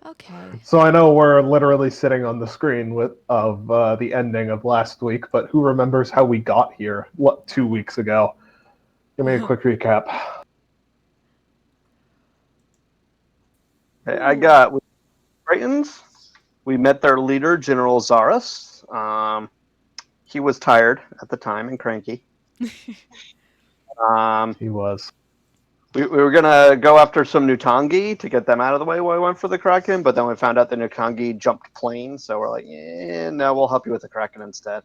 Okay. So I know we're literally sitting on the screen of the ending of last week, but who remembers how we got here? What, 2 weeks ago? Give me a quick recap. Hey, I got Titans. We met their leader, General Zaras. He was tired at the time and cranky. He was. We were gonna go after some Nutangi to get them out of the way while we went for the Kraken, but then we found out the Nutangi jumped planes, so we're like, no, we'll help you with the Kraken instead.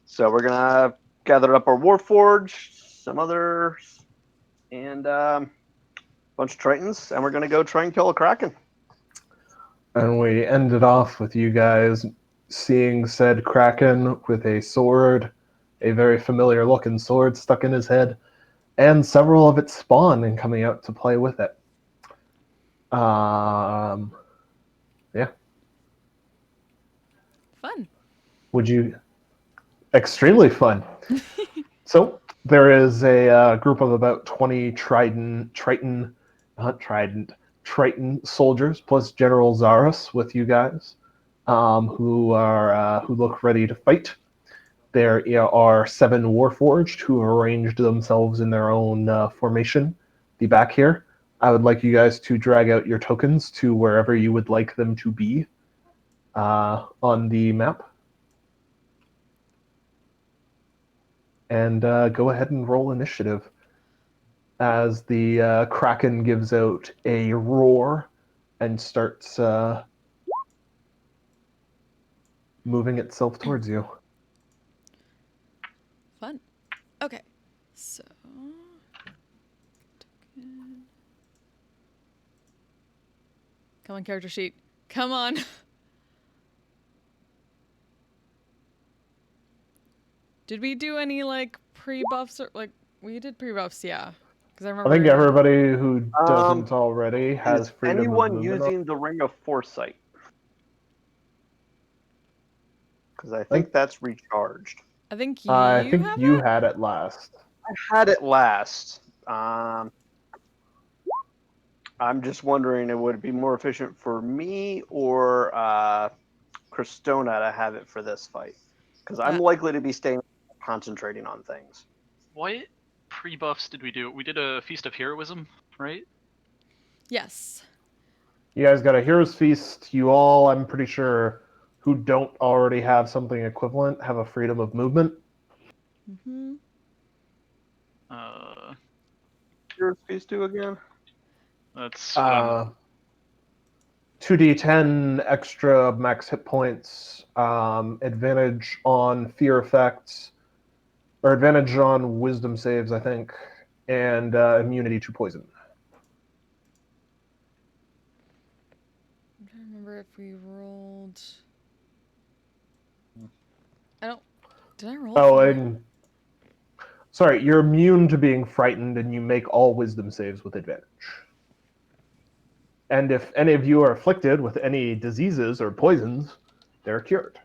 So we're gonna gather up our Warforge, some others, and a bunch of Tritons, and we're gonna go try and kill a Kraken. And we ended off with you guys seeing said Kraken with a sword, a very familiar looking sword stuck in his head, and several of its spawn and coming out to play with it. Yeah. Fun. Would you? Extremely fun. So there is a group of about 20 Triton soldiers plus General Zaros with you guys, who look ready to fight. There are 7 Warforged who have arranged themselves in their own formation. The back here. I would like you guys to drag out your tokens to wherever you would like them to be on the map. And go ahead and roll initiative as the Kraken gives out a roar and starts moving itself towards you. Fun. Okay. So. Come on, character sheet. Come on. Did we do any like pre-buffs or like we did pre-buffs? Yeah, because I I remember. think everybody who doesn't already has Is freedom of anyone movement. using the Ring of Foresight? Because I think that's recharged. I think you. I think have you that? had it last. I had it last. I'm just wondering, it would be more efficient for me or Cristona to have it for this fight, because I'm likely to be staying concentrating on things. What pre-buffs did we do? We did a Feast of Heroism, right? Yes. You guys got a Hero's Feast. You all, I'm pretty sure, who don't already have something equivalent, have a freedom of movement. Mm-hmm. Hero's Feast do again? That's 2d10 extra max hit points, advantage on fear effects, or advantage on wisdom saves, I think, and immunity to poison. I'm trying to remember if we rolled. I don't. Did I roll? Oh, and sorry, you're immune to being frightened, and you make all wisdom saves with advantage. And if any of you are afflicted with any diseases or poisons, they're cured.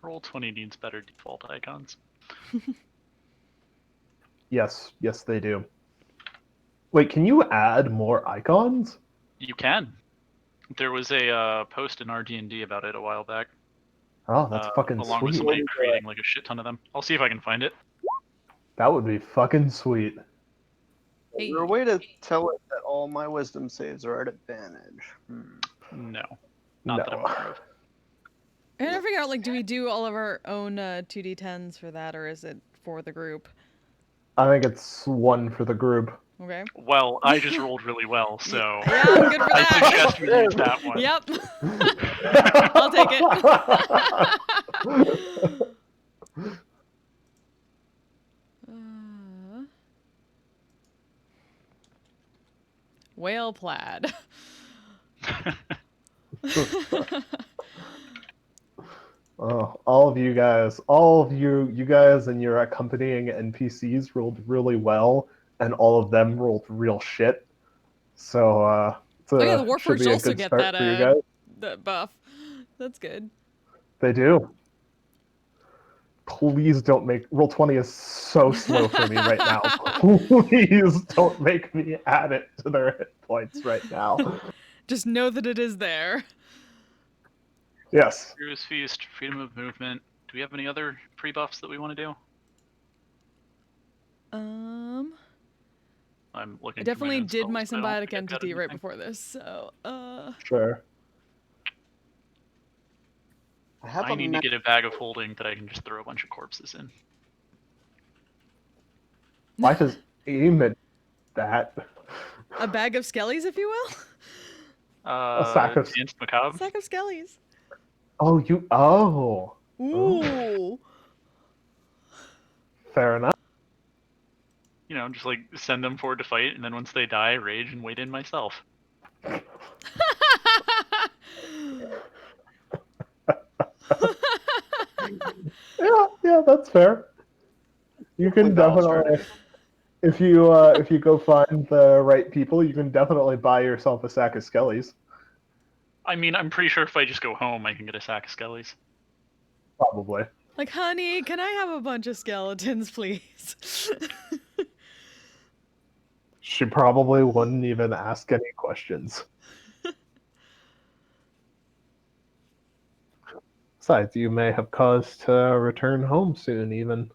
Roll20 needs better default icons. Yes, they do. Wait, can you add more icons? You can. There was a post in our D&D about it a while back. Oh, that's fucking along sweet. with somebody creating like a shit ton of them. I'll see if I can find it. That would be fucking sweet. Is there a way to tell it that all my wisdom saves are at advantage? No. Not that I'm aware of. I never figure out, like, do we do all of our own 2d10s for that, or is it for the group? I think it's one for the group. Okay. Well, I just rolled really well, so yeah, I'm good for that. I suggest we use that one. Yep. I'll take it. Whale plaid. Oh, all of you guys and your accompanying NPCs rolled really well, and all of them rolled real shit. So, the should Warforged be a also good get start that for you guys. that buff. That's good. They do. Please don't make Roll20 is so slow for me right now. Please don't make me add it to their hit points right now. Just know that it is there. Yes. Heroes Feast, freedom of movement. Do we have any other pre-buffs that we want to do? I'm looking. I through definitely notes, did my but I don't symbiotic think I've got entity right anything. before this, so Sure. I need to get a bag of holding that I can just throw a bunch of corpses in. Why does aim at that? a bag of skellies, if you will. A sack of Dance Macabre. Sack of skellies. Oh, you. Oh. Ooh. Fair enough. You know, just like send them forward to fight, and then once they die, rage and wait in myself. Yeah, that's fair. You can definitely, if you go find the right people, you can definitely buy yourself a sack of skellies. I mean, I'm pretty sure if I just go home, I can get a sack of skellies. Probably. Like, honey, can I have a bunch of skeletons, please? She probably wouldn't even ask any questions. Besides, you may have cause to return home soon, even.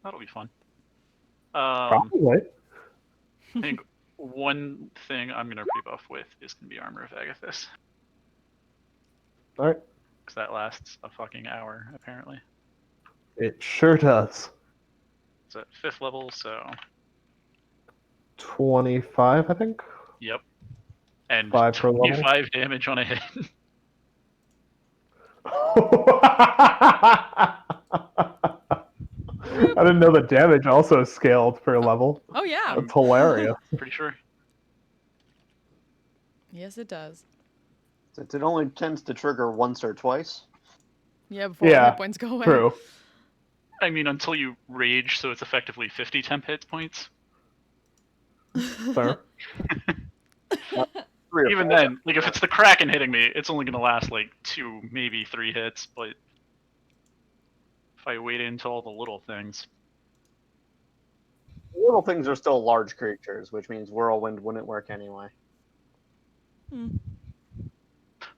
That'll be fun. Probably. I think one thing I'm gonna pre-buff with is gonna be Armor of Agathis, All right. because that lasts a fucking hour apparently. It sure does. It's at 5th level, so 25, I think. yep. And 5 per level. 25 damage on a hit. I didn't know the damage also scaled per level. Oh yeah. That's hilarious. Pretty sure. Yes, it does. Since it only tends to trigger once or twice. Yeah, before the hit points go away. True. I mean, until you rage, so it's effectively 50 temp hit points. Fair. Even then, like if it's the Kraken hitting me, it's only gonna last like 2, maybe 3 hits. But if I wait into all the little things, Little things are still large creatures, which means Whirlwind wouldn't work anyway.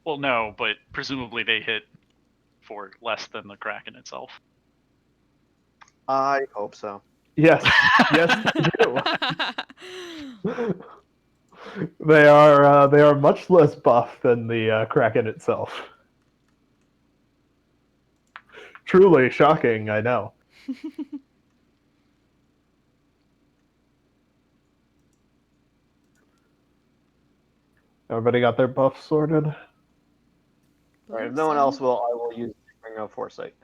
well, no, but presumably they hit for less than the Kraken itself. I hope so. Yes. Yes, they do. They are much less buff than the Kraken itself. Truly shocking, I know. Everybody got their buffs sorted? Alright, if no one else will, I will use Ring of Foresight.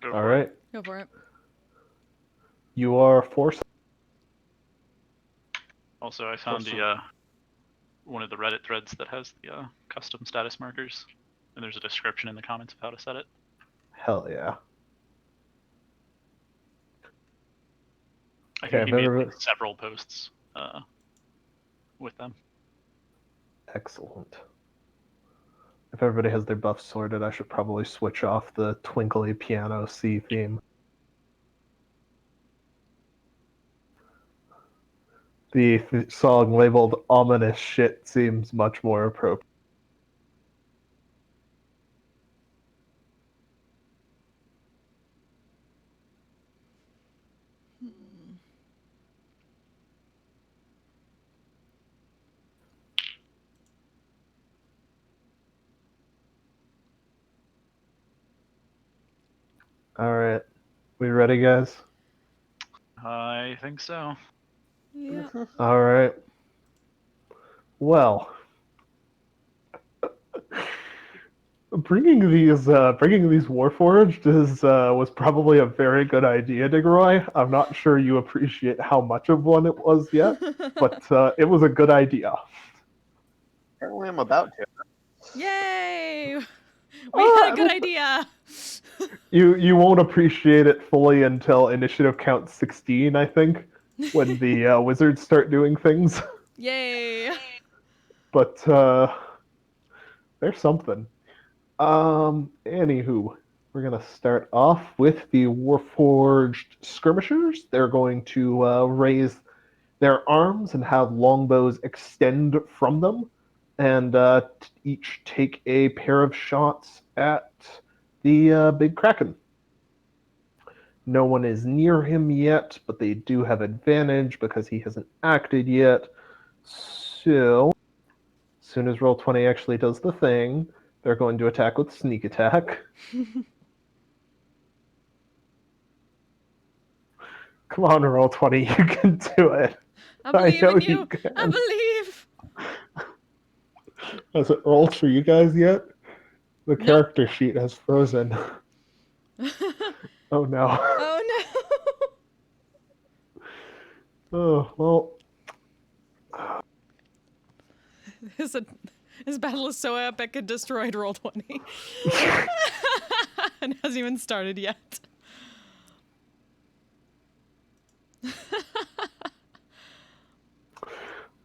Go for All it. right. Go for it. You are force. Also, I found the one of the Reddit threads that has the custom status markers, and there's a description in the comments of how to set it. Hell yeah. I Okay, think he made like, several posts with them. Excellent. If everybody has their buffs sorted, I should probably switch off the twinkly piano C theme. The song labeled Ominous Shit seems much more appropriate. All right. We ready, guys? I think so. Yeah. All right. Well, bringing these Warforged was probably a very good idea, Digroy. I'm not sure you appreciate how much of one it was yet, but it was a good idea. Apparently I'm about to. Yay! We had a good idea. You won't appreciate it fully until initiative count 16, I think, when the wizards start doing things. Yay! But There's something. Anywho, we're gonna start off with the Warforged skirmishers. They're going to raise their arms and have longbows extend from them, and each take a pair of shots at the big kraken. No one is near him yet, but they do have advantage because he hasn't acted yet. So, as soon as Roll20 actually does the thing, they're going to attack with sneak attack. Come on, Roll20, you can do it. I believe know in you you. can. I believe. Has it rolled for you guys yet? The Nope. character sheet has frozen. Oh no. Oh Oh, well. no. His battle is so epic it destroyed Roll20. And hasn't even started yet.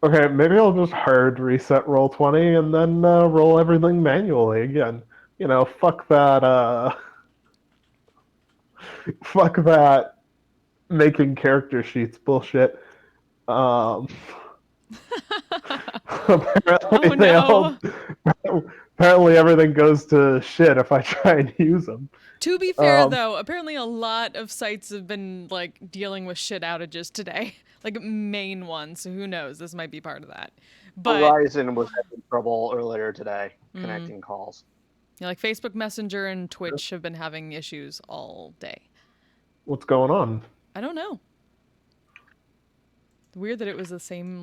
Okay, maybe I'll just hard reset Roll20 and then roll everything manually again. You know, fuck that, fuck that making character sheets bullshit. Apparently Oh no. apparently everything goes to shit if I try and use them. To be fair, though, apparently a lot of sites have been like dealing with shit outages today, like main ones. So who knows? This might be part of that. But Verizon was having trouble earlier today connecting calls. yeah, like Facebook Messenger and Twitch have been having issues all day. What's going on? I don't know. Weird that it was the same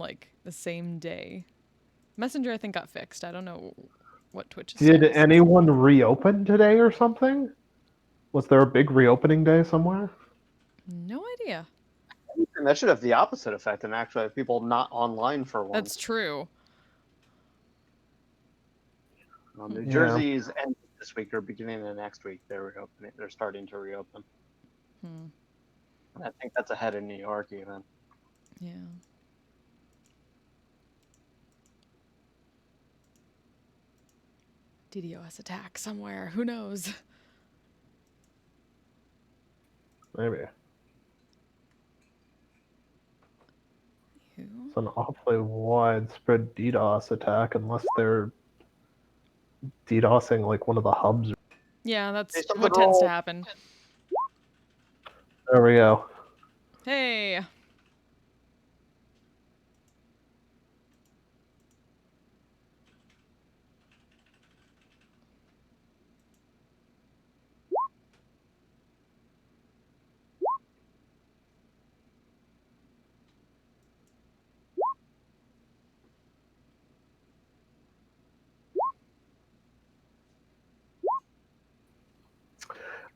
day. Messenger, I think, got fixed. I don't know what Twitch's Did status is. anyone reopen today or something? Was there a big reopening day somewhere? No idea. And that should have the opposite effect and actually have people not online for once. That's true. New Jersey's end this week or beginning of next week, they're reopening. They're starting to reopen. And I think that's ahead of New York even. Yeah. DDoS attack somewhere. Who knows? Maybe. Who? It's an awfully widespread DDoS attack unless they're DDoSing like one of the hubs. Yeah, that's Hey, something what tends to wrong. happen. There we go. Hey.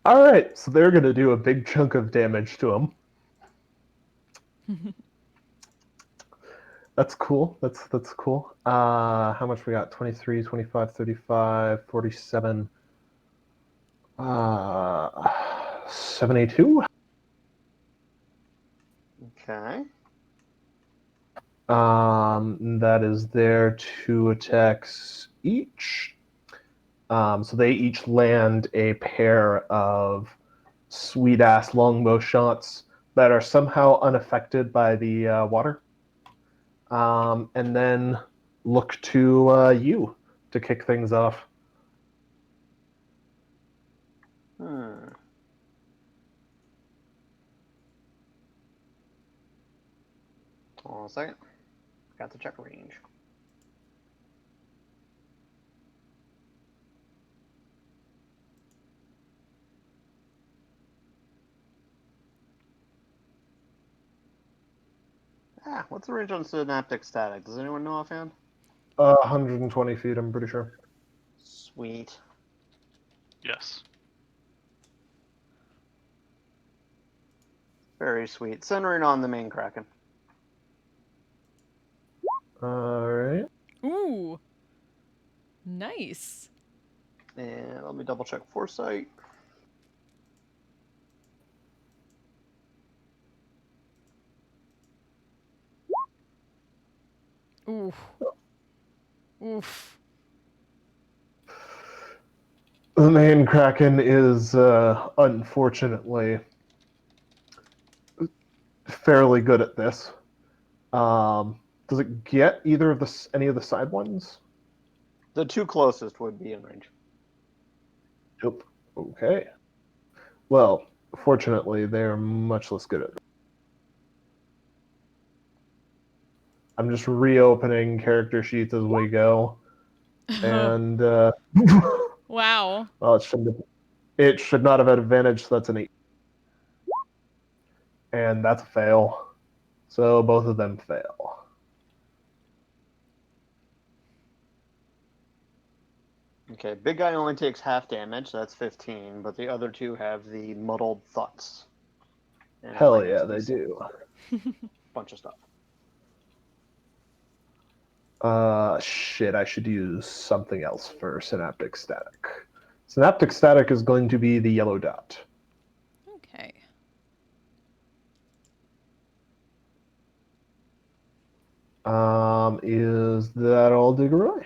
All right, so they're going to do a big chunk of damage to him. That's cool. That's cool. How much we got? 23, 25, 35, 47. 72. Okay. That is their 2 attacks each. So they each land a pair of sweet ass longbow shots that are somehow unaffected by the water. And then look to you to kick things off. Hold on a second. Got to check range. What's the range on synaptic static? Does anyone know offhand? 120 feet, I'm pretty sure. Sweet. Yes. Very sweet. Centering on the main Kraken. All right. Ooh. Nice. And let me double check foresight. Oof. Oof. The main Kraken is unfortunately fairly good at this. Does it get either of any of the side ones? The two closest would be in range. Nope. Okay. Well, fortunately, they're much less good at it. I'm just reopening character sheets as we go, and Wow. well, it should not have had advantage, so that's an 8. And that's a fail. So both of them fail. Okay, big guy only takes half damage, that's 15, but the other two have the muddled thoughts. And Hell yeah, minus they D6. do. Bunch of stuff. Shit, I should use something else for Synaptic Static. Synaptic Static is going to be the yellow dot. Okay. Is that all, Diggeroy?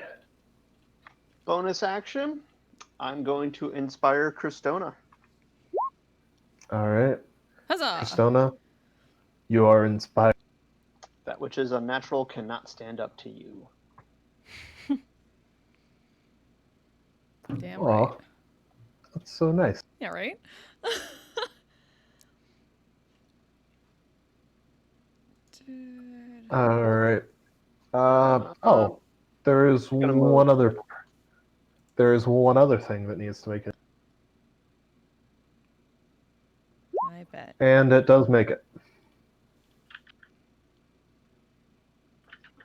Bonus action, I'm going to inspire Christona. All right. Huzzah! Christona, you are inspired. That which is unnatural cannot stand up to you. Damn Aw, right. that's so nice. Yeah, right? Dude. All right. There is gonna one move. other. There is one other thing that needs to make it, I bet. and it does make it.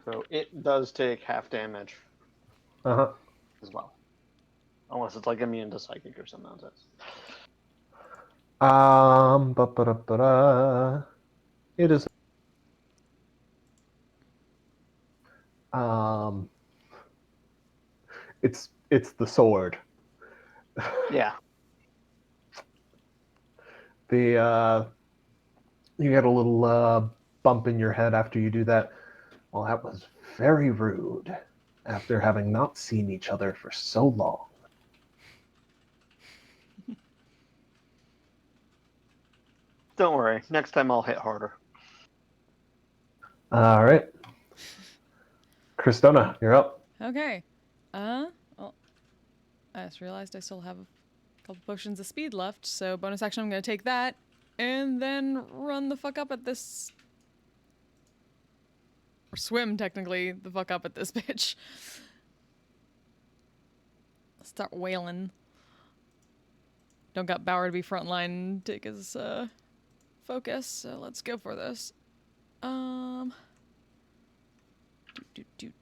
So it does take half damage Uh as well. Unless it's like immune to psychic or some nonsense. huh. Ba-ba-da-ba-da. It is. Um. It's the sword. Yeah. You get a little bump in your head after you do that. Well, that was very rude. After having not seen each other for so long. Don't worry. Next time I'll hit harder. All right. Christona, you're up. Okay. Well, I just realized I still have a couple potions of speed left, so bonus action, I'm gonna take that, and then run the fuck up at this... Or swim, technically, the fuck up at this bitch. Start wailing. Don't got Bauer to be frontline and take his, focus, so let's go for this.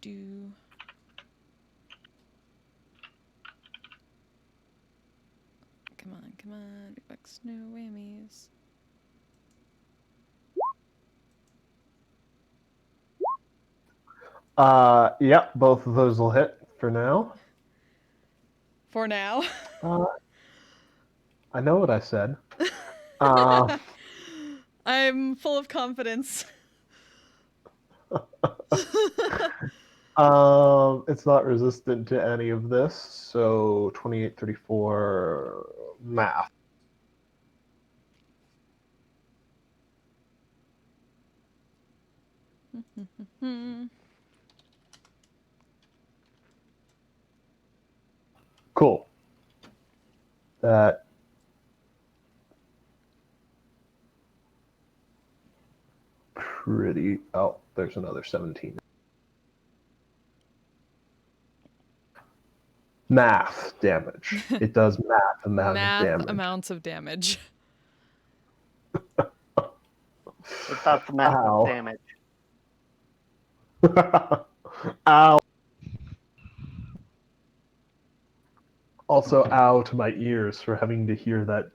Do. Come on. Big bucks, no whammies. Yeah, both of those will hit for now. For now. I know what I said. Uh, I'm full of confidence. it's not resistant to any of this, so 28, 34 math. Cool. That pretty. Oh, there's another 17. Math damage. It does math amount of damage. Amounts of damage. It's not the math Ow. of damage. Ow. Also, ow to my ears for having to hear that.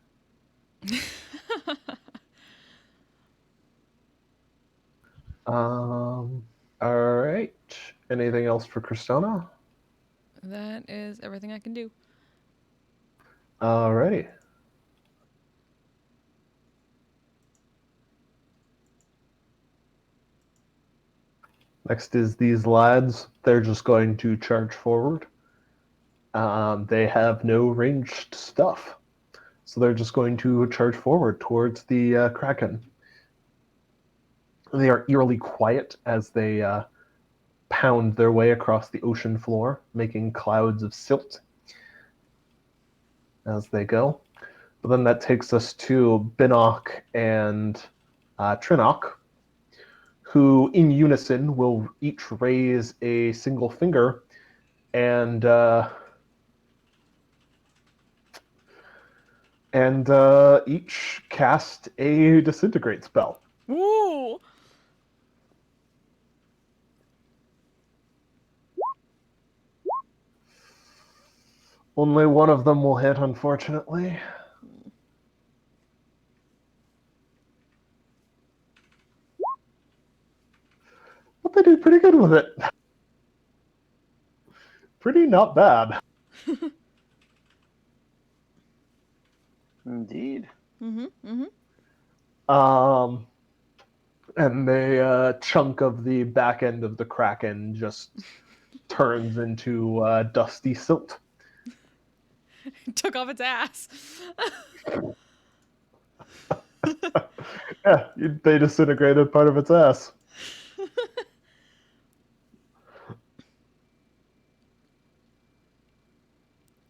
All right. Anything else for Christona? That is everything I can do. Alrighty. Next is these lads. They're just going to charge forward. They have no ranged stuff. So they're just going to charge forward towards the Kraken. They are eerily quiet as they pound their way across the ocean floor, making clouds of silt as they go. But then that takes us to Binnock and Trinock, who in unison will each raise a single finger and each cast a disintegrate spell. Ooh! Only one of them will hit, unfortunately. But they do pretty good with it. Pretty not bad. Indeed. Mm-hmm. Mm-hmm. And a chunk of the back end of the Kraken just turns into dusty silt. Took off its ass. Yeah, they disintegrated part of its ass.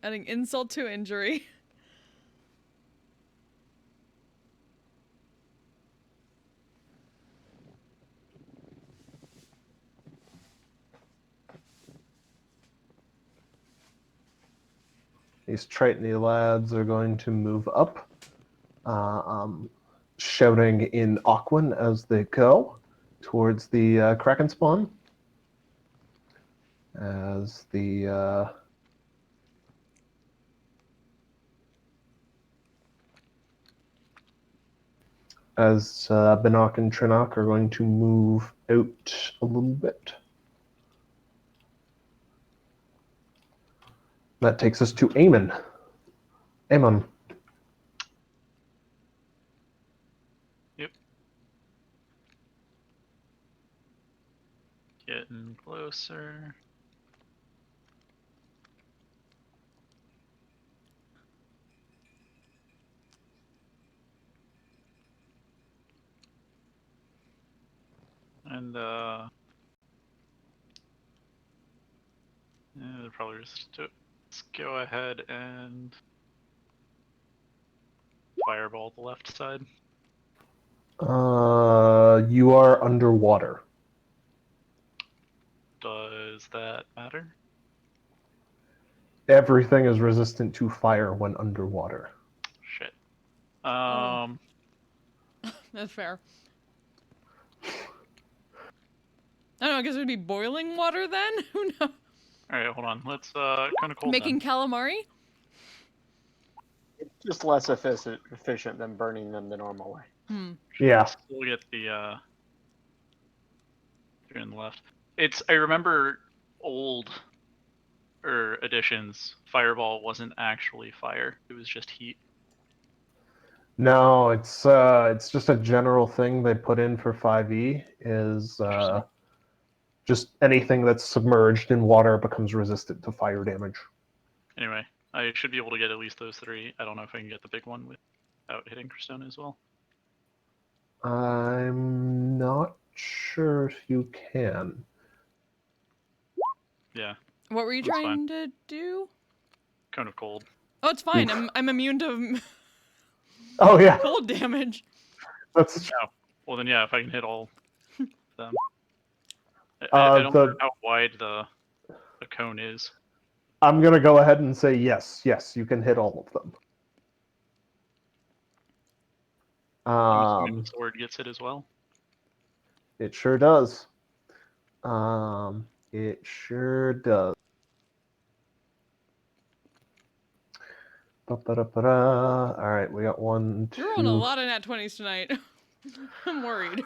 Adding insult to injury. These Tritony lads are going to move up, shouting in Aquan as they go towards the Kraken spawn. As the Binnock and Trinock are going to move out a little bit. That takes us to Eamon. Eamon. Yep. Getting closer. And yeah, they're probably just let's go ahead and fireball the left side. You are underwater. Does that matter? Everything is resistant to fire when underwater. Shit. That's fair. I don't know, I guess it would be boiling water then? Who knows? Alright, hold on. Let's kind of cold Making then. calamari? It's just less efficient than burning them the normal way. Yeah. Still get the in the left. I remember old editions, fireball wasn't actually fire. It was just heat. No, it's just a general thing they put in for 5e is just anything that's submerged in water becomes resistant to fire damage. Anyway, I should be able to get at least those three. I don't know if I can get the big one without hitting Crestone as well. I'm not sure if you can. Yeah. What were you That's trying fine. to do? Cone of cold. Oh, it's fine. Oof. I'm immune to Oh yeah, cold damage. that's Oh, well then yeah, if I can hit all of them. I don't know how wide the cone is. I'm gonna go ahead and say yes. Yes, you can hit all of them. I'm assuming the sword gets hit as well. It sure does. It sure does. All right, we got 1, 2. You're rolling a lot of nat 20s tonight. I'm worried.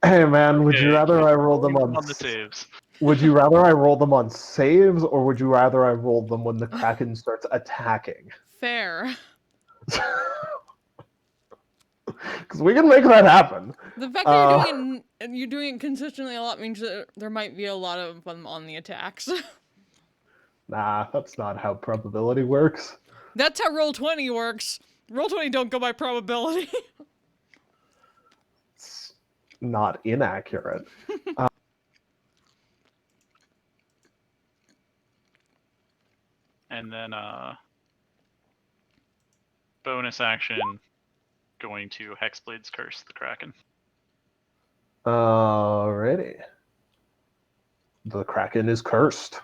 Hey man, would you Okay, rather I roll them on the saves? Would you rather I roll them on saves, or would you rather I roll them when the Kraken starts attacking? Fair. Because we can make that happen. The fact that you're doing it consistently a lot means that there might be a lot of them on the attacks. Nah, that's not how probability works. That's how Roll20 works. Roll20 don't go by probability. It's not inaccurate. And then bonus action, going to Hexblade's Curse the Kraken. Alrighty. The Kraken is cursed.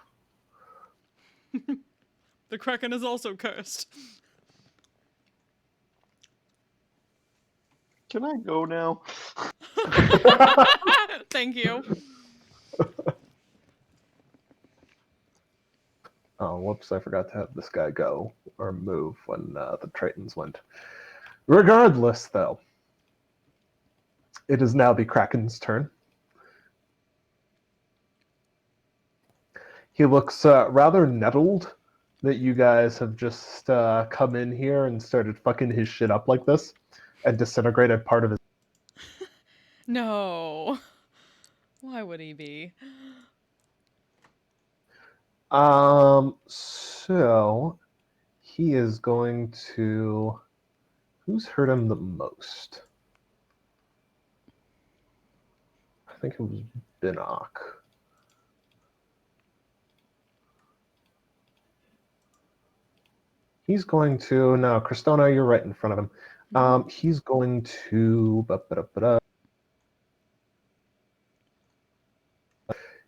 The Kraken is also cursed. Can I go now? Thank you. Oh, whoops, I forgot to have this guy go or move when the Tritons went. Regardless, though, it is now the Kraken's turn. He looks rather nettled that you guys have just come in here and started fucking his shit up like this and disintegrated part of his... No. Why would he be? So he is going to... Who's hurt him the most? I think it was Binnock. He's going to... No, Cristona, you're right in front of him. He's going to...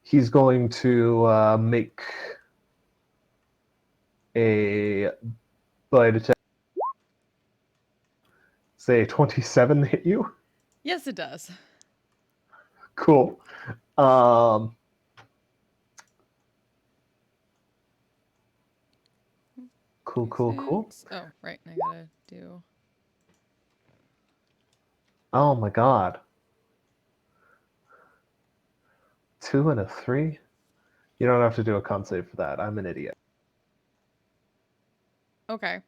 He's going to make a bite attack. Say 27 hit you? Yes, it does. Cool. Cool. Oh, right. I gotta do... Oh my god. 2 and a 3? You don't have to do a con save for that. I'm an idiot. Okay.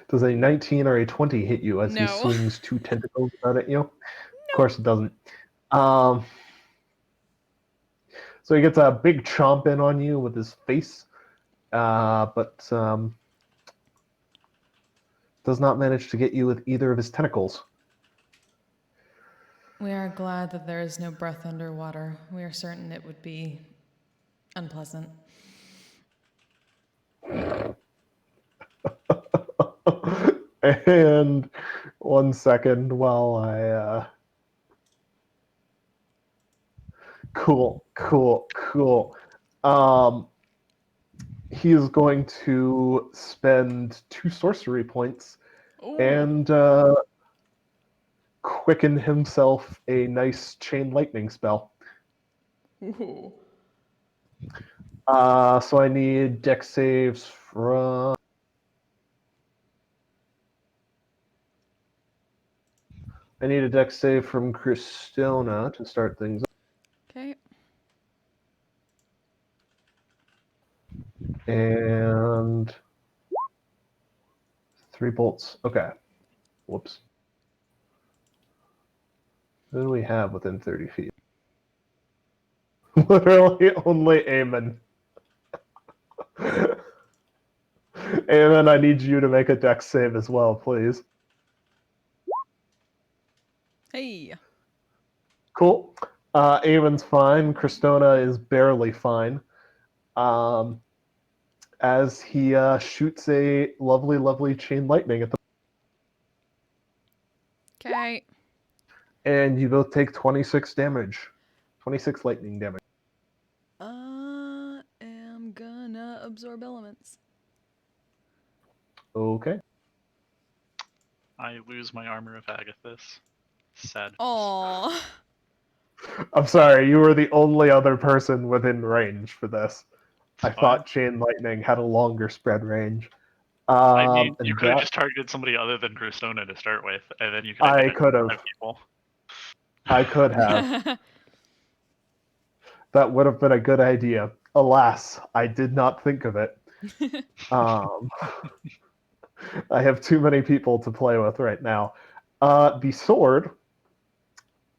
Does a 19 or a 20 hit you as he No. swings 2 tentacles out at you? Of course it doesn't. So he gets a big chomp in on you with his face, but does not manage to get you with either of his tentacles. We are glad that there is no breath underwater. We are certain it would be unpleasant. And 1 second while I... Cool. He is going to spend 2 sorcery points Ooh. and quicken himself a nice chain lightning spell. Ooh. So I need dex saves from... I need a dex save from Cristona to start things. Okay. And 3 bolts. Okay. Whoops. Who do we have within 30 feet? Literally only Eamon. Eamon, I need you to make a dex save as well, please. Hey. Cool. Eamon's fine. Cristona is barely fine. As he shoots a lovely chain lightning at the... Okay. And you both take 26 damage. 26 lightning damage. Am gonna absorb elements. Okay. I lose my armor of Agathis. Sad. Aww. I'm sorry, you were the only other person within range for this. I Fine. thought chain lightning had a longer spread range. I mean, you and could have that- just targeted somebody other than Cristona to start with, and then you could I have could have. people. I could have. That would have been a good idea. Alas, I did not think of it. I have too many people to play with right now. The sword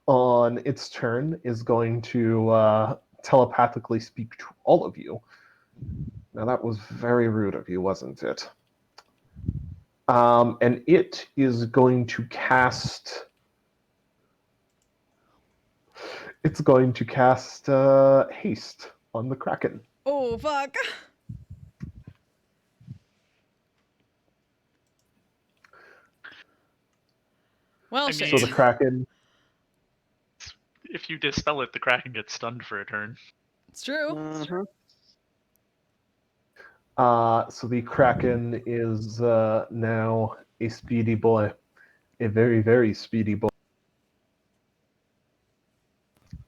on its turn, is going to telepathically speak to all of you. Now, that was very rude of you, wasn't it? And it is going to cast. It's going to cast haste on the Kraken. Oh, fuck. Well, I shit. So the mean- Kraken. If you dispel it, the Kraken gets stunned for a turn. It's true. Mhm. So the Kraken is now a speedy boy, a very, very speedy boy.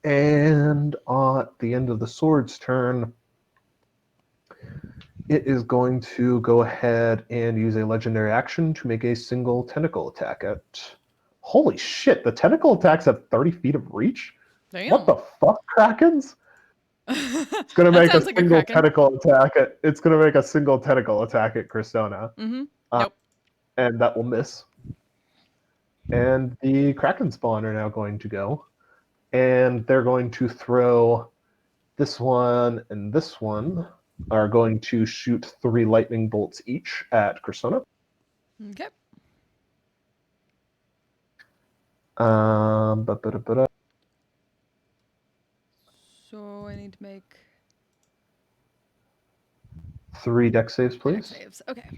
And at the end of the sword's turn, it is going to go ahead and use a legendary action to make a single tentacle attack at. Holy shit! The tentacle attacks have 30 feet of reach. Damn. What the fuck, Krakens? It's gonna That make a sounds like a single Kraken. tentacle attack at. It's gonna make a single tentacle attack at Cristona, Mm-hmm. and that will miss. And the Kraken spawn are now going to go, and they're going to throw this one and this one are going to shoot 3 lightning bolts each at Cristona. Okay. Ba-ba-da-ba-da. So I need to make 3 deck saves, dex please. saves. Okay.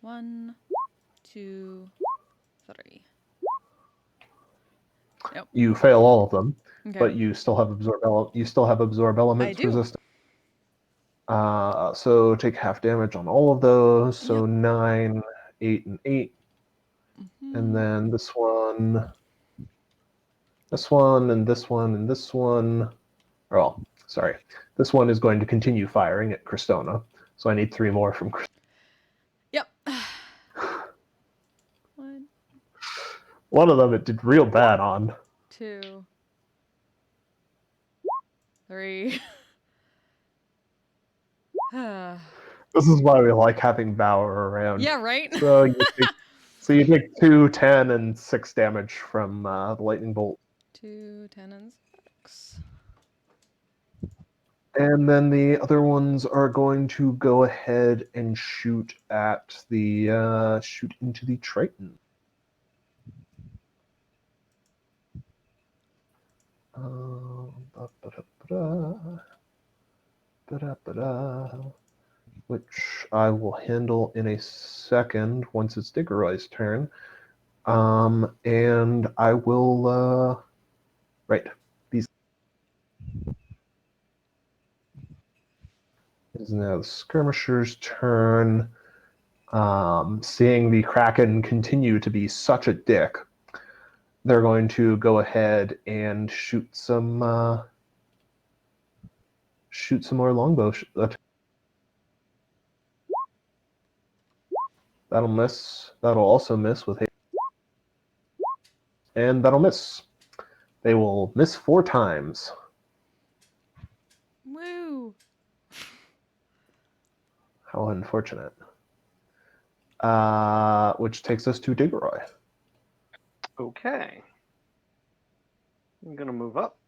1, 2, 3. You fail all of them, Okay. but you still have absorb elements do. resistance. So take half damage on all of those. So Yep. 9, 8, and 8, Mhm. and then this one, and this one, and this one. Oh, sorry. This one is going to continue firing at Cristona. So I need 3 more from Cristona. Yep. 1, One of them it did real bad on. 2, 3. This is why we like having Bauer around. Yeah, right? So you take 2, 10, and 6 damage from the lightning bolt. 2, 10, and 6. And then the other ones are going to go ahead and shoot at the shoot into the Triton. Ba-ba-da-ba-da. Ba-da-ba-da. Which I will handle in a second once it's Diggeroy's turn. And I will right. These it is now the skirmisher's turn. Seeing the Kraken continue to be such a dick, they're going to go ahead and shoot some more longbow. That'll miss. That'll also miss with haste. And that'll miss. They will miss 4 times. Woo! How unfortunate. Which takes us to Diggeroy. Okay. I'm gonna move up.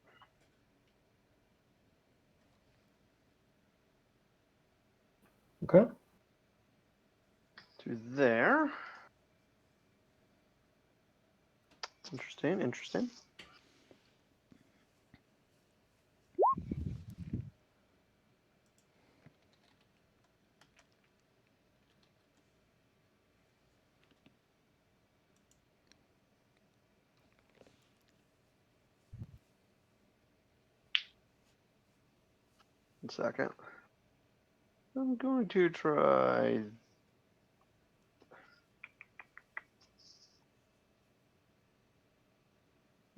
Okay. To there. Interesting, interesting. One second. I'm going to try.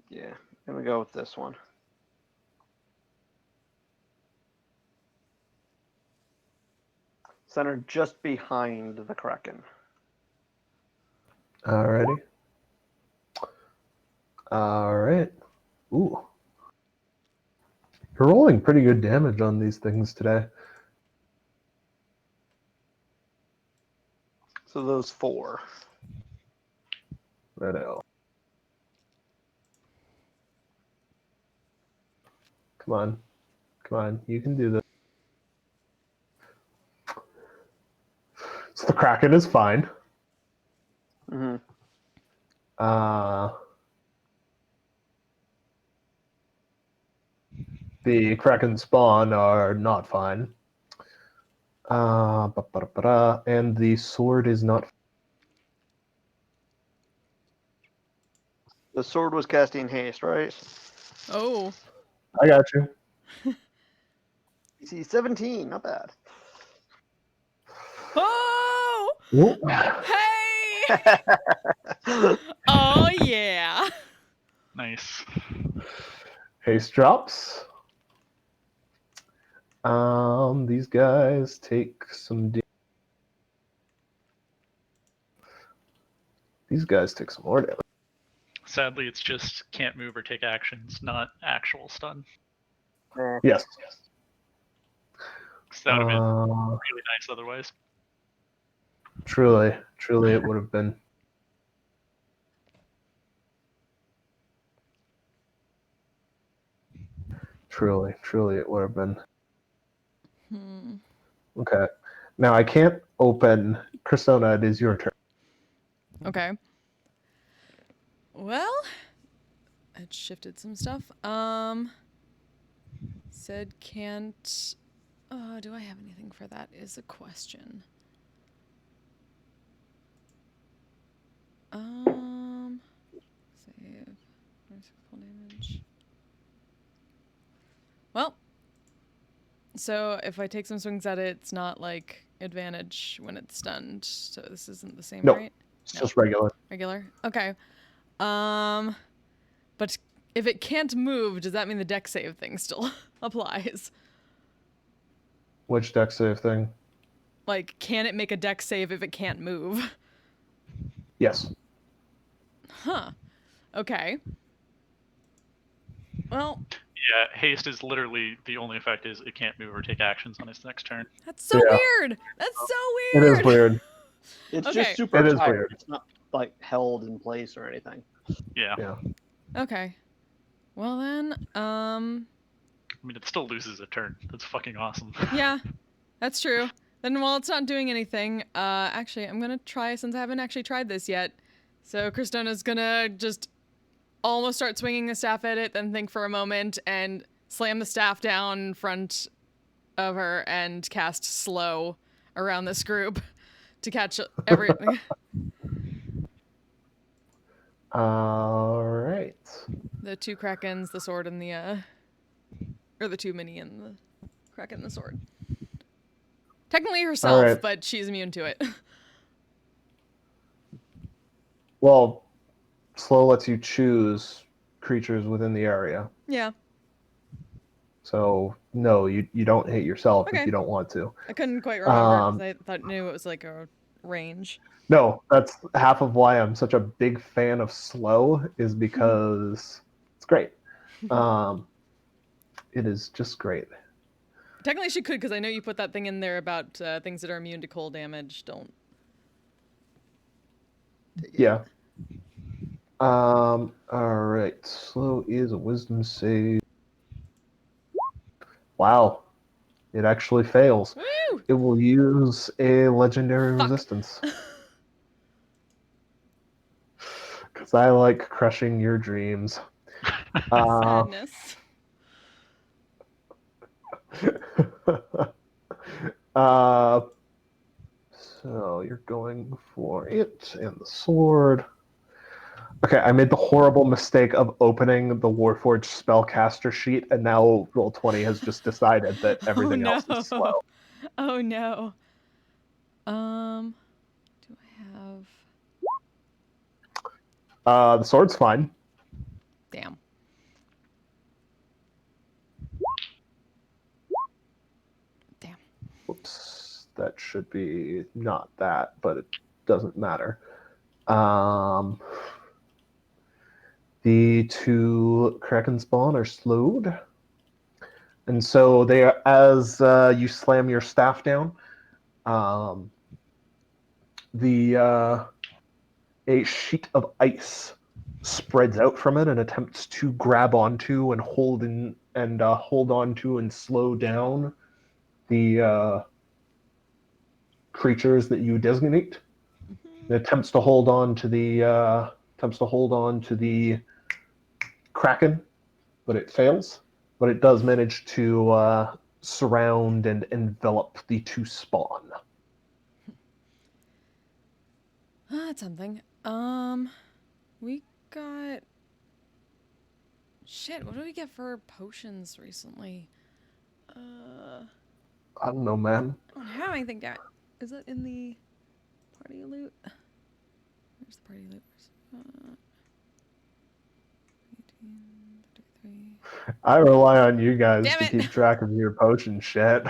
Yeah, I'm gonna go with this one. Center just behind the Kraken. Alrighty. Alright. Ooh. You're rolling pretty good damage on these things today. So those 4. Righto. Come on. Come on. You can do this. So the Kraken is fine. Hmm. The Kraken spawn are not fine. And the sword is not. The sword was casting haste, right? Oh. I got you. DC 17, not bad. Oh! Whoop. Hey! Oh, yeah. Nice. Haste drops. These guys take some. These guys take some more damage. Sadly, it's just can't move or take actions, not actual stun. Yes. 'Cause that would have been Uh, really nice otherwise. truly, it would have been. Truly, it would have been. Okay. Now I can't open. Cristona, it is your turn. Okay. Well, it shifted some stuff. Said can't. Do I have anything for that? Is a question. Save. Full damage. Well, so if I take some swings at it, it's not like advantage when it's stunned. So this isn't the same, No. right? It's No. just regular. Regular. Okay. But if it can't move, does that mean the deck save thing still applies? Which deck save thing? Like, can it make a deck save if it can't move? Yes. Huh. Okay. Well, Yeah, haste is literally the only effect is it can't move or take actions on its next turn. that's so Yeah. weird. That's so It weird. is weird. It's Okay. just super It is tired. weird. It's not like held in place or anything. Yeah. Yeah. Okay. Well then, I mean, it still loses a turn. That's fucking awesome. yeah, that's true. Then while it's not doing anything, actually, I'm gonna try since I haven't actually tried this yet. So Kristona's gonna just almost start swinging the staff at it, then think for a moment and slam the staff down in front of her and cast slow around this group to catch everything. All right. The two krakens, the sword, and the or the two mini and the kraken and the sword. Technically herself, right. but she's immune to it. Well, slow lets you choose creatures within the area. Yeah, So no, you don't hit yourself Okay. if you don't want to. I couldn't quite remember because I knew it was like a range. No, that's half of why I'm such a big fan of slow is because it's great. It is just great. Technically she could because I know you put that thing in there about things that are immune to cold damage don't. Take it. Yeah. All right. Slow is a wisdom save. Wow. It actually fails. Woo! It will use a legendary Fuck. resistance. Because I like crushing your dreams. Sadness. So you're going for it and the sword. Okay, I made the horrible mistake of opening the Warforged spellcaster sheet, and now Roll20 has just decided that everything else is slow. Oh no. Do I have? The sword's fine. Damn. Damn. Whoops, that should be not that, but it doesn't matter. The two Kraken spawn are slowed. And so they are, as you slam your staff down, a sheet of ice spreads out from it and attempts to grab onto and hold in and hold on to and slow down the creatures that you designate. It attempts to hold on to the kraken, but it fails. But it does manage to surround and envelop the two spawn. That's something. We got... Shit, what did we get for potions recently? I don't know, man. I don't have anything, damn it. Is it in the party loot? Where's the party loot? 18, 33. I rely on you guys Damn to it! keep track of your potion shit.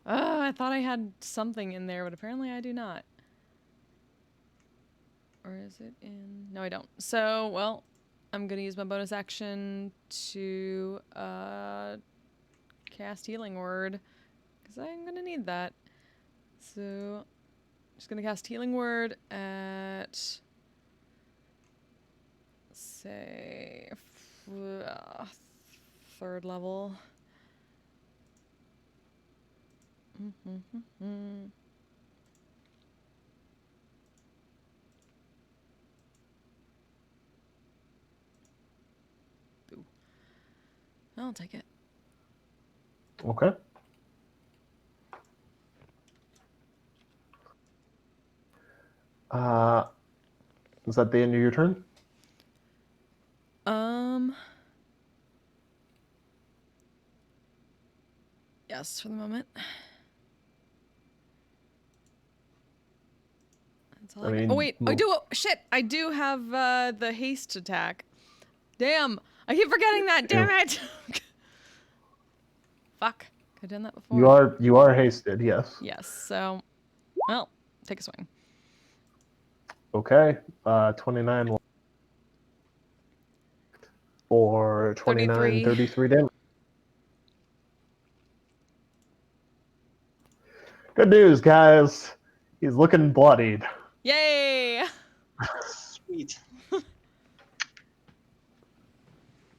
I thought I had something in there, but apparently I do not. Or is it in... No, I don't. So, well, I'm going to use my bonus action to cast Healing Word, because I'm going to need that. So, I'm just going to cast Healing Word at, say, third level. I'll take it. Okay. Is that the end of your turn? Yes, for the moment. That's all I got. Oh wait, I do. Shit, I do have the haste attack. Damn, I keep forgetting that. Damn it. Fuck, could have done that before. You are hasted, yes. Yes. So, well, take a swing. Okay. 29 for 29, 33. 33 damage. Good news, guys. He's looking bloodied. Yay! Sweet.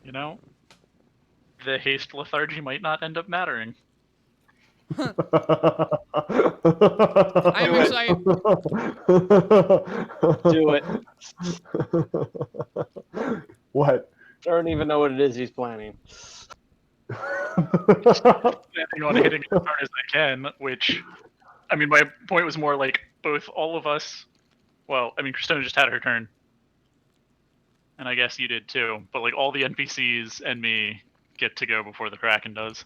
You know, the haste lethargy might not end up mattering. I'm excited. Do it. What? I don't even know what it is he's planning. Planning on hitting as hard as I can, which, I mean, my point was more like both all of us. Well, I mean, Christina just had her turn, and I guess you did too. But like all the NPCs and me get to go before the Kraken does.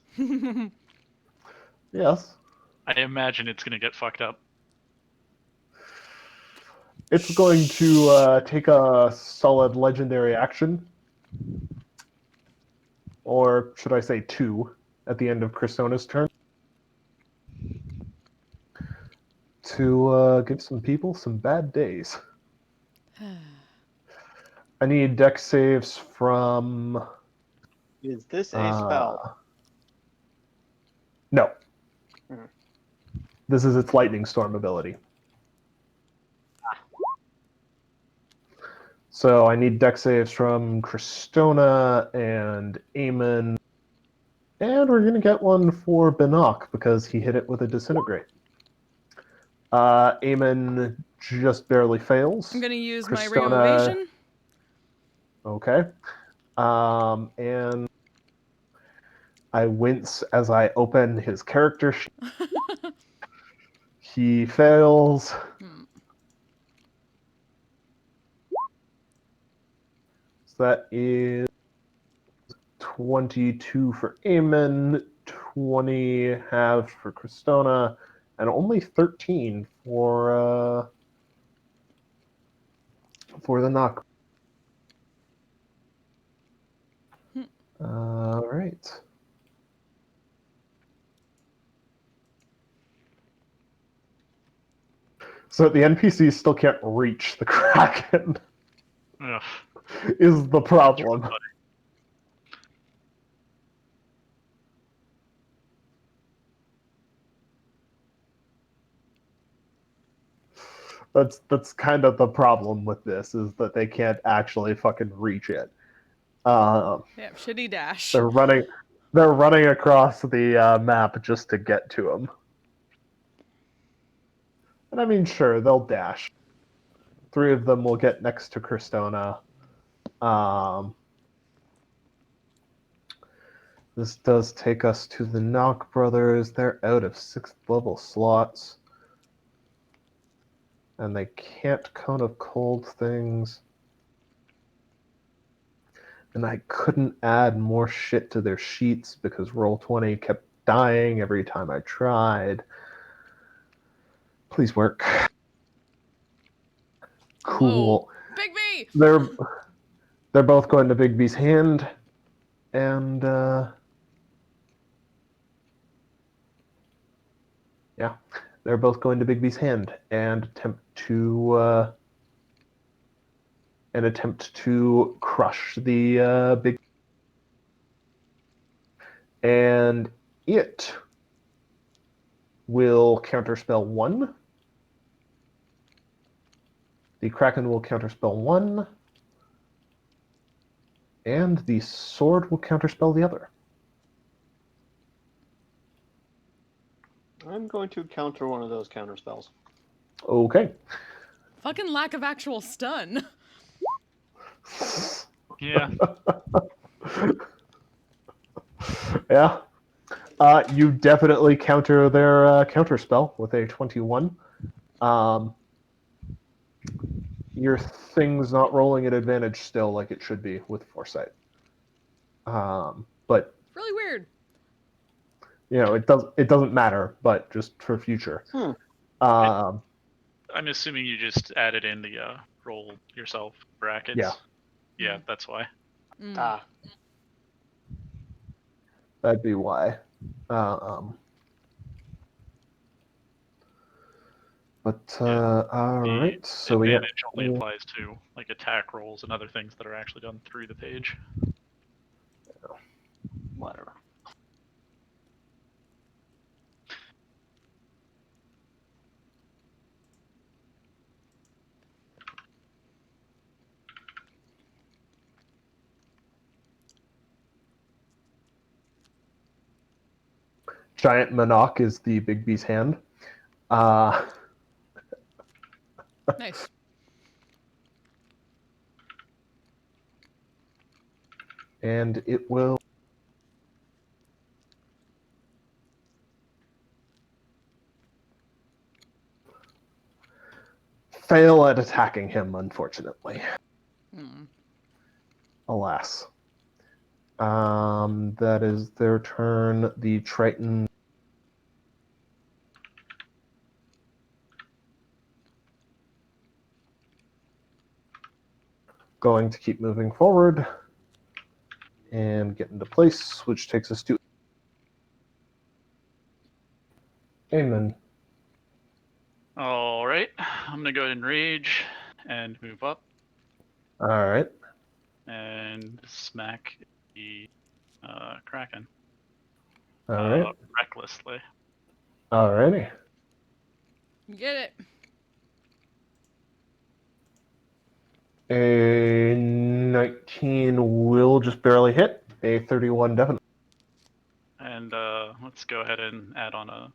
Yes. I imagine it's gonna get fucked up. It's going to take a solid legendary action. Or should I say 2 at the end of Christona's turn. To give some people some bad days. I need dex saves from... Is this a spell? No. This is its Lightning Storm ability. So I need dex saves from Christona and Eamon. And we're going to get one for Binok because he hit it with a Disintegrate. Eamon just barely fails. I'm gonna use my Christona- ring of evasion. Okay. And I wince as I open his character sheet. He fails. So that is 22 for Eamon, 20 halved for Christona, and only 13 for the knock. All right. So the NPCs still can't reach the Kraken. Ugh. Is the problem. That's kind of the problem with this, is that they can't actually fucking reach it. They have shitty dash. They're running They're running across the map just to get to him. And I mean, sure, they'll dash. 3 of them will get next to Cristona. This does take us to the Knock Brothers. They're out of 6th level slots. And they can't Cone of Cold things. And I couldn't add more shit to their sheets because Roll20 kept dying every time I tried. Please work. Cool. Whoa. Big B! They're both going to Big B's hand. And yeah, they're both going to Big B's hand and attempt to crush the big. And it will counterspell 1. The Kraken will counterspell 1. And the sword will counterspell the other. I'm going to counter one of those counter spells. Okay. Fucking lack of actual stun. Yeah. Yeah. You definitely counter their counterspell with a 21. Your thing's not rolling at advantage still like it should be with Foresight. But It's really weird. it doesn't matter, but just for future. I'm assuming you just added in the roll yourself brackets. Yeah. Yeah, that's why. Mm. That'd be why. All right. So we got Advantage only applies to like attack rolls and other things that are actually done through the page. Whatever. Giant Monarch is the Big B's hand. Nice. And it will fail at attacking him, unfortunately. Mm. Alas. That is their turn. The Triton going to keep moving forward and get into place, which takes us to Amen. All right, I'm gonna go ahead and rage and move up All right. and smack the Kraken. All right. Recklessly. All righty. Get it. A 19 will just barely hit. A 31 definitely. And let's go ahead and add on a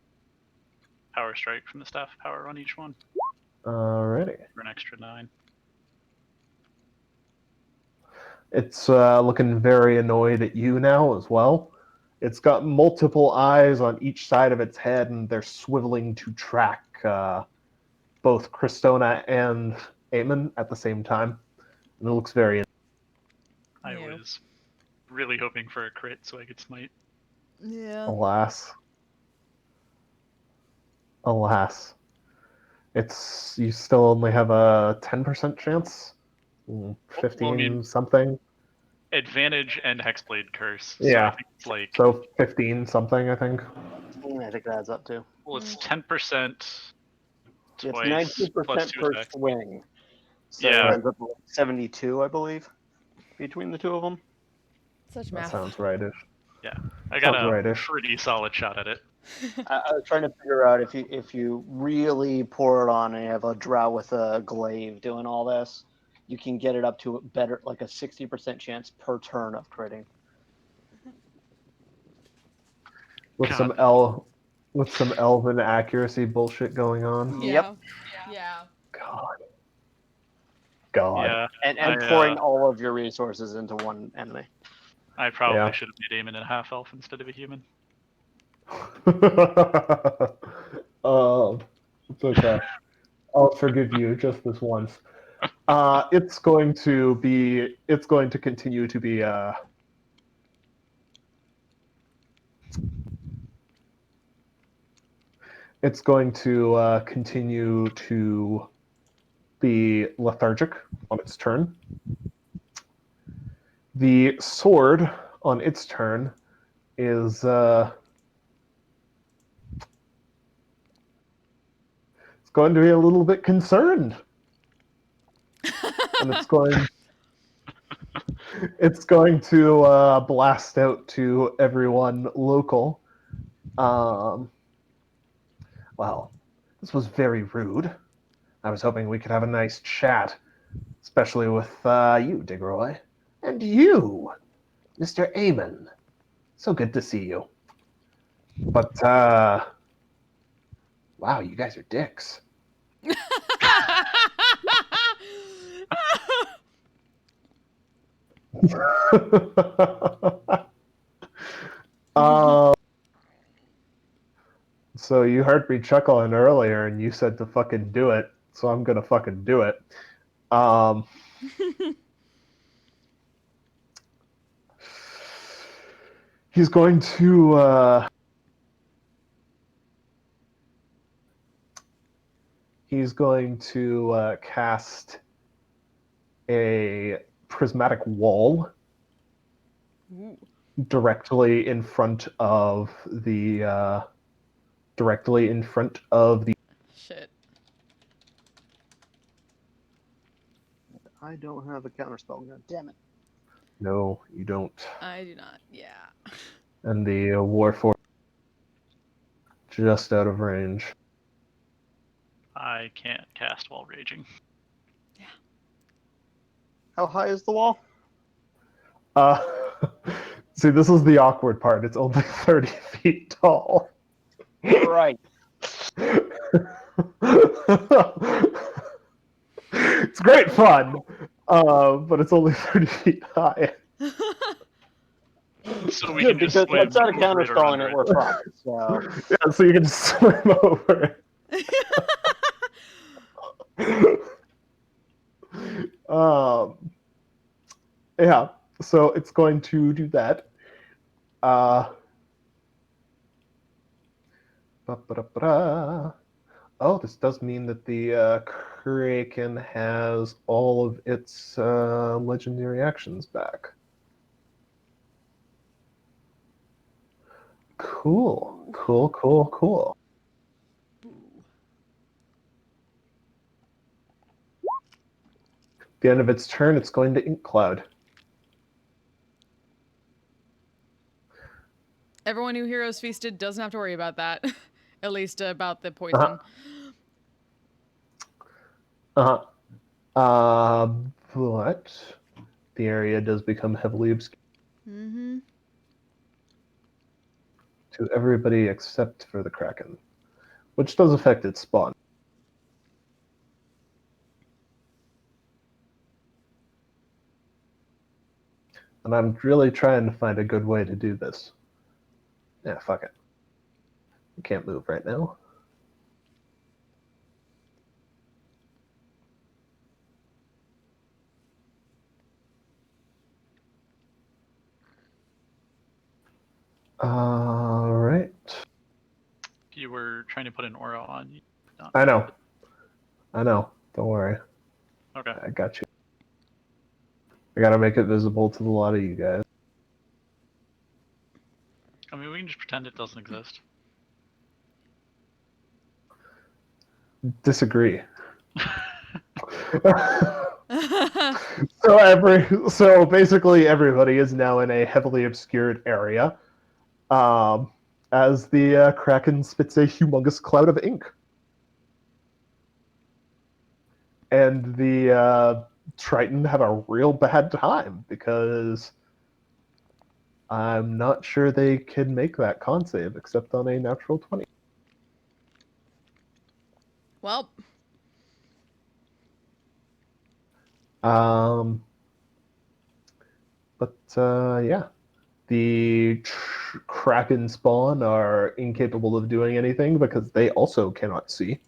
power strike from the staff power on each one Alrighty. for an extra 9. It's looking very annoyed at you now as well. It's got multiple eyes on each side of its head, and they're swiveling to track both Cristona and Eamon at the same time. And it looks very. I Yeah. was really hoping for a crit so I could smite. Yeah. Alas. Alas. It's you still only have a 10% chance. 15 Well, I mean, something. Advantage and Hexblade Curse. So Yeah. I think it's like. So 15 something, I think. I think that adds up to. Well, it's 10% It's twice 90% plus 2 per attacks. swing. So Yeah. it ends up with 72, I believe, between the two of them. Such That math. sounds rightish. Yeah, I got Sounds a rightish. pretty solid shot at it. I was trying to figure out if you really pour it on and you have a drow with a glaive doing all this, you can get it up to better, like a 60% chance per turn of critting. with God. some elven accuracy bullshit going on. Yep. Yeah. God. Yeah. And pouring all of your resources into one enemy. I probably Yeah. should have made Eamon a half elf instead of a human. It's okay. I'll forgive you just this once. It's going to continue to be it's going to continue to be lethargic on its turn. The sword on its turn is it's going to be a little bit concerned, and it's going to blast out to everyone local. Well, this was very rude. I was hoping we could have a nice chat, especially with you, Digroy, and you, Mr. Eamon. So good to see you. But wow, you guys are dicks. So you heard me chuckling earlier, and you said to fucking do it. So I'm gonna fucking do it. He's going to cast a prismatic wall Ooh. directly in front of the Shit. I don't have a counterspell. God damn it. No, you don't. I do not. Yeah. And the Warforged just out of range. I can't cast while raging. How high is the wall? Uh, see, this is the awkward part. It's only 30 feet tall. Right. It's great fun, but it's only 30 feet high. So we Good, can just because swim once out of over it or counterspelling under it, it. we're fucked. So Yeah, so you can just swim over it. Yeah, so it's going to do that. Ba-ba-da-ba-da. Oh, this does mean that the Kraken has all of its legendary actions back. Cool, cool, cool, cool. At the end of its turn, it's going to Ink Cloud. Everyone who Heroes Feasted doesn't have to worry about that. At least about the poison. Uh-huh. But the area does become heavily obscured Mm-hmm. to everybody except for the Kraken, which does affect its spawn. And I'm really trying to find a good way to do this. Yeah, fuck it. I can't move right now. All right. You were trying to put an aura on. You not I know. Don't worry. Okay. I got you. I gotta make it visible to a lot of you guys. I mean, we can just pretend it doesn't exist. Disagree. So basically everybody is now in a heavily obscured area, as the Kraken spits a humongous cloud of ink, and the Triton have a real bad time because I'm not sure they can make that con save except on a natural 20. Well, Yeah. The Kraken spawn are incapable of doing anything because they also cannot see.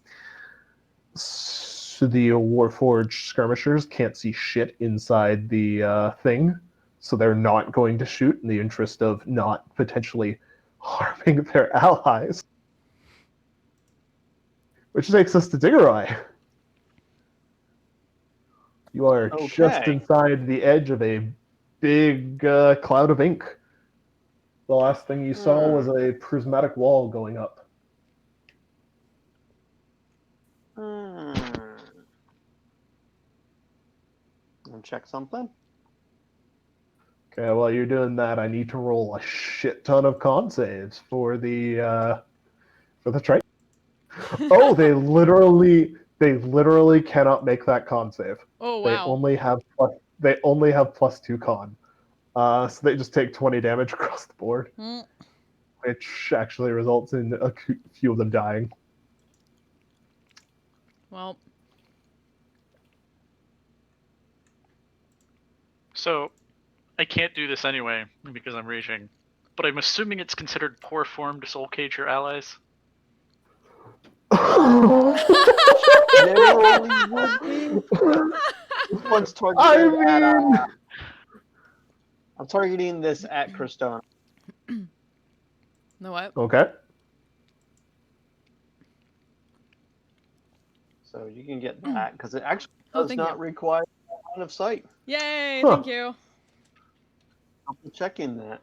So the Warforged skirmishers can't see shit inside the thing, so they're not going to shoot in the interest of not potentially harming their allies. Which takes us to Diggerai. You are just Okay. inside the edge of a big cloud of ink. The last thing you saw was a prismatic wall going up. I'll check something. Okay, while you're doing that, I need to roll a shit ton of con saves for the train. Oh, they literally cannot make that con save. oh They wow. only have +2 con. So they just take 20 damage across the board, Mm. which actually results in a few of them dying. Well, So, I can't do this anyway because I'm raging. But I'm assuming it's considered poor form to soul cage your allies. Generally would be. This one's targeted I at. mean, I'm targeting this at Cristona. know what? okay. So you can get that because it actually Oh, does thank not you. require line of sight. Yay, Huh. thank you. I'll be checking that.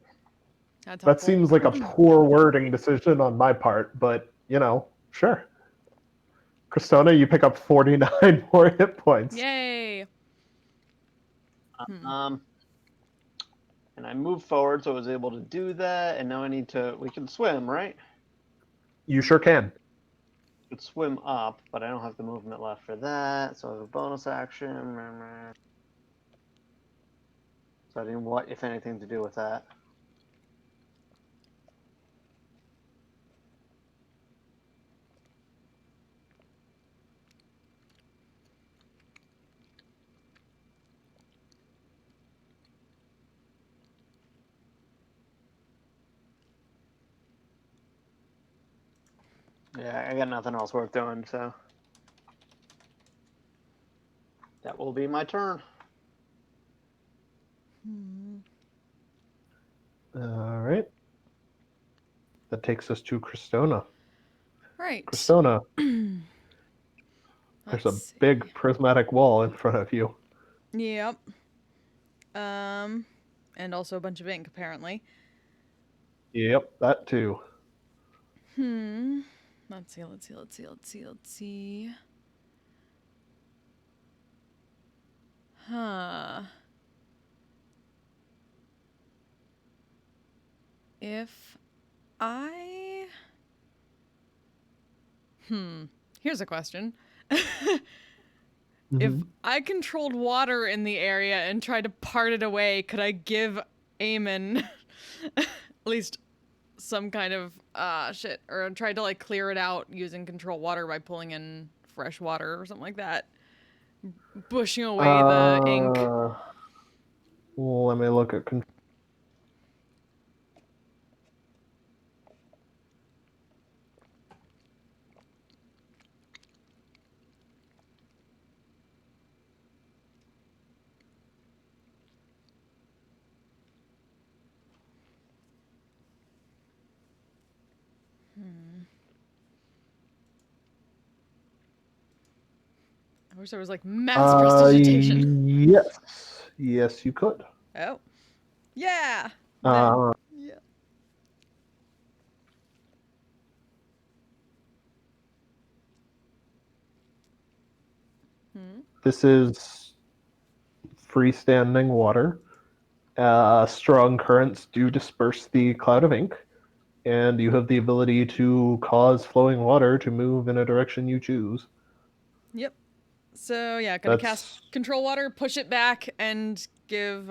That's That helpful. seems like a poor wording decision on my part, but sure. Cristona, you pick up 49 more hit points. Yay. And I moved forward, so I was able to do that. And now I need to. We can swim, right? You sure can. We could swim up, but I don't have the movement left for that. So I have a bonus action. So I didn't want, if anything, to do with that. Yeah, I got nothing else worth doing, so that will be my turn. All right. That takes us to Cristona. Right. Cristona, there's a Let's big see. prismatic wall in front of you. Yep. And also a bunch of ink, apparently. Yep, that too. Let's see. Huh. If I... Here's a question. If I controlled water in the area and tried to part it away, could I give Eamon at least some kind of shit, or tried to like clear it out using control water by pulling in fresh water or something like that, pushing away the ink? Let me look at control. I wish there was like mass prestidigitation. Yes, you could. Oh, yeah. Uh, Yeah. This is freestanding water. Strong currents do disperse the cloud of ink, and you have the ability to cause flowing water to move in a direction you choose. Yep. So yeah, gonna cast control water, push it back, and give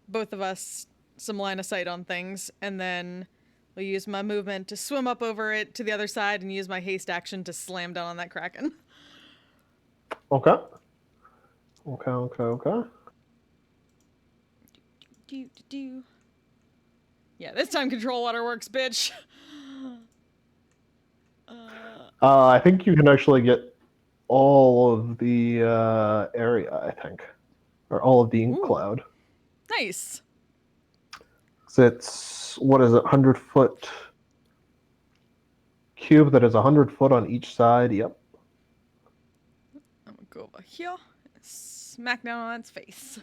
both of us some line of sight on things, and then we'll use my movement to swim up over it to the other side and use my haste action to slam down on that kraken. Okay. Okay. Do. Yeah, this time control water works, bitch. I think you can actually get all of the area, I think. Or all of the ink Ooh. cloud. Nice. So it's, what is it, 100-foot cube that is 100 foot on each side. Yep. I'm gonna go over here and smack down on its face.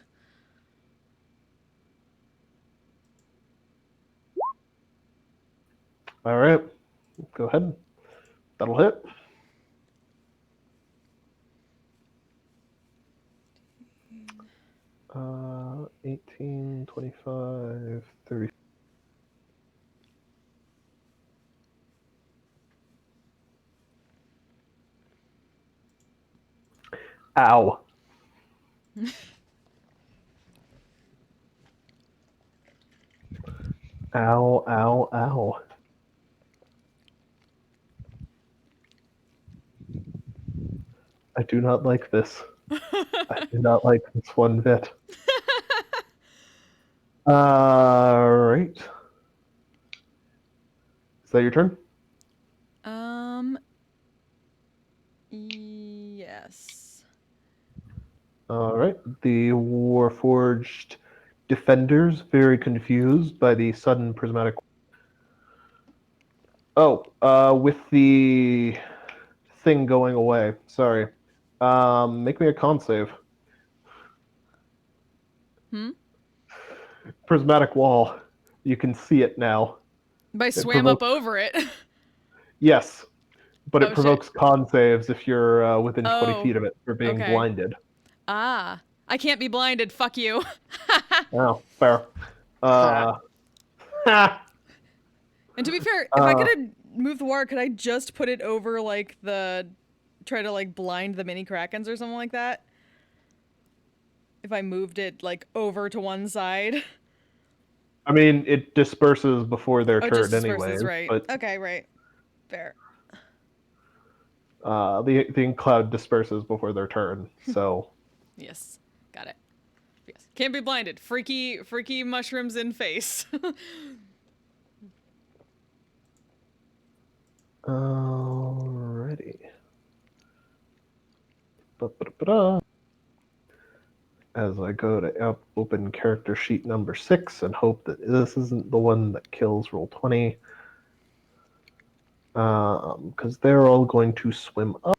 All right. Go ahead. That'll hit. Uh, 18, 25, 30. Ow. Ow. I do not like this. I do not like this one bit. Right. Is that your turn? Yes. All right. The Warforged defenders, very confused by the sudden prismatic. Oh, with the thing going away. Sorry. Make me a con save. Prismatic wall. You can see it now. But I It swam up over it. Yes, but it Oh, shit. provokes con saves if you're within 20 Oh, feet of it for being okay. blinded. Ah, I can't be blinded. Fuck you. Oh, fair. Ha. And to be fair, if I could have moved the wire, could I just put it over like try to like blind the mini krakens or something like that? If I moved it like over to one side. I mean, it disperses before their Oh, turn just disperses, anyways, right? but Okay, right. Fair. the cloud disperses before their turn, so... Yes, got it. Yes, can't be blinded. Freaky mushrooms in face. Alrighty. Ba-ba-da-ba-da. As I go to open character sheet number 6 and hope that this isn't the one that kills roll 20. Because they're all going to swim up.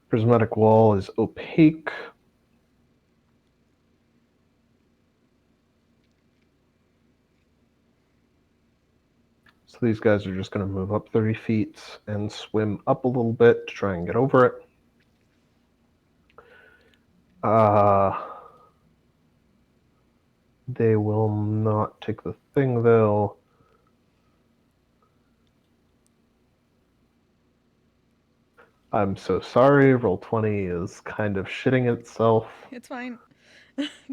Prismatic wall is opaque. So these guys are just going to move up 30 feet and swim up a little bit to try and get over it. They will not take the thing, though. I'm so sorry. Roll 20 is kind of shitting itself. It's fine.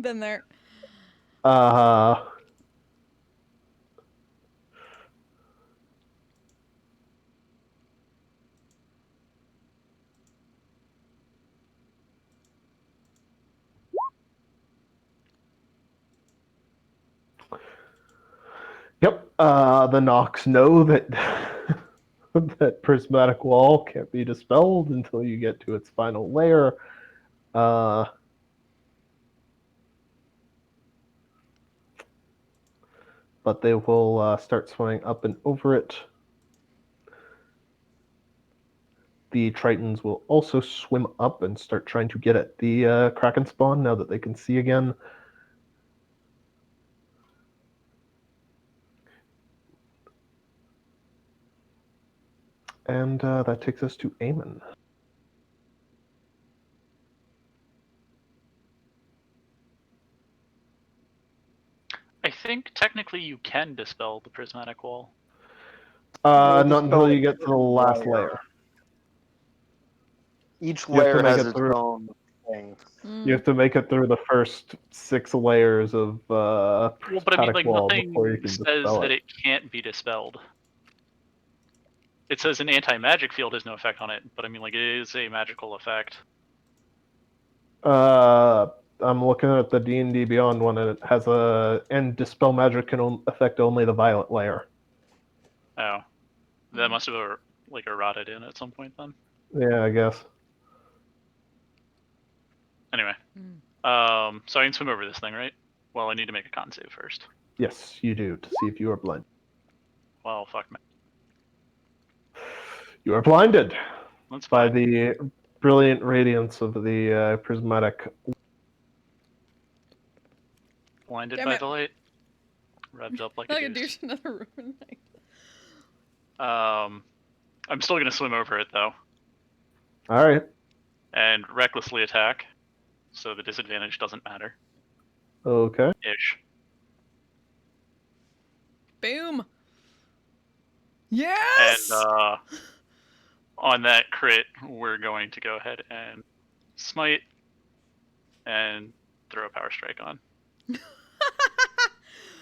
Been there. Yep. The Nox know that that prismatic wall can't be dispelled until you get to its final layer. But they will start swimming up and over it. The Tritons will also swim up and start trying to get at the Kraken spawn now that they can see again. And that takes us to Eamon. I think technically you can dispel the prismatic wall. Well, Not until dispel you get to the last layer. Each You have to layer make has it its through. own thing. You have to make it through the first 6 layers of Well, but I mean, prismatic like, wall before you nothing can says dispel that it. it can't be dispelled. It says an anti-magic field has no effect on it, but I mean, like, it is a magical effect. I'm looking at the D&D Beyond one, and it has and dispel magic can affect only the violet layer. Oh, that must have like eroded in at some point then. Yeah, I guess. Anyway, so I can swim over this thing, right? Well, I need to make a con save first. Yes, you do, to see if you are blind. Well, fuck me. You are blinded That's by fine. the brilliant radiance of the prismatic. Blinded Damn by it. the light. Revved up like I a feel like a deuce. douche in another room. I'm still gonna swim over it though, All right. and recklessly attack, so the disadvantage doesn't matter. Okay. Ish. Boom. Yes. And on that crit, we're going to go ahead and smite and throw a power strike on.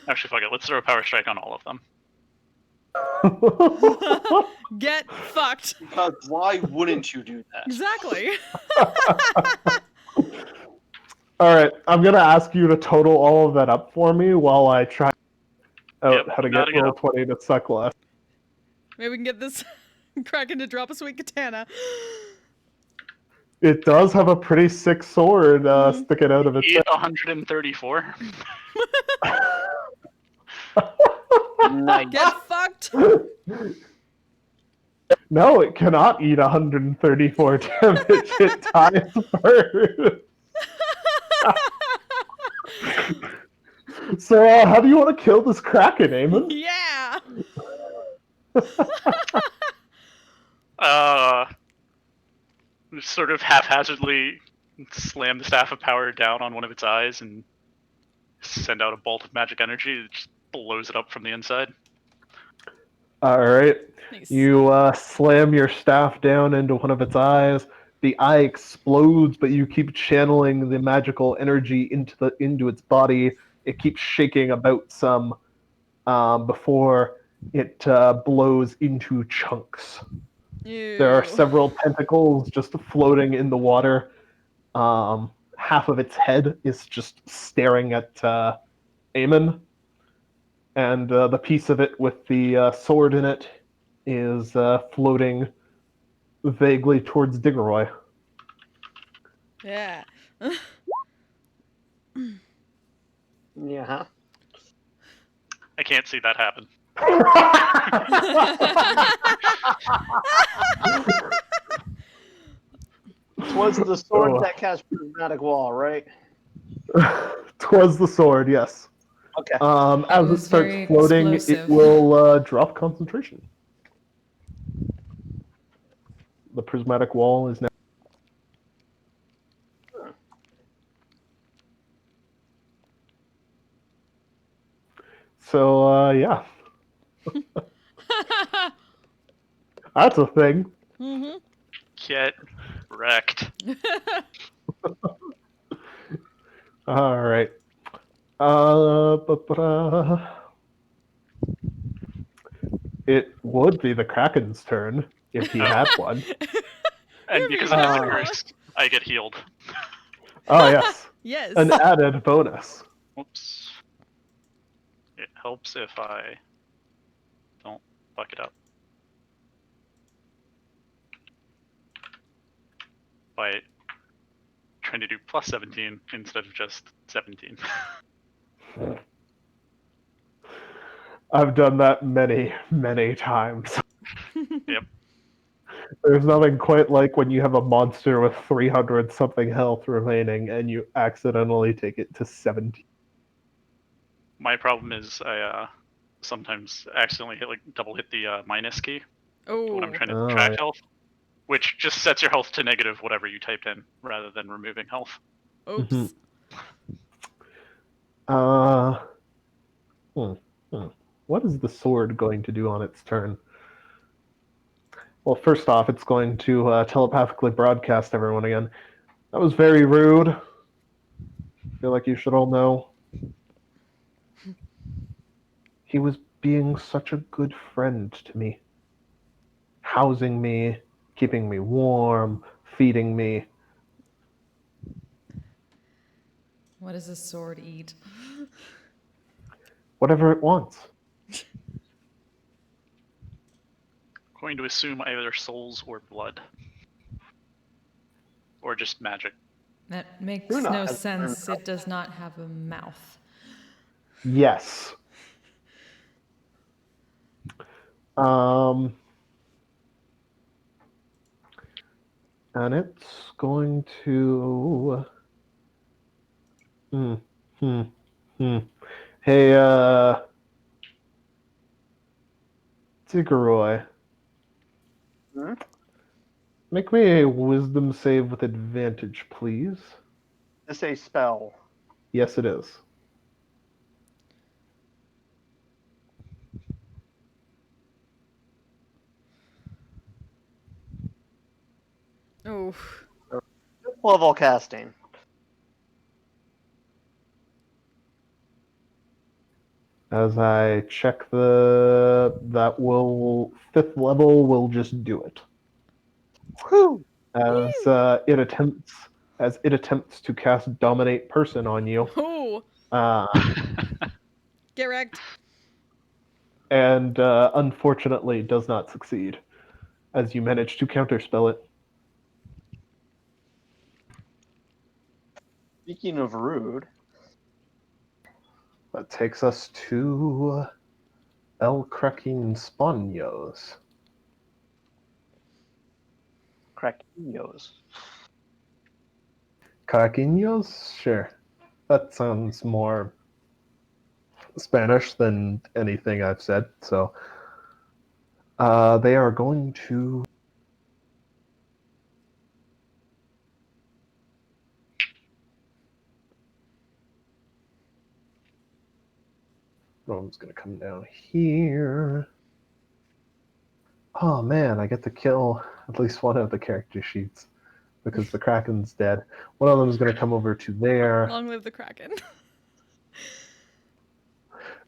Actually, fuck it. Let's throw a power strike on all of them. Get fucked. Because why wouldn't you do that? Exactly. All right. I'm gonna ask you to total all of that up for me while I try out how to gotta get get roll up. 20 to suck less. Maybe we can get this Kraken to drop a sweet katana. It does have a pretty sick sword sticking out of its Eat 134. Nice. Get fucked. No, it cannot eat 134 damage. It dies first. So, how do you want to kill this Kraken, Eamon? Yeah. Just sort of haphazardly slam the staff of power down on one of its eyes and send out a bolt of magic energy that just blows it up from the inside. All right. Nice. You slam your staff down into one of its eyes. The eye explodes, but you keep channeling the magical energy into its body. It keeps shaking about some before it blows into chunks. Ew. There are several tentacles just floating in the water. Half of its head is just staring at Eamon, and the piece of it with the sword in it is floating vaguely towards Diggeroy. Yeah. Yeah. I can't see that happen. Twas the sword Oh. that cast prismatic wall, right? Twas the sword, yes. Okay. As it was starts very floating, explosive. it will drop concentration. The prismatic wall is now. So, yeah. That's a thing. Mm-hmm. Get wrecked. All right. It would be the Kraken's turn if he had one. And because I have a curse, I get healed. Oh, yes. Yes. An added bonus. Whoops. It helps if I don't fuck it up. By trying to do plus 17 instead of just 17. I've done that many, many times. Yep. There's nothing quite like when you have a monster with 300 something health remaining and you accidentally take it to 17. My problem is I sometimes accidentally double hit the minus key when I'm Oh. trying to Oh, track yeah. health, which just sets your health to negative whatever you typed in rather than removing health. Oops. Mhm. What is the sword going to do on its turn? Well, first off, it's going to telepathically broadcast everyone again. That was very rude. I feel like you should all know. He was being such a good friend to me. Housing me, keeping me warm, feeding me. What does a sword eat? Whatever it wants. Going to assume either souls or blood. Or just magic. That makes Runa no has sense. It does not have a mouth. Yes. And it's going to. Hey, Tiggeroy. Hmm? Make me a wisdom save with advantage, please. This a spell. Yes, it is. Oh. Fifth level casting. As I check that will 5th level will just do it. Whew. As it attempts to cast Dominate Person on you. Oh. Uh, Get wrecked. and unfortunately does not succeed, as you manage to counterspell it. Speaking of rude, That takes us to El Kraken Spanios. Craquinos. Caraquinhos? Sure. That sounds more Spanish than anything I've said, so they are going to. Rome's going to come down here. Oh man, I get to kill at least one of the character sheets because the Kraken's dead. One of them is going to come over to there. Long live the Kraken.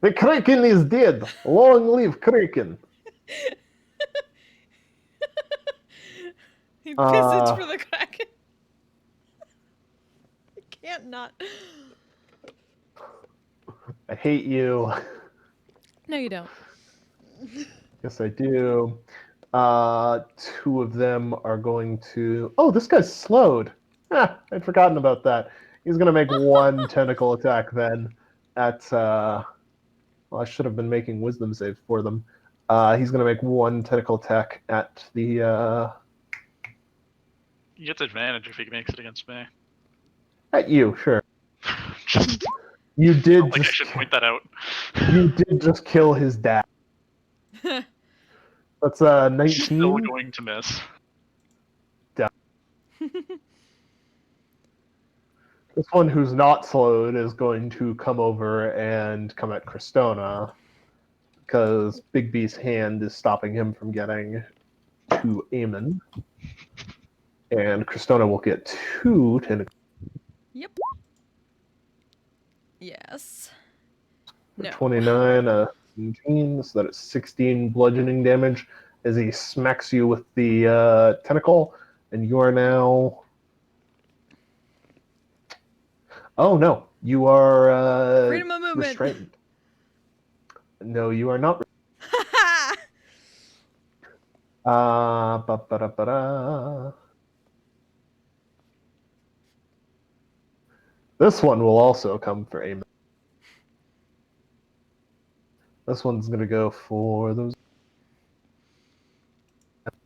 The Kraken is dead! Long live Kraken! He visits for the Kraken. I can't not. I hate you. No, you don't. Yes, I do. Two of them are going to. Oh, this guy's slowed. I'd forgotten about that. He's going to make one tentacle attack then at. Well, I should have been making wisdom saves for them. He's going to make one tentacle attack at the. He gets advantage if he makes it against me. At you, sure. Just You did like I just. should point that out. You did just kill his dad. That's 19. Still going to miss. This one who's not slowed is going to come over and come at Cristona because Big B's hand is stopping him from getting to Eamon. And Cristona will get 2 tentacles. Yep. Yes. For No. 29, 17, so that is 16 bludgeoning damage as he smacks you with the tentacle, and you are now. Oh no, you are Freedom of movement. restrained. No, you are not. Ba-ba-da-ba-da. This one will also come for Eamon. This one's gonna go for those.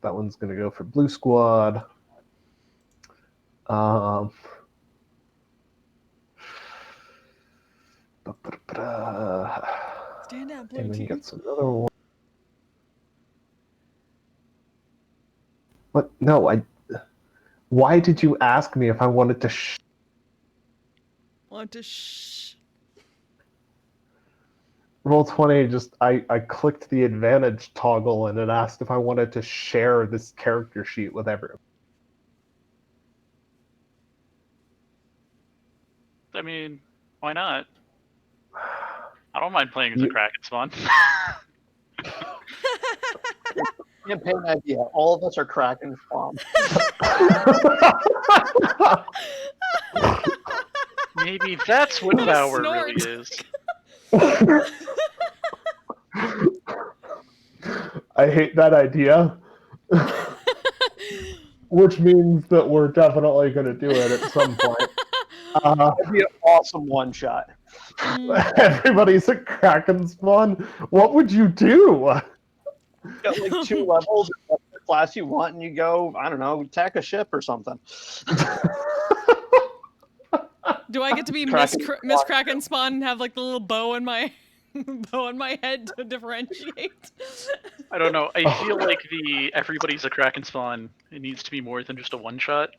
That one's gonna go for Blue Squad. Stand out, blue And then team. gets another one. What? No, I. Why did you ask me if I wanted to? Want to shh. Roll20 just I clicked the advantage toggle and it asked if I wanted to share this character sheet with everyone. I mean, why not? I don't mind playing as a You- Kraken spawn. Campaign idea. All of us are Kraken spawn. Maybe that's what What a Power snort. really is. I hate that idea. Which means that we're definitely going to do it at some point. That'd be an awesome one shot. Everybody's a Kraken spawn. What would you do? You got like 2 levels, of the class you want, and you go, I don't know, attack a ship or something. Do I get to be Kraken Miss Kraken Spawn and have like the little bow in my head to differentiate? I don't know. I feel like the everybody's a Kraken spawn. It needs to be more than just a one shot.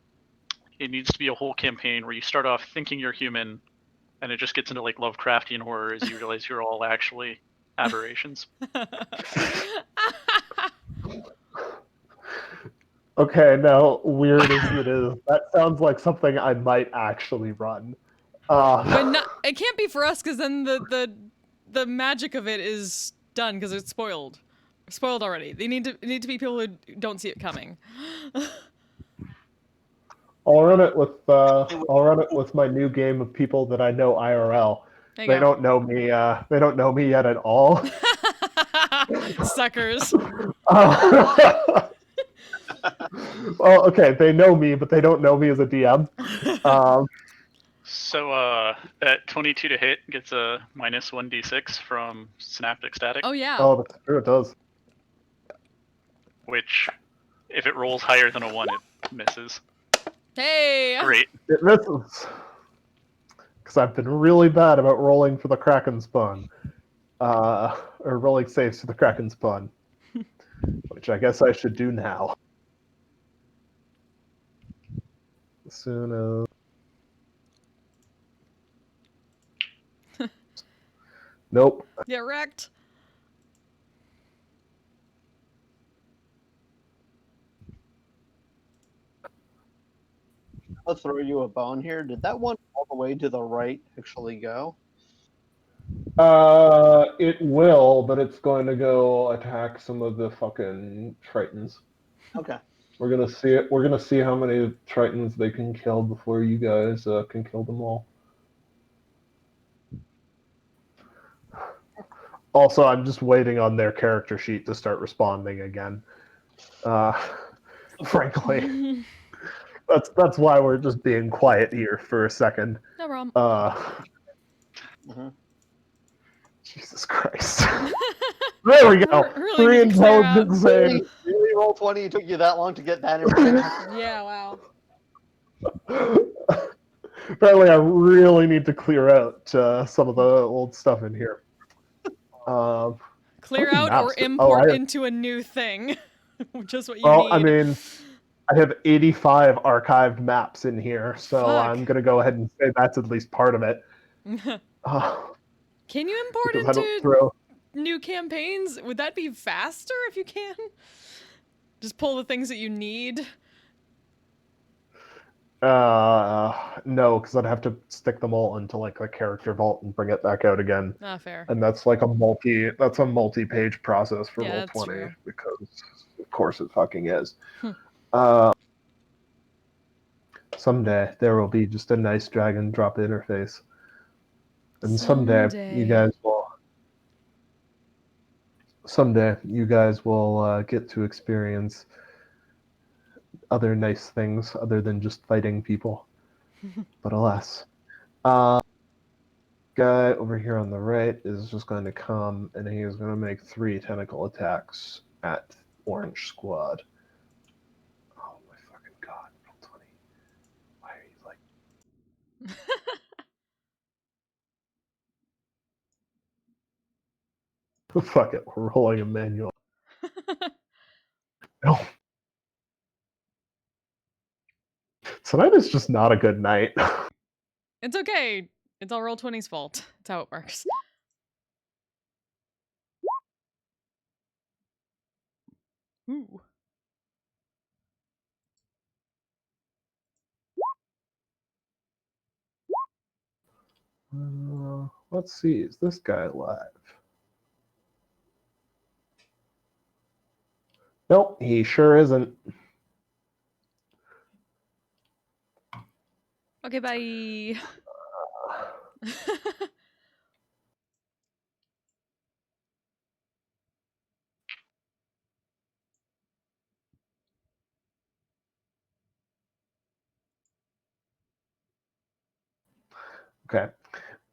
It needs to be a whole campaign where you start off thinking you're human, and it just gets into like Lovecraftian horror as you realize you're all actually aberrations. Okay, now, weird as it is, that sounds like something I might actually run. But it can't be for us because then the magic of it is done because it's spoiled. Spoiled already. They need to be people who don't see it coming. I'll run it with my new game of people that I know IRL. There you They go. don't know me. They don't know me yet at all. Suckers. Well, okay, they know me, but they don't know me as a DM. So that 22 to hit gets a minus 1d6 from Synaptic Static, Oh yeah. Oh, that's true. It does. which, if it rolls higher than a 1, it misses. Hey. Great. It misses. Because I've been really bad about rolling for the Kraken spawn. Or rolling saves for the Kraken spawn. Which I guess I should do now. As soon as... Nope. Get wrecked. I'll throw you a bone here. Did that one all the way to the right actually go? It will, but it's going to go attack some of the fucking Tritons. Okay. We're gonna see it. We're gonna see how many Tritons they can kill before you guys can kill them all. Also, I'm just waiting on their character sheet to start responding again. Frankly, that's why we're just being quiet here for a second. No problem. Mhm. Jesus Christ. There we go. Really 3 need to clear out. intelligence save. Really, Roll20, it took you that long to get that information? Yeah. Wow. Apparently, I really need to clear out some of the old stuff in here. Clear Fucking out or maps. import I- into a new thing. Just what you Well, need. I mean, I have 85 archived maps in here, so Fuck. I'm gonna go ahead and say that's at least part of it. Can you import Because I don't into throw. new campaigns? Would that be faster if you can? Just pull the things that you need. No, because I'd have to stick them all into like a character vault and bring it back out again, Ah, fair. and that's like a multi-page process for Yeah, that's Roll20 true. because of course it fucking is. Hmm. Someday there will be just a nice drag and drop interface, and someday you guys will. Someday you guys will get to experience other nice things other than just fighting people. But alas. Guy over here on the right is just going to come and he is going to make 3 tentacle attacks at Orange Squad. Oh my fucking god, Roll20. Why are you like... Fuck it, we're rolling a manual. No. Tonight is just not a good night. It's okay. It's all Roll20's fault. That's how it works. Ooh. Let's see, is this guy alive? Nope, he sure isn't. Okay, bye. Okay.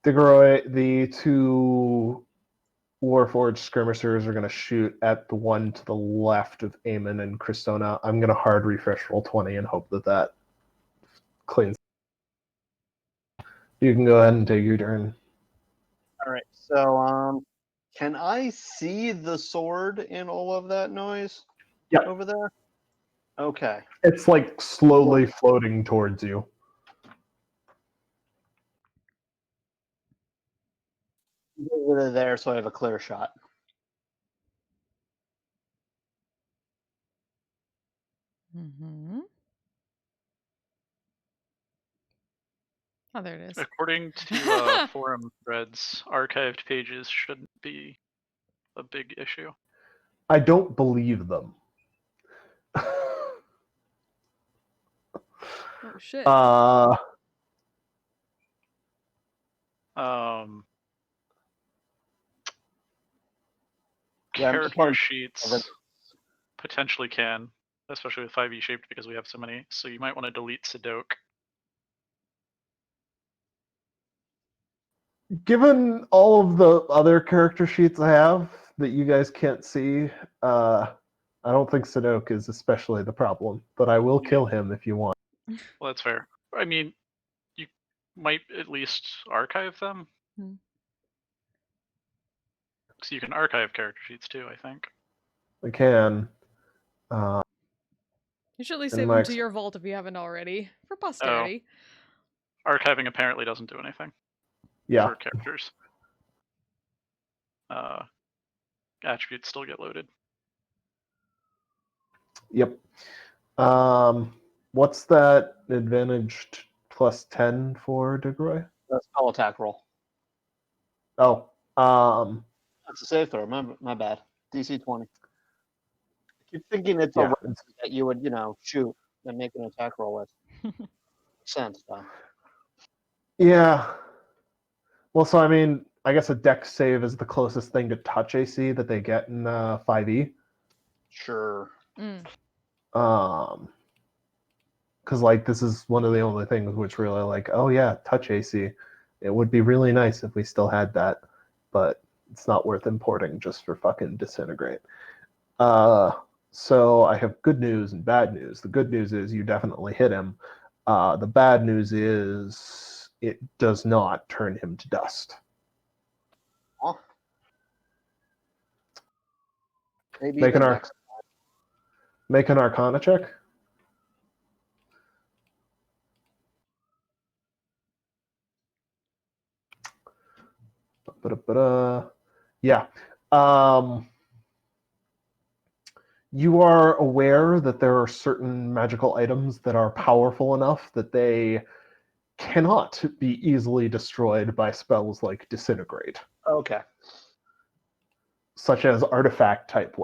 Digroy, the two Warforged skirmishers are going to shoot at the one to the left of Eamon and Cristona. I'm going to hard refresh roll 20 and hope that that cleans. You can go ahead and take your turn. All right. So, can I see the sword in all of that noise? Yep. Over there. Okay. It's like slowly floating towards you. Over there, so I have a clear shot. Mm-hmm. Oh, there it is. According to forum threads, archived pages shouldn't be a big issue. I don't believe them. Oh shit. Yeah, I'm Character part- sheets potentially can, especially with 5e shaped because we have so many. So you might want to delete Sadok. Given all of the other character sheets I have that you guys can't see, I don't think Sadok is especially the problem, but I will kill him if you want. Well, that's fair. I mean, you might at least archive them. Hmm. So you can archive character sheets too, I think. I can. You should at least And save my them ex- to your vault if you haven't already, for posterity. Archiving apparently doesn't do anything Yeah. for characters. Attributes still get loaded. Yep. What's that advantaged plus 10 for Degroy? That's spell attack roll. Oh, That's a save throw. My bad. DC 20. I keep thinking it's yeah. a weapon that you would, shoot and make an attack roll with. Makes sense, though. Yeah. Well, so I mean, I guess a dex save is the closest thing to touch AC that they get in 5e. Sure. Mm. Because like this is one of the only things which really like, oh yeah, touch AC. It would be really nice if we still had that, but it's not worth importing just for fucking disintegrate. So I have good news and bad news. The good news is you definitely hit him. The bad news is it does not turn him to dust. Oh. Maybe Make the an next. Make an Arcana check. Yeah. You are aware that there are certain magical items that are powerful enough that they cannot be easily destroyed by spells like disintegrate, Okay. such as artifact type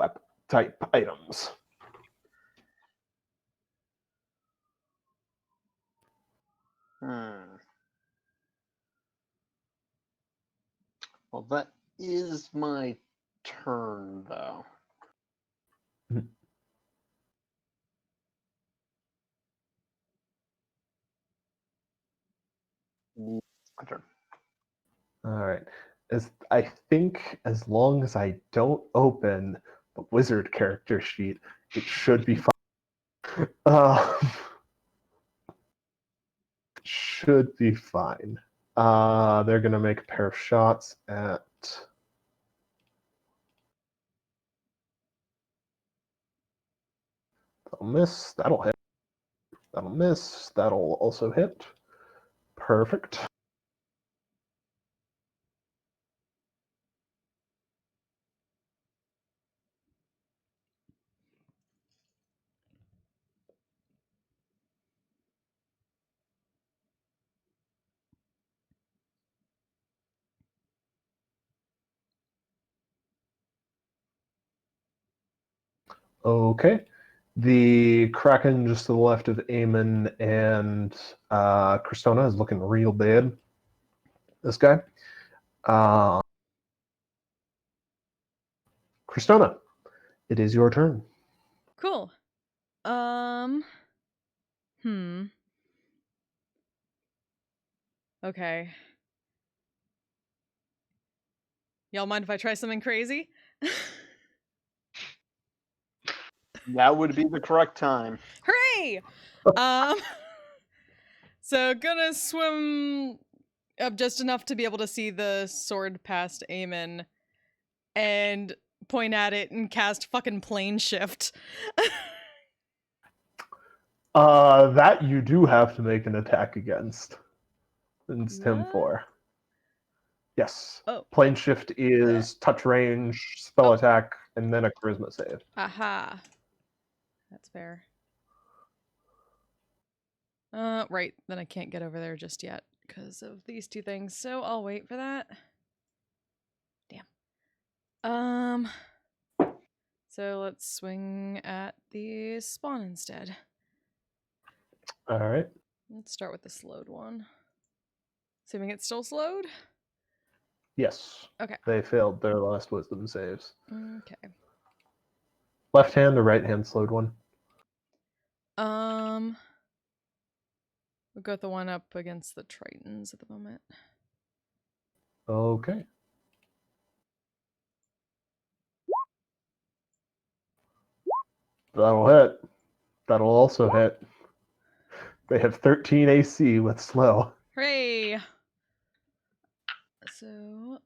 items. Well, that is my turn, though. My turn. All right. I think as long as I don't open the wizard character sheet, it should be fine. Should be fine. They're gonna make a pair of shots at. That'll miss. That'll hit. That'll miss. That'll also hit. Perfect. Okay. The Kraken just to the left of Eamon and Cristona is looking real bad. This guy. Cristona, it is your turn. Cool. Hmm. Okay. Y'all mind if I try something crazy? That would be the correct time. Hooray! So gonna swim up just enough to be able to see the sword past Eamon and point at it and cast fucking plane shift. That you do have to make an attack against. It's him What? for. Yes. Oh. Plane shift is touch range, spell attack, and then a charisma save. Aha. That's fair. Right. Then I can't get over there just yet because of these two things. So I'll wait for that. Damn. So let's swing at the spawn instead. All right. Let's start with the slowed one. Assuming it's still slowed? Yes. Okay. They failed their last wisdom saves. Okay. Left hand or right hand slowed one? We'll go with the one up against the Tritons at the moment. Okay. That'll hit. That'll also hit. They have 13 AC with slow. Hooray! So,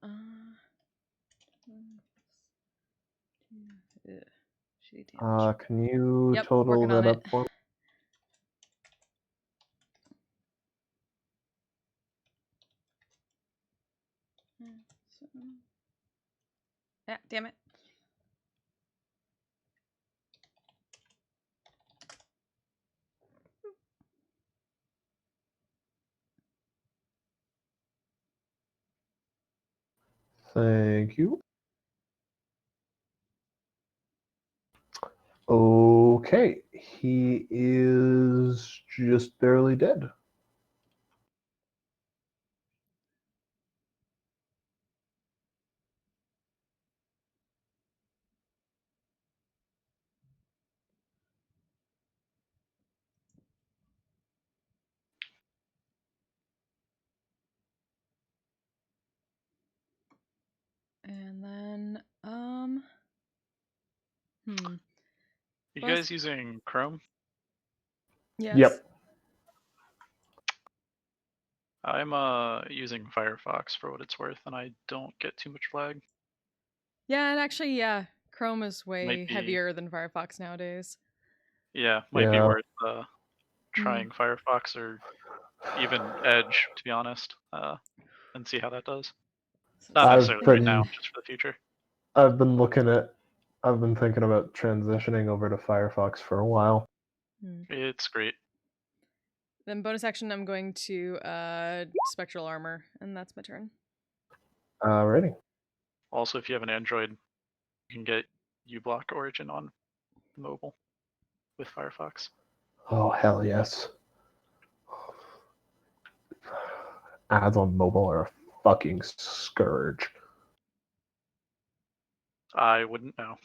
shitty damage. Can you Yep, total working on that it. up for me? So, yeah, damn it. Thank you. Okay. He is just barely dead. And then, You Well, guys using Chrome? yes. Yep. I'm using Firefox for what it's worth, and I don't get too much lag. Yeah, and actually, yeah, Chrome is way Might be- heavier than Firefox nowadays. Yeah, might be Yeah. worth trying Firefox or even Edge, to be honest, and see how that does. Not I've necessarily right been- now, just for the future. I've been thinking about transitioning over to Firefox for a while. It's great. Then bonus action, I'm going to Spectral Armor, and that's my turn. Alrighty. Also, if you have an Android, you can get uBlock Origin on mobile with Firefox. Oh, hell yes. Ads on mobile are a fucking scourge. I wouldn't know.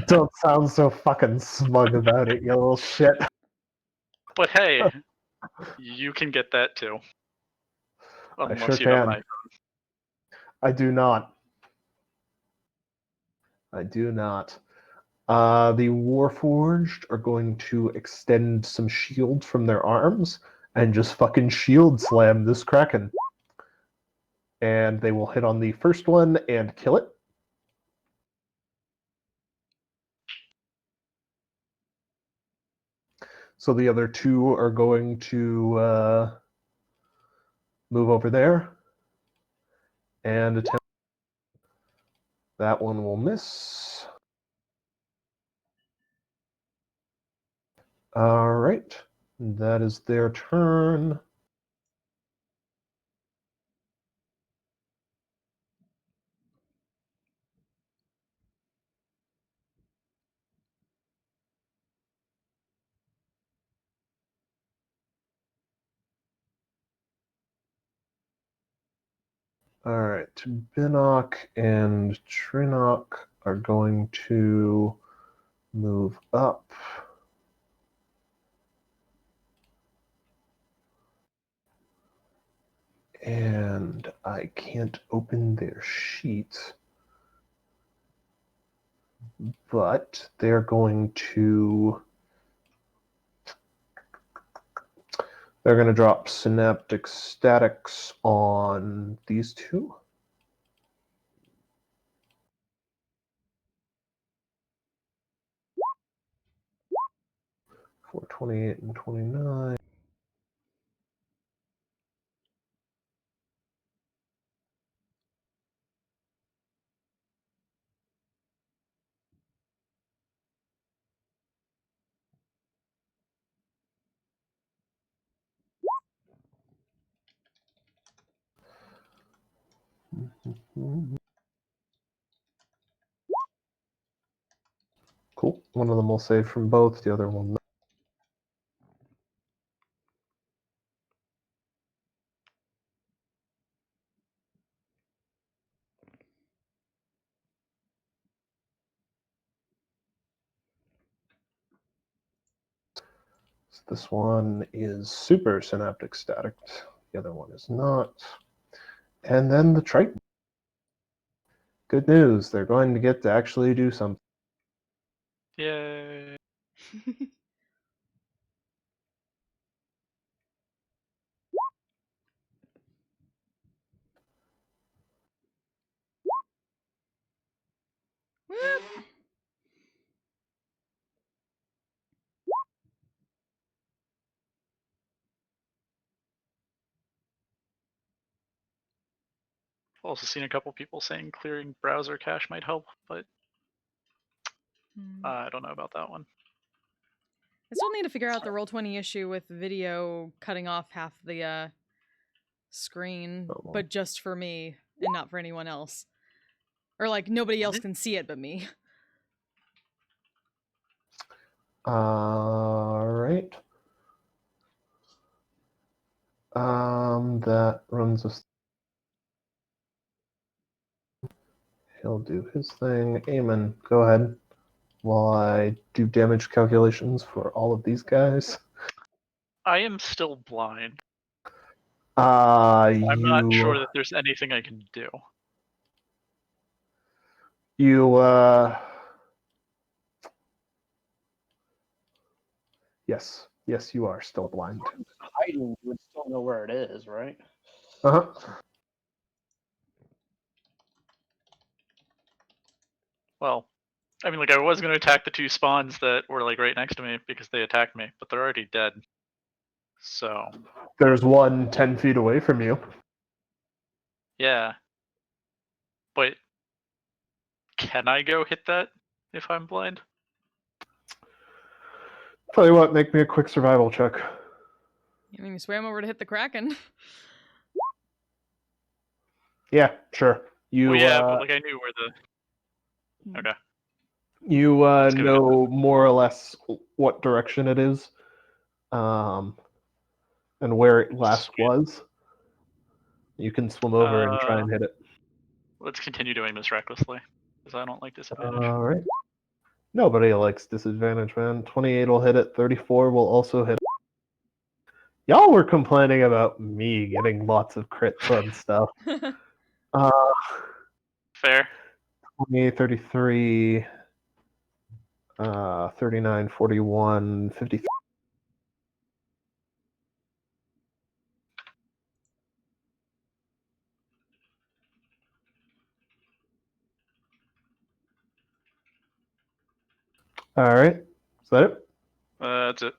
Don't sound so fucking smug about it, you little shit. But hey, you can get that too. Unless sure you have an can. iPhone. I do not. I do not. The Warforged are going to extend some shield from their arms and just fucking shield slam this Kraken. And they will hit on the first one and kill it. So the other two are going to move over there and attempt. That one will miss. All right. That is their turn. Alright, Binnock and Trinnock are going to move up. And I can't open their sheet. But they're going to drop synaptic statics on these two. For 28 and 29. Cool. One of them will save from both, the other will not. So this one is super synaptic static. The other one is not. And then the Triton. Good news. They're going to get to actually do something. Yay. Whoop. I've also seen a couple people saying clearing browser cache might help, but I don't know about that one. I still need to figure out the Roll20 issue with video cutting off half the screen, Oh, well. but just for me and not for anyone else. Or like nobody else can see it but me. All right. That runs us. He'll do his thing. Eamon, go ahead while I do damage calculations for all of these guys. I am still blind. You. I'm not sure that there's anything I can do. Yes, you are still blind. Hiding, you would still know where it is, right? Uh-huh. Well, I mean, like, I was going to attack the two spawns that were, like, right next to me because they attacked me, but they're already dead. So, There's one 10 feet away from you. yeah. But can I go hit that if I'm blind? Tell you what, make me a quick survival check. I mean, you swam over to hit the Kraken. Yeah, sure. You, Well, yeah, but, like, I knew where the... Okay. You Let's go know more or less what direction it is, and where it last Sweet. was. You can swim over and try and hit it. Let's continue doing this recklessly, because I don't like disadvantage. All right. Nobody likes disadvantage, man. 28 will hit it. 34 will also hit it. Y'all were complaining about me getting lots of crits on stuff. Fair. 28, 33, 39, 41, 53. All right. Is that it? That's it.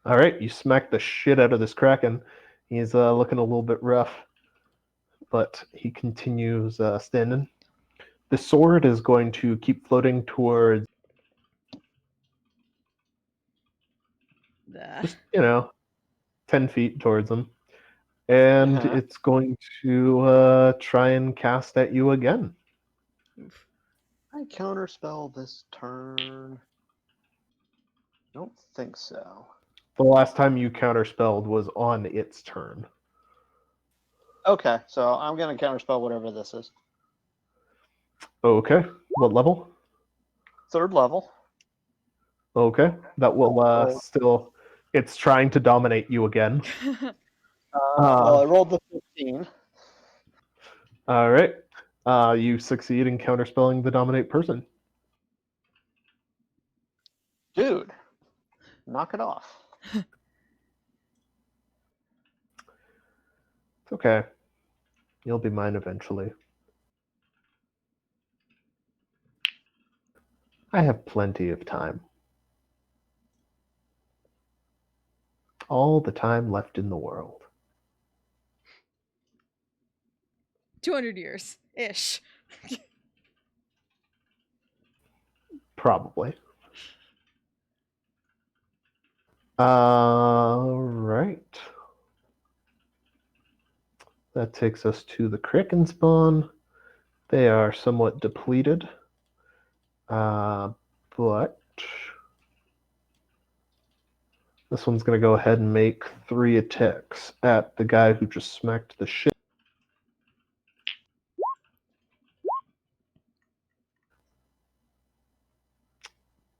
All right. You smack the shit out of this Kraken. He's looking a little bit rough, but he continues standing. The sword is going to keep floating towards, just, 10 feet towards him. And it's going to try and cast at you again. Oof. I counterspell this turn. Don't think so. The last time you counterspelled was on its turn. Okay, so I'm gonna counterspell whatever this is. Okay. What level? 3rd level. Okay. That will Oh. still. It's trying to dominate you again. Well, I rolled the 15. All right. You succeed in counterspelling the dominate person. Dude, knock it off. It's okay. You'll be mine eventually. I have plenty of time. All the time left in the world. 200 years ish. Probably. All right. That takes us to the Kraken spawn. They are somewhat depleted. But this one's going to go ahead and make 3 attacks at the guy who just smacked the shit.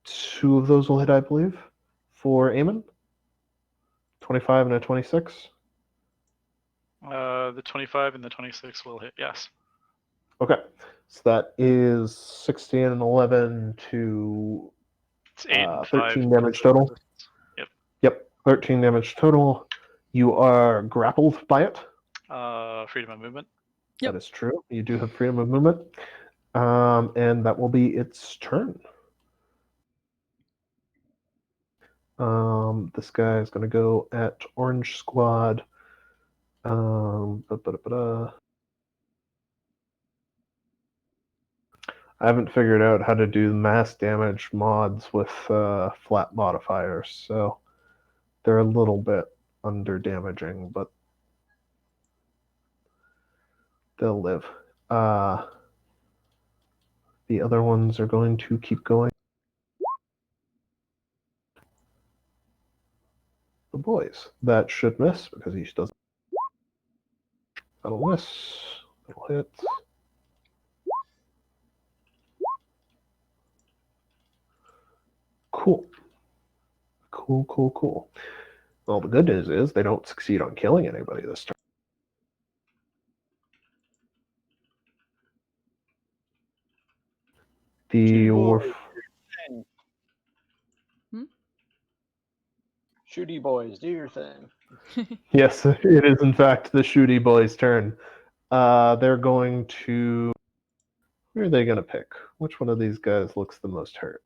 Two of those will hit, I believe, for Eamon. 25 and a 26. The 25 and the 26 will hit. Yes. Okay. So that is 16 and 11 to It's 8 and 5. 13 damage total. Yep. Yep, 13 damage total. You are grappled by it. Freedom of movement. Yep. That is true. You do have freedom of movement. And that will be its turn. This guy is going to go at Orange Squad. I haven't figured out how to do mass damage mods with flat modifiers, so they're a little bit under damaging, but they'll live. The other ones are going to keep going. The boys. That should miss because he doesn't. That'll miss. That'll hit. Cool. Cool. Well, the good news is they don't succeed on killing anybody this turn. The Warf. Shooty boys, do your thing. Yes, it is in fact the Shooty boys' turn. They're going to. Who are they going to pick? Which one of these guys looks the most hurt?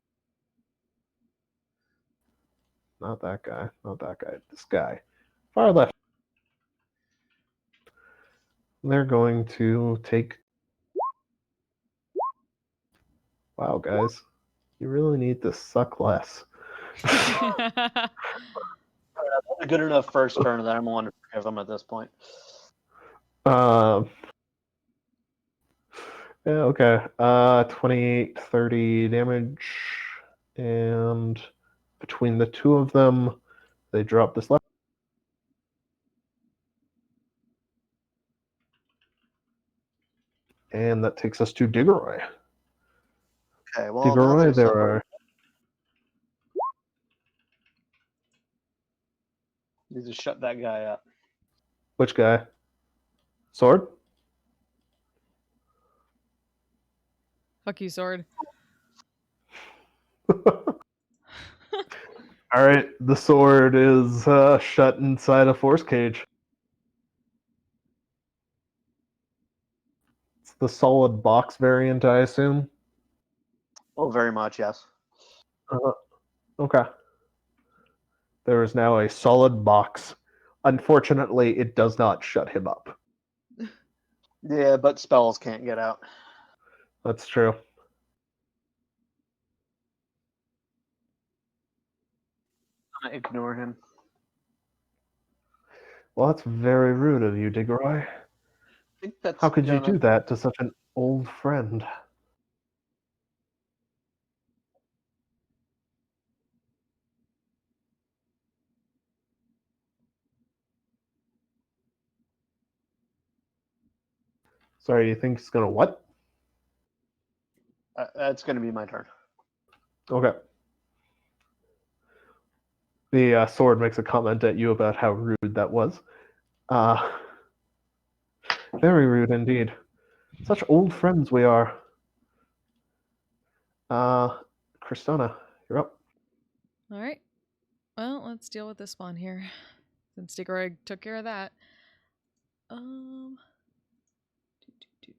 Not that guy. Not that guy. This guy. Far left. They're going to take. Wow, guys. You really need to suck less. That's a good enough first turn that I'm willing to forgive them at this point. Yeah, okay. 28, 30 damage. And between the two of them, they drop this left. And that takes us to Diggeroy. Okay, well, Diggeroy, that's there are. Need to shut that guy up. Which guy? Sword? Fuck you, sword. All right, the sword is shut inside a force cage. It's the solid box variant, I assume. Oh, very much, yes. Okay. There is now a solid box. Unfortunately, it does not shut him up. Yeah, but spells can't get out. That's true. I'm gonna ignore him. Well, that's very rude of you, Diggeroy. I think that's How could you gonna... do that to such an old friend? Sorry, you think he's gonna what? That's going to be my turn. Okay. The sword makes a comment at you about how rude that was. Very rude indeed. Such old friends we are. Kristona, you're up. All right. Well, let's deal with this spawn here. Since Digoroy took care of that.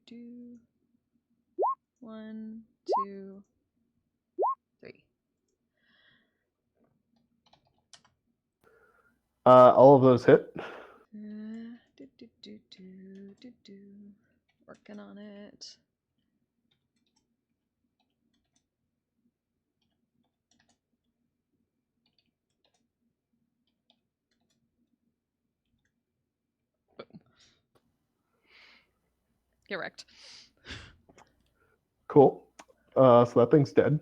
Do. 1, 2, 3. All of those hit. Working on it. Boom. Get wrecked. Cool. So that thing's dead.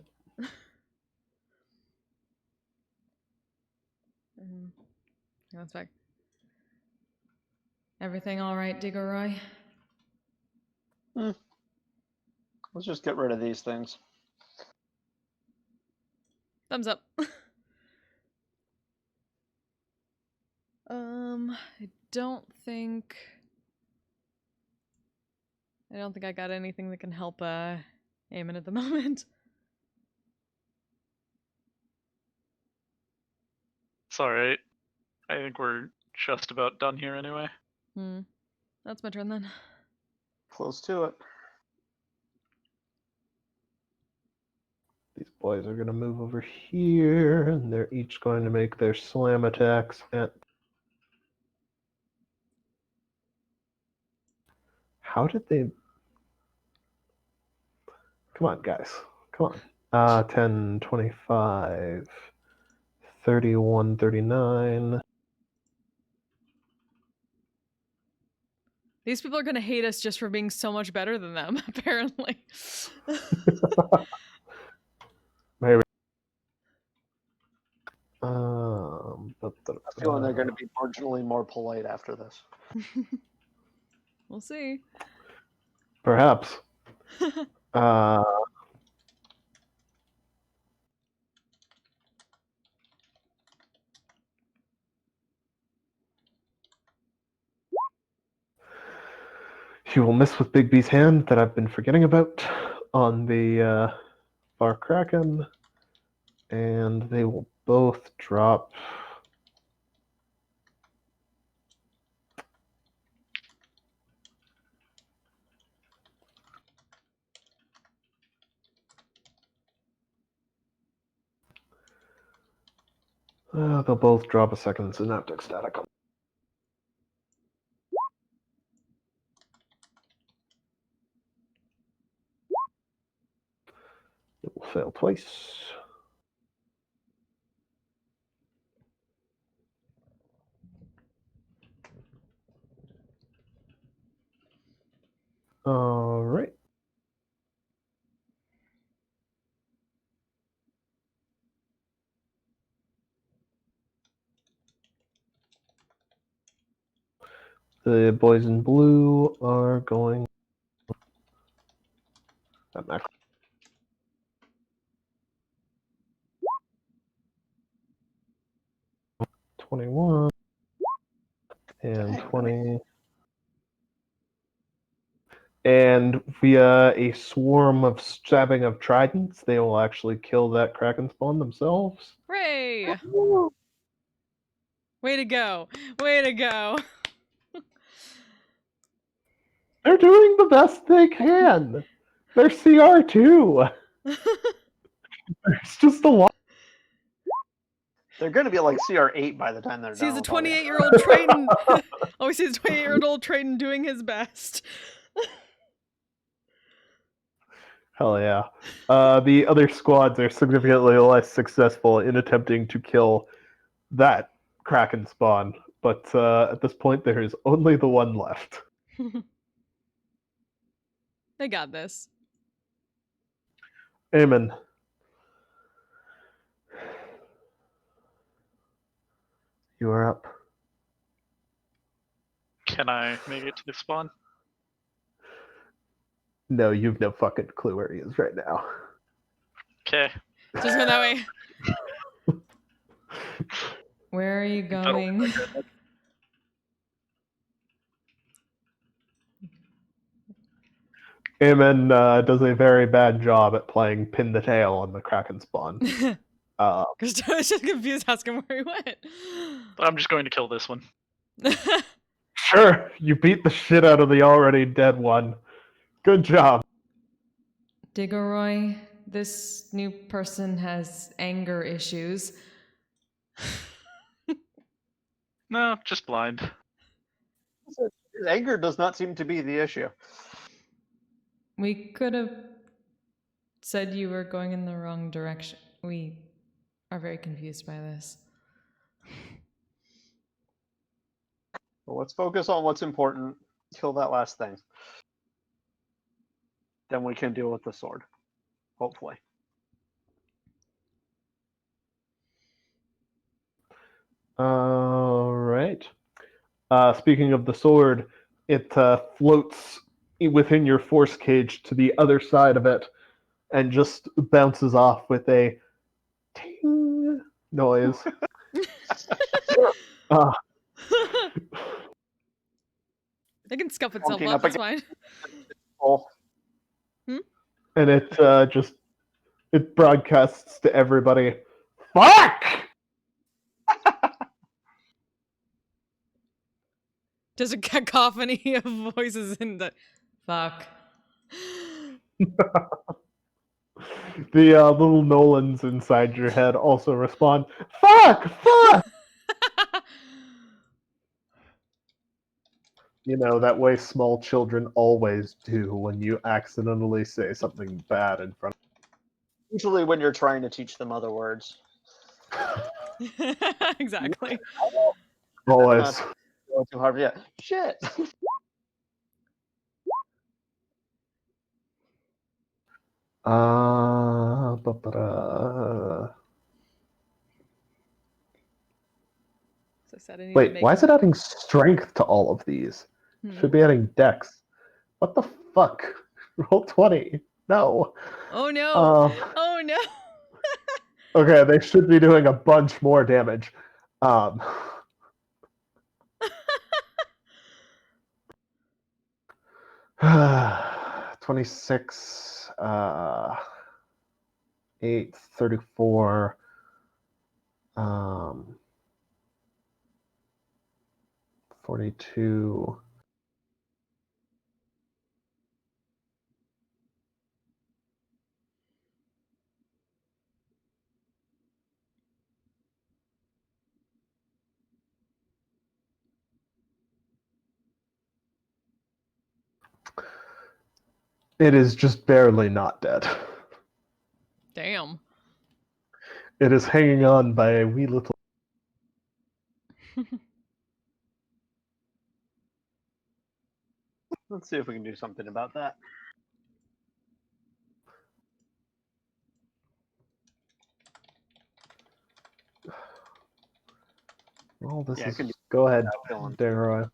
That's back. Everything all right, Digoroy? Let's just get rid of these things. Thumbs up. I don't think I got anything that can help Eamon at the moment. It's alright. I think we're just about done here anyway. That's my turn then. Close to it. These boys are going to move over here, and they're each going to make their slam attacks at... How did they... Come on, guys. Come on. 10, 25, 31, 39. These people are gonna hate us just for being so much better than them, apparently. Maybe. I'm feeling they're going to be marginally more polite after this. We'll see. Perhaps. You will miss with Big B's hand that I've been forgetting about on the Far Kraken. And they will both drop. They'll both drop a second synaptic static. It will fail twice. All right. The boys in blue are going. That macro. 21 and 20. And via a swarm of stabbing of tridents, they will actually kill that Kraken spawn themselves. Hooray! Way to go! Way to go! They're doing the best they can. They're CR2. There's just a lot. They're going to be like CR8 by the time they're See, done. the with all this. 28-year-old Triton. Oh, we see the 28-year-old Triton doing his best. Hell yeah. The other squads are significantly less successful in attempting to kill that Kraken spawn, but at this point there is only the one left. They got this. Amen. You are up. Can I make it to the spawn? No, you've no fucking clue where he is right now. Okay. Just go that way. Where are you going? Eamon does a very bad job at playing pin the tail on the Kraken spawn. Because I was just confused asking where he went. I'm just going to kill this one. Sure, you beat the shit out of the already dead one. Good job. Digoroy, this new person has anger issues. No, just blind. Anger does not seem to be the issue. We could have said you were going in the wrong direction. We are very confused by this. Well, let's focus on what's important. Kill that last thing. Then we can deal with the sword. Hopefully. All right. Speaking of the sword, it floats within your force cage to the other side of it and just bounces off with a ting noise. It can scuff itself Bonking up, up that's fine. Oh, And it it broadcasts to everybody. Fuck! Just a cacophony of voices in the fuck. The little Nolans inside your head also respond, fuck! Fuck! You know, that way small children always do when you accidentally say something bad in front usually when you're trying to teach them other words. Exactly. of always. Go too hard. Yeah. Shit. Ba-ba-da. So sad I need to Wait, make... why is it adding strength to all of these? Should be adding dex. What the fuck? Roll 20. No. Oh no. Oh no. Okay, they should be doing a bunch more damage. 26, 8, 34, 42. It is just barely not dead. Damn. It is hanging on by a wee little. Let's see if we can do something about that. Well, this Yeah, I is. can do Go ahead, Dylan. Deroy.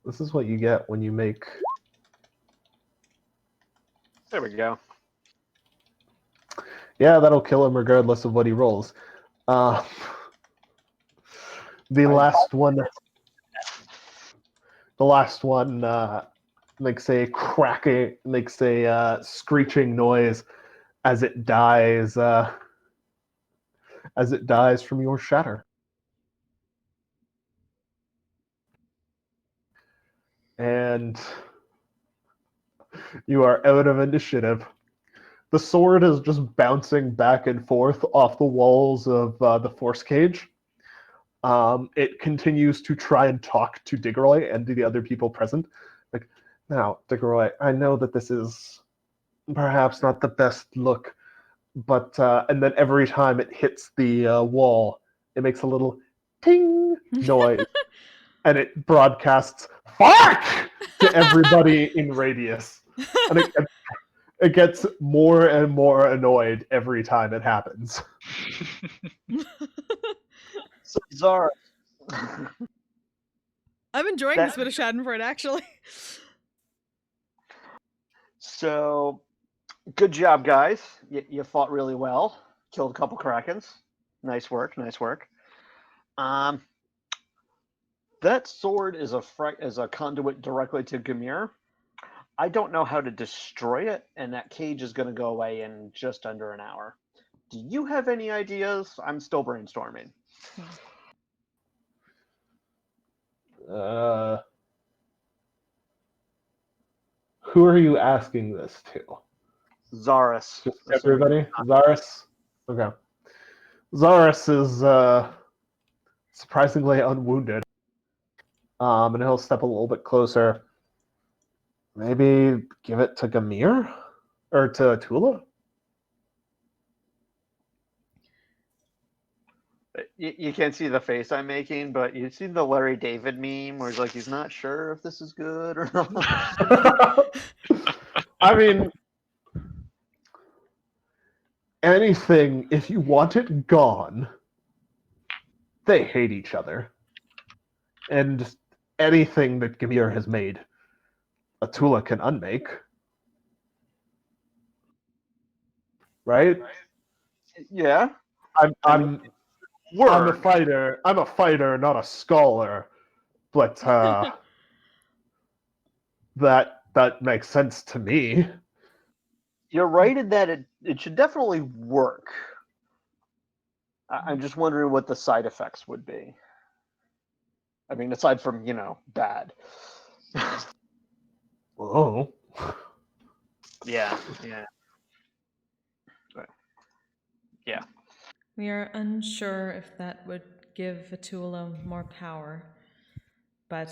This is what you get when you make. There we go. Yeah, that'll kill him regardless of what he rolls. The last one. The last one makes a cracking, makes a screeching noise as it dies. As it dies from your shatter. And you are out of initiative. The sword is just bouncing back and forth off the walls of the force cage. It continues to try and talk to Digoroy and to the other people present. Like, now, Digoroy, I know that this is perhaps not the best look, but and then every time it hits the wall, it makes a little ting noise, and it broadcasts "fuck" to everybody in radius, and it gets more and more annoyed every time it happens. So bizarre. I'm enjoying this bit of Schadenfreude, actually. So, good job, guys. You fought really well. Killed a couple krakens. Nice work. Nice work. That sword is a conduit directly to Gamir. I don't know how to destroy it, and that cage is going to go away in just under an hour. Do you have any ideas? I'm still brainstorming. Who are you asking this to? Zaris. Just everybody? Zaris? Okay. Zaris is surprisingly unwounded. And he'll step a little bit closer. Maybe give it to Gamir? Or to Tula? You can't see the face I'm making, but you've seen the Larry David meme where he's like, he's not sure if this is good or not. I mean, anything, if you want it gone, they hate each other. And anything that Gamir has made, Atula can unmake. Right? Yeah. I'm a fighter. I'm a fighter, not a scholar. But that makes sense to me. You're right in that it should definitely work. I'm just wondering what the side effects would be. I mean, aside from, bad. Oh. Yeah. Yeah. We are unsure if that would give Atula more power, but,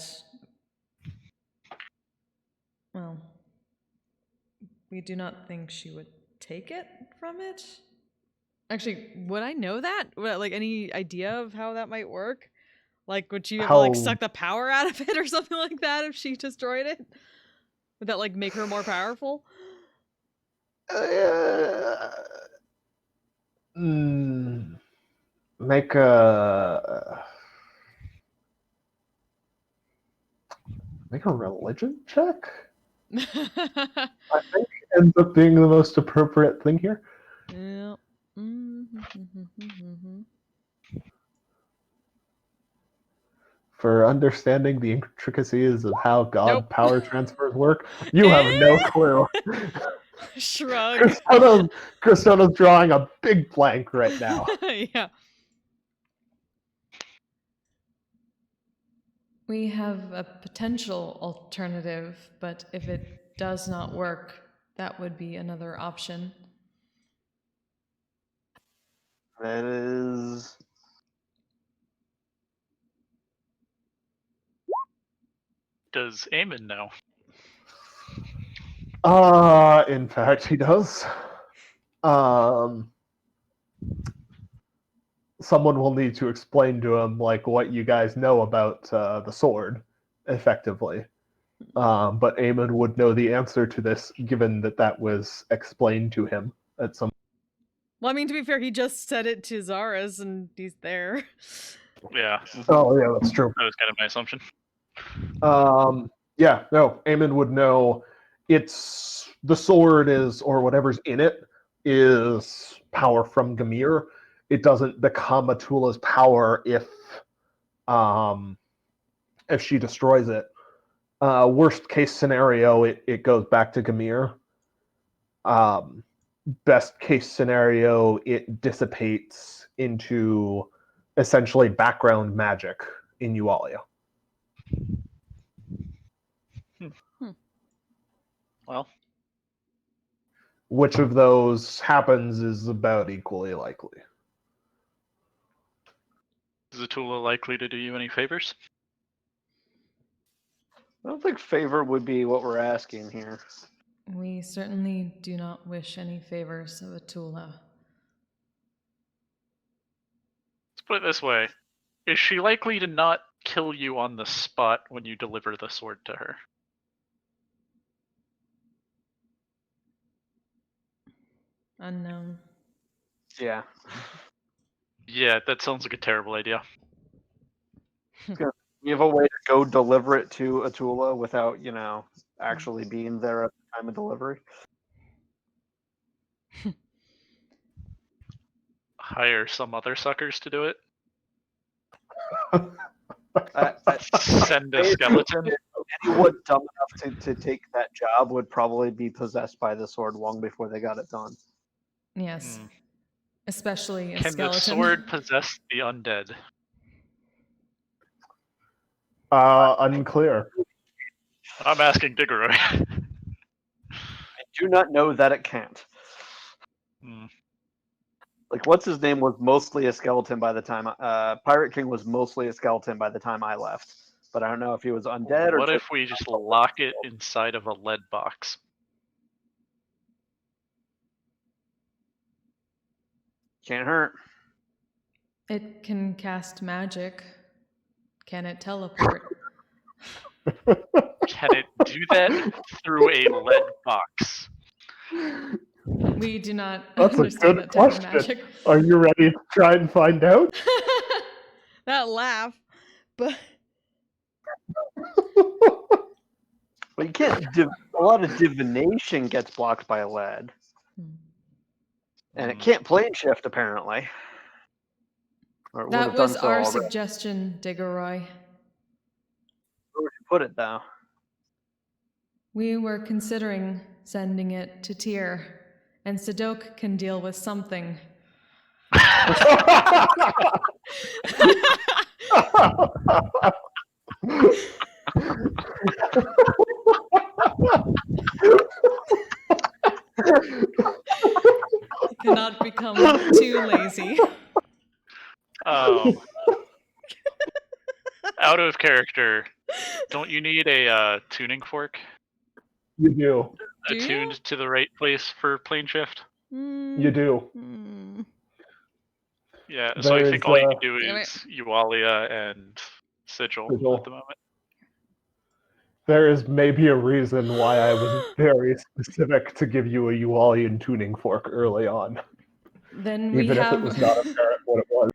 well, we do not think she would take it from it. Actually, would I know that? Like, any idea of how that might work? Like, would she have to, like, suck the power out of it or something like that if she destroyed it? Would that, like, make her more powerful? Make a religion check? I think ends up being the most appropriate thing here. Yeah. For understanding the intricacies of how God power transfers work, you have no clue. Shrug. Christona's drawing a big blank right now. Yeah. We have a potential alternative, but if it does not work, that would be another option. That is... Does Eamon know? In fact, he does. Someone will need to explain to him like what you guys know about the sword, effectively. But Eamon would know the answer to this, given that was explained to him at some. Well, I mean, to be fair, he just said it to Zaris, and he's there. Yeah. Oh yeah, that's true. That was kind of my assumption. Yeah, no, Eamon would know. It's the sword is, or whatever's in it, is power from Gamir. It doesn't become Atula's power if she destroys it. Worst case scenario, it goes back to Gamir. Best case scenario, it dissipates into essentially background magic in Yualia. Well, which of those happens is about equally likely. Is Atula likely to do you any favors? I don't think favor would be what we're asking here. We certainly do not wish any favors of Atula. Let's put it this way. Is she likely to not kill you on the spot when you deliver the sword to her? Unknown. Yeah. Yeah, that sounds like a terrible idea. You have a way to go deliver it to Atula without, actually being there at time of delivery. Hire some other suckers to do it. Send a I- skeleton. Anyone dumb enough to take that job would probably be possessed by the sword long before they got it done. Yes. Hmm. Especially a Can the skeleton. sword possess the undead? Unclear. I'm asking Diggeroy. I do not know that it can't. Hmm. Like, what's his name was mostly a skeleton by the time. Pirate King was mostly a skeleton by the time I left. But I don't know if he was undead or. What if we just lock it inside of a lead box? Can't hurt. It can cast magic. Can it teleport? Can it do that through a lead box? We do not That's a understand good that type question. of magic. Are you ready to try and find out? That laugh. But But you can't. A lot of divination gets blocked by lead, and it can't plane shift apparently. Or it would That have done was so our already. suggestion, Diggeroy. Where would you put it though? We were considering sending it to Tyr, and Sadok can deal with something. He cannot become too lazy. Oh. Out of character. Don't you need a tuning fork? You do. Do you? Attuned to the right place for plane shift? You do. Yeah, so I think all you can do Damn is Yualia and Sigil Sigil. at the moment. There is maybe a reason why I was very specific to give you a Yualian tuning fork early on, Then we even if have. it was not apparent what it was.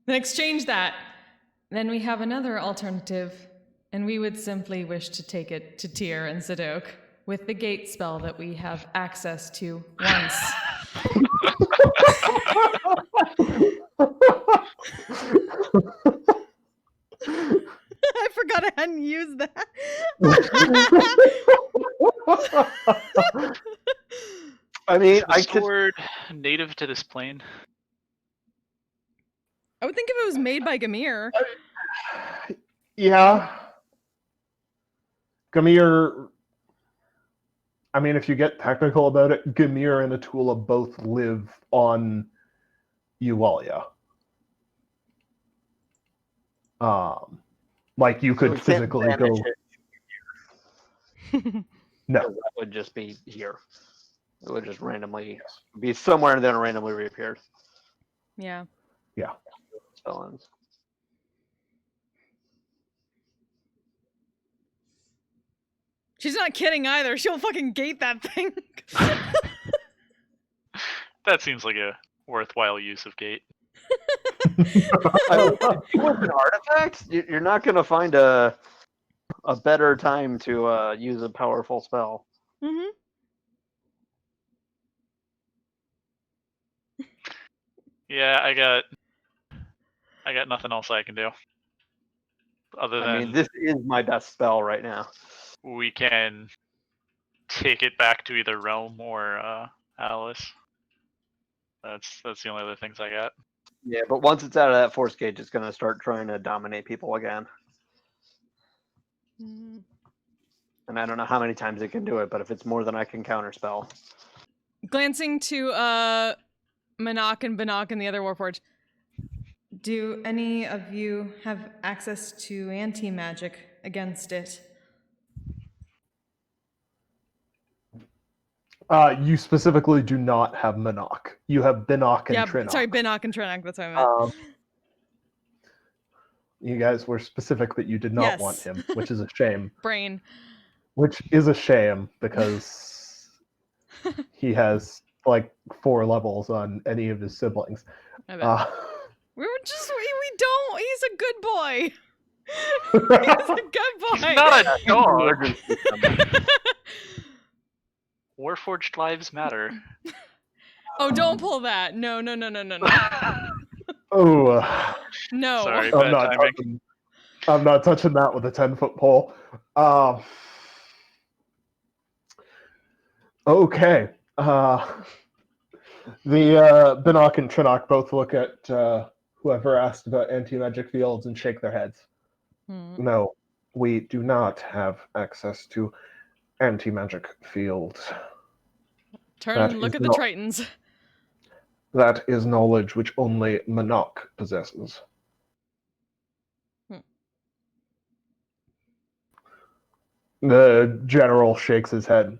Then exchange that. Then we have another alternative, and we would simply wish to take it to Tyr and Sadok with the gate spell that we have access to once. I forgot I hadn't used that. I mean, I sword native to this plane. I would think if it was made by Gamir. Yeah. Gamir. I mean, if you get technical about it, Gamir and Atula both live on Yualia. Like you could physically go. No, that would just be here. It would just randomly be somewhere and then randomly reappear. Yeah. Yeah. Spell ends. She's not kidding either. She'll fucking gate that thing. That seems like a worthwhile use of gate. I mean, with an artifact, you're not going to find a better time to use a powerful spell. Mm-hmm. Yeah, I got nothing else I can do. Other than I mean, this is my best spell right now. we can take it back to either Realm or Alice. That's the only other things I got. Yeah, but once it's out of that force gauge, it's going to start trying to dominate people again. Mm. And I don't know how many times it can do it, but if it's more than I can counterspell. Glancing to Manak and Banak and the other Warforged. Do any of you have access to anti-magic against it? You specifically do not have Manak. You have Binok and Yeah, Trinok. sorry, Banak and Trenak, that's what I meant. You guys were specific that you did not Yes. want him, which is a shame. Brain. Which is a shame because he has like 4 levels on any of his siblings. I bet. We don't. He's a good boy. He's a good boy. He's not a dog. Warforged lives matter. Oh, don't pull that. No. Oh, No. Sorry, I'm bad not timing. touching. I'm not touching that with a 10-foot pole. Okay. The Binnock and Trinnock both look at whoever asked about anti-magic fields and shake their heads. No, we do not have access to anti-magic fields. Turn That and look is at the not- Tritons. That is knowledge which only Monarch possesses. The general shakes his head.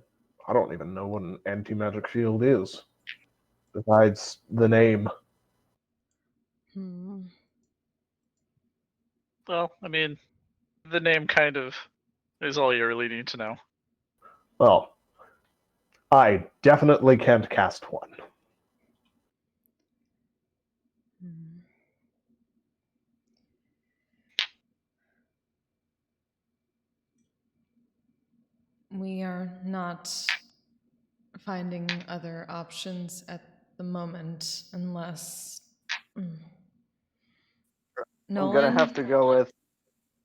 I don't even know what an anti-magic field is, besides the name. Well, I mean, the name kind of is all you really need to know. Well, I definitely can't cast one. We are not finding other options at the moment, unless. I'm gonna have Nolan? to go with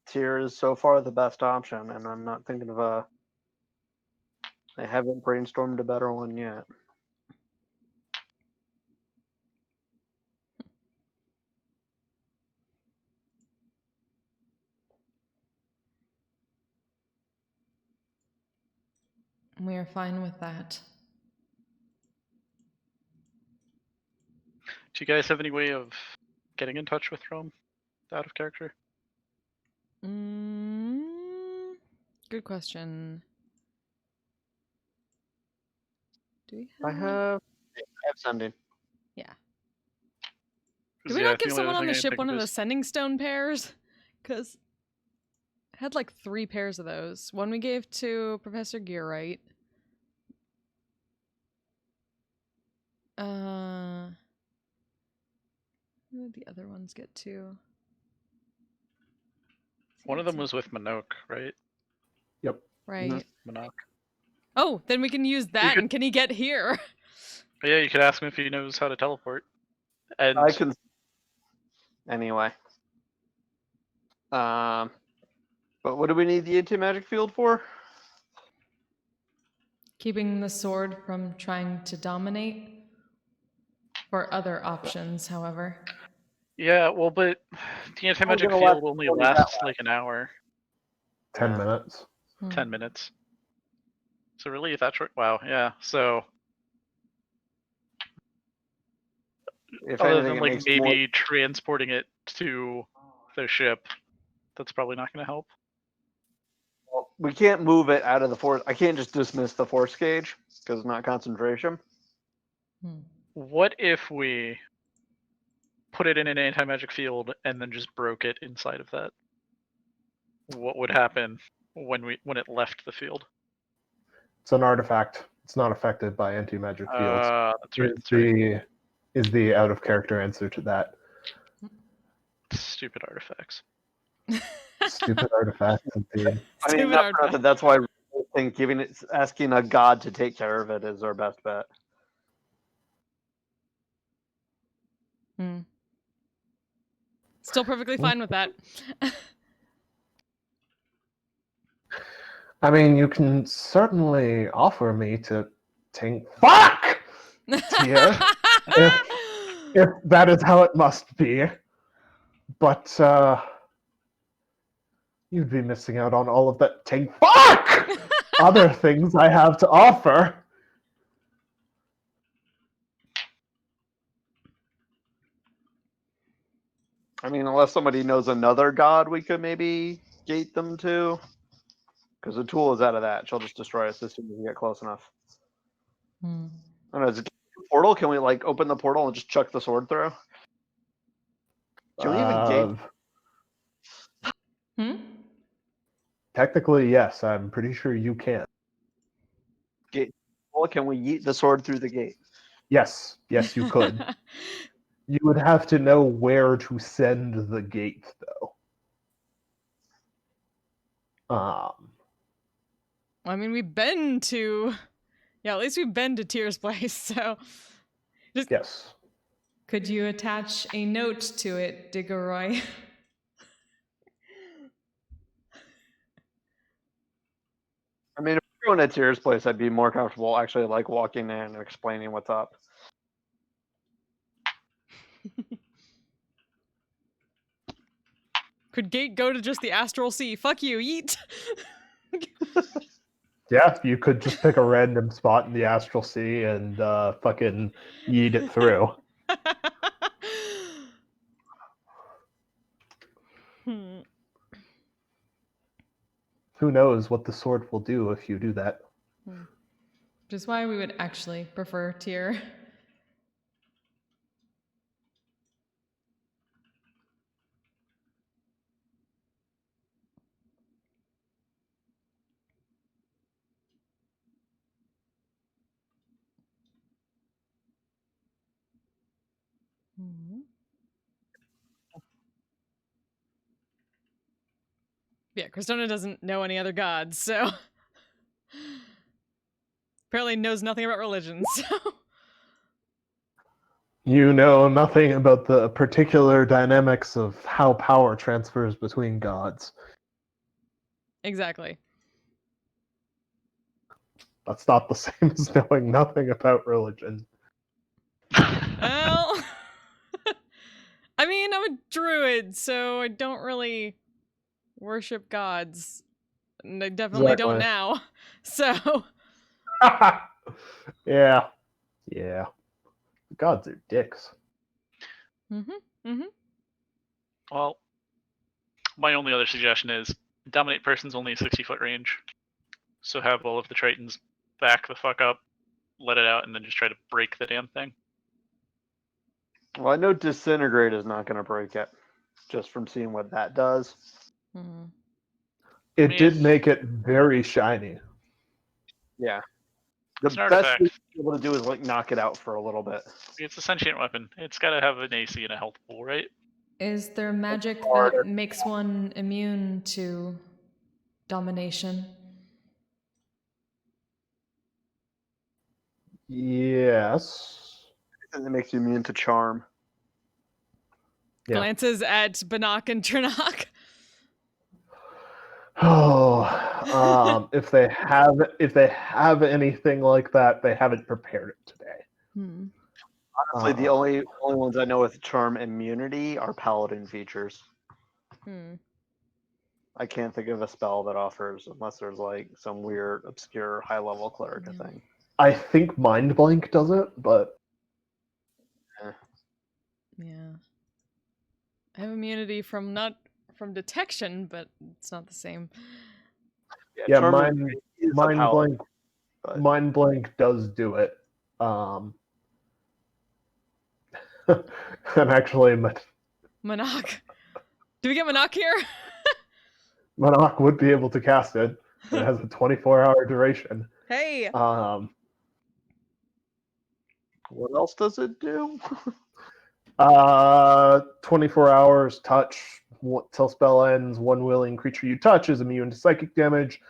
Tyr is so far the best option, and I'm not thinking of a. I haven't brainstormed a better one yet. We are fine with that. Do you guys have any way of getting in touch with Rome out of character? Good question. Do we I have sending. Yeah. 'Cause, Did we yeah, not give the only someone other on thing the I can ship think one of of the is- sending stone pairs? Because I had like 3 pairs of those. One we gave to Professor Gearwright. Who did the other ones get to? One of them was with Minoc, right? Yep. Right. Minoc. Oh, then we can use that. could- And can he get here? But yeah, you could ask him if he knows how to teleport. And I can. Anyway. But what do we need the anti-magic field for? Keeping the sword from trying to dominate. For other options, however. yeah, well, but the anti-magic gonna field let only Cody that lasts like an hour, 10 Yeah. minutes. 10 minutes. So really, that short? Wow, yeah. So If other anything, than it like makes maybe transporting it to the ship, that's probably not going to help. more. We can't move it out of the force. I can't just dismiss the force gauge because it's not concentration. What if we put it in an anti-magic field and then just broke it inside of that? What would happen when it left the field? It's an artifact. It's not affected by anti-magic fields. That's right. That's right. Is the out of character answer to that. Stupid artifacts. Stupid artifact. Indeed. I mean, Stupid not for artifact. nothing, that's why I think asking a god to take care of it is our best bet. Still perfectly fine with that. I mean, you can certainly offer me to take. Fuck! Yeah. If that is how it must be. But you'd be missing out on all of that fuck! Other things I have to offer. I mean, unless somebody knows another god we could maybe gate them to. Because the tool is out of that. She'll just destroy us as soon as we get close enough. I don't know, is it a portal? Can we like open the portal and just chuck the sword through? Can we even gate? Technically, yes. I'm pretty sure you can. Well, can we yeet the sword through the gate? Yes. Yes, you could. You would have to know where to send the gate, though. I mean, we've been to Yeah, at least we've been to Tyr's place, so... Yes. Could you attach a note to it, Diggeroy? I mean, if we're going to Tyr's place, I'd be more comfortable actually like walking in and explaining what's up. Could Gate go to just the Astral Sea? Fuck you, yeet! Yeah, you could just pick a random spot in the Astral Sea and fucking yeet it through. Hmm. Who knows what the sword will do if you do that? Which is why we would actually prefer Tyr. Yeah, Cristona doesn't know any other gods, so... Apparently knows nothing about religion, so... You know nothing about the particular dynamics of how power transfers between gods. Exactly. That's not the same as knowing nothing about religion. Well... I mean, I'm a druid, so I don't really worship gods. And I definitely don't Exactly. now. So... Yeah. Yeah. Gods are dicks. Well, my only other suggestion is dominate person's only a 60-foot range. So have all of the Tritons back the fuck up, let it out, and then just try to break the damn thing. Well, I know Disintegrate is not going to break it, just from seeing what that does. It mean, did make it very shiny. Yeah. The It's an best artifact. thing to be able to do is like knock it out for a little bit. It's a sentient weapon. It's got to have an AC and a health pool, right? Is there magic harder. that makes one immune to domination? Yes. And it makes you immune to charm. Yeah. Glances at Bannock and Trinnock. Oh, if they have anything like that, they haven't prepared it today. Honestly, the only ones I know with charm immunity are paladin features. I can't think of a spell that offers, unless there's like some weird, obscure, high-level cleric thing. I think Mind Blank does it, but Yeah. I have immunity from detection, but it's not the same. yeah, charm Mind immunity is a Mind paladin, Blank but- Mind Blank does do it. And actually, Monarch. Do we get Monarch here? Monarch would be able to cast it. It has a 24-hour duration. Hey. What else does it do? 24 hours, touch, till spell ends. One willing creature you touch is immune to psychic damage.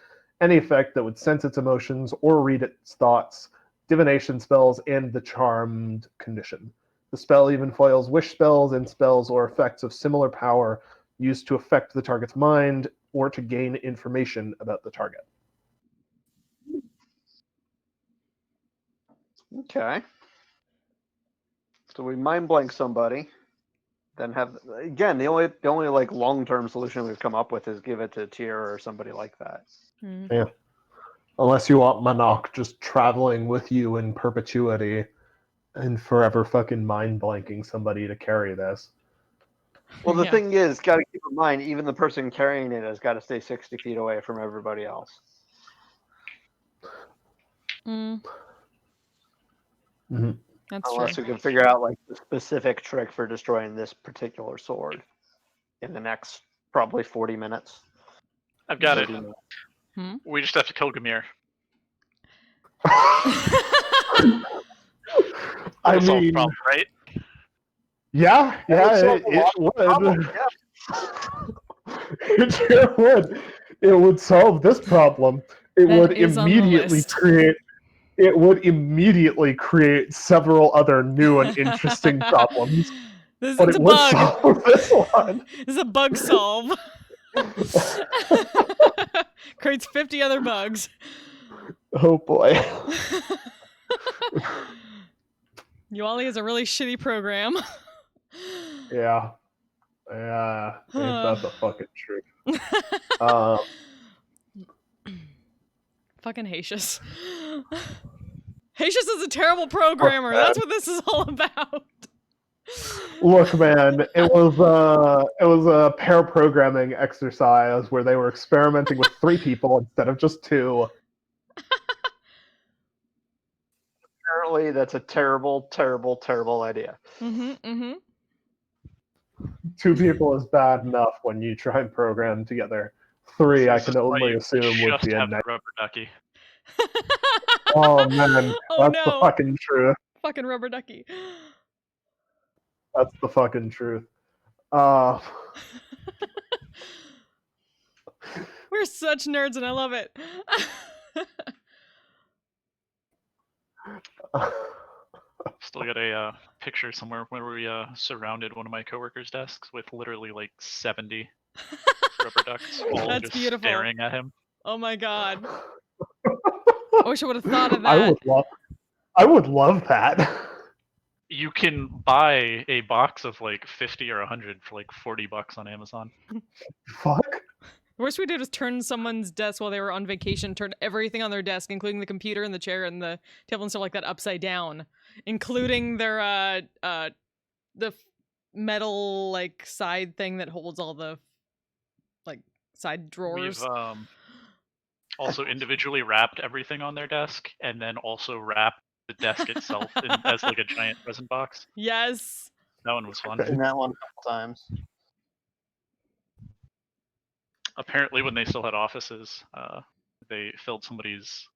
Any effect that would sense its emotions or read its thoughts, divination spells, and the charmed condition. The spell even foils wish spells and spells or effects of similar power used to affect the target's mind or to gain information about the target. Okay. So we mind blank somebody, then have again the only like long-term solution we've come up with is give it to Tyr or somebody like that. Yeah. Unless you want Monarch just traveling with you in perpetuity and forever fucking mind blanking somebody to carry this. Well, the Yeah. thing is, got to keep in mind, even the person carrying it has got to stay 60 feet away from everybody else. That's Unless true. we can figure out like the specific trick for destroying this particular sword in the next probably 40 minutes. I've got it. 30 minutes. We just have to kill Gamir. I That'll solve the mean, problem, right? yeah, solve it would. Problem, It sure would. It would solve this problem. It That would is on the immediately list. create. it would immediately create several other new and interesting problems, This but it's it a would bug. solve this one. This is a bug solve. Creates 50 other bugs. Oh boy. Yualia is a really shitty program. Yeah. Yeah. Ain't that the fucking truth? Um, Fucking Haitius. Haitius is a terrible programmer. That's what this is all about. Look, man, it was a pair programming exercise where they were experimenting with 3 people instead of just 2. Apparently, that's a terrible, terrible, terrible idea. Mm-hmm, mm-hmm. 2 people is bad enough when you try and program together. 3, I This can is why only you assume would just be a have the night. rubber ducky. Oh man, Oh that's the no. fucking truth. Fucking rubber ducky. That's the fucking truth. Uh, We're such nerds and I love it. Still got a picture somewhere where we surrounded one of my coworkers' desks with literally like 70 rubber ducks, all That's just beautiful. staring at him. Oh my god. I wish I would have thought of that. I would love that. You can buy a box of like 50 or 100 for like $40 on Amazon. Fuck. The worst we did was turn someone's desk while they were on vacation, turn everything on their desk, including the computer and the chair and the table and stuff like that, upside down, including their metal like side thing that holds all the like side drawers. We've also individually wrapped everything on their desk and then also wrapped the desk itself as like a giant present box. Yes. That one was fun. Seen that one a couple times. Apparently, when they still had offices, they filled somebody's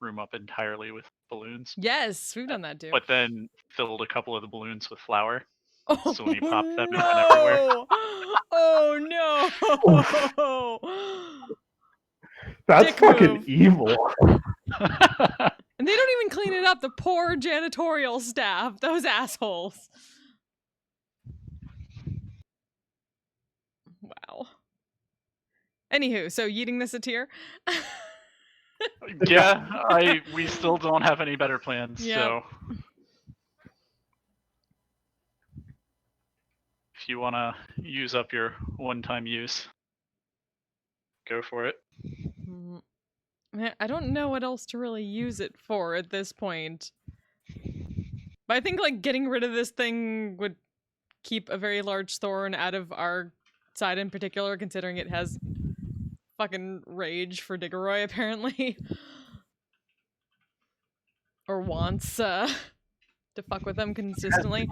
room up entirely with balloons. Yes, we've done that too. But then filled a couple of the balloons with flour. Oh, So when you pop them, it no! went everywhere. Oh no! That's Dick fucking move. evil. And they don't even clean it up. The poor janitorial staff. Those assholes. Wow. Anywho, so yeeting this a tier? Yeah, we still don't have any better plans. Yep. So if you want to use up your one-time use, go for it. I don't know what else to really use it for at this point. But I think like getting rid of this thing would keep a very large thorn out of our side in particular, considering it has fucking rage for Diggeroy apparently. Or wants to fuck with them consistently.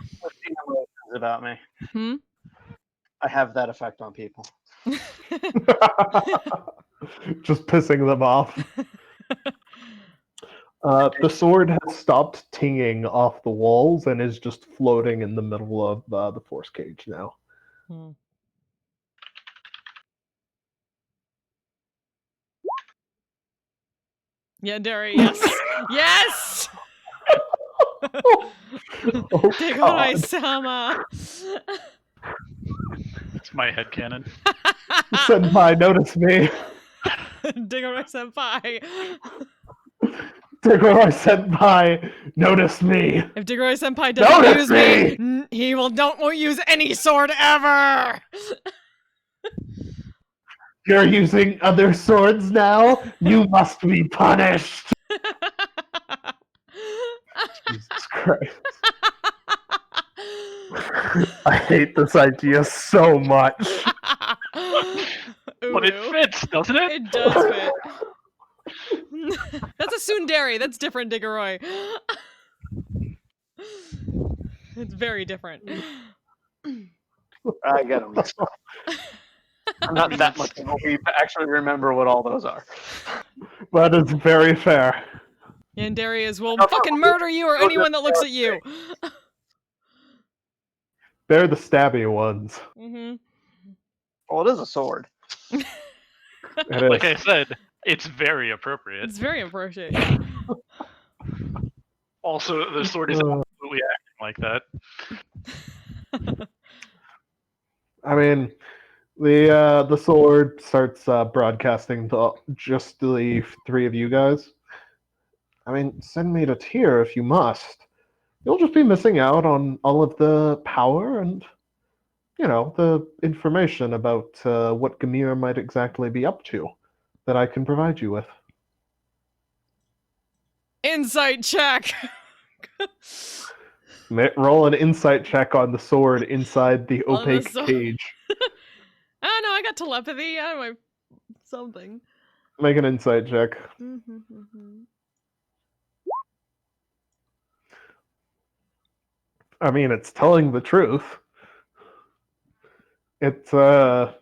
About me. Hmm? I have that effect on people. Just pissing them off. The sword has stopped tinging off the walls and is just floating in the middle of the force cage now. Hmm. Yeah, Derry, yes. Yes! Oh, Diggeroy God. sama! It's my headcanon. Senpai, notice me. Diggeroy senpai. Diggeroy Senpai, notice me. If Diggeroy senpai doesn't Notice use me! me, he won't use any sword ever! You're using other swords now? You must be punished. Jesus Christ. I hate this idea so much. But it fits, doesn't it? It does fit. That's a tsundere. That's different, Diggeroy. It's very different. I get them. I'm not that much of a weeb to actually remember what all those are. That is very fair. And Darius will fucking murder you or anyone that looks at you. They're the stabby ones. Mm-hmm. Well, it is a sword. It Like is. I said, it's very appropriate. It's very appropriate. Yeah. Also, the sword is absolutely acting like that. I mean, the sword starts broadcasting to just the three of you guys. I mean, send me to Tyr if you must. You'll just be missing out on all of the power and, the information about what Gamir might exactly be up to that I can provide you with. Insight check. Roll an insight check on the sword inside the On the opaque sword. cage. Oh no, I got telepathy. I might something. Make an insight check. I mean, it's telling the truth. It's But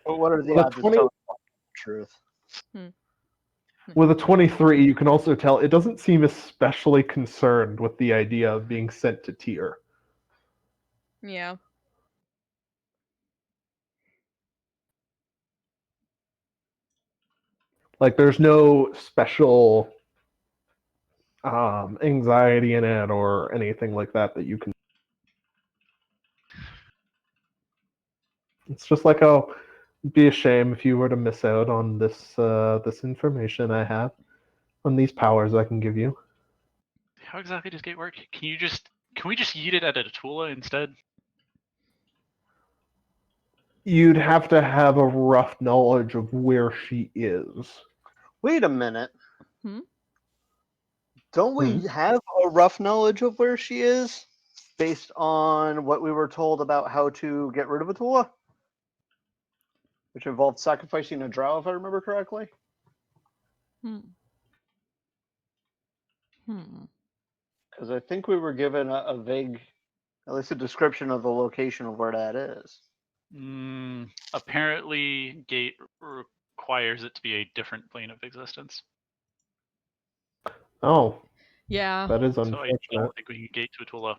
what are the Well, odds of 20 telling the truth? with a 23, you can also tell it doesn't seem especially concerned with the idea of being sent to Tyr. Yeah. Like, there's no special anxiety in it or anything like that you can. It's just like, oh, it'd be a shame if you were to miss out on this information I have, on these powers I can give you. How exactly does gate work? Can we just yeet it at a Tula instead? You'd have to have a rough knowledge of where she is. Wait a minute. Hmm? Don't we have a rough knowledge of where she is based on what we were told about how to get rid of a Tula? Which involved sacrificing a drow, if I remember correctly. Because I think we were given a vague, at least a description of the location of where that is. Apparently, gate requires it to be a different plane of existence. Oh, Yeah. that is So I unfortunate. don't think we can gate to a Tula.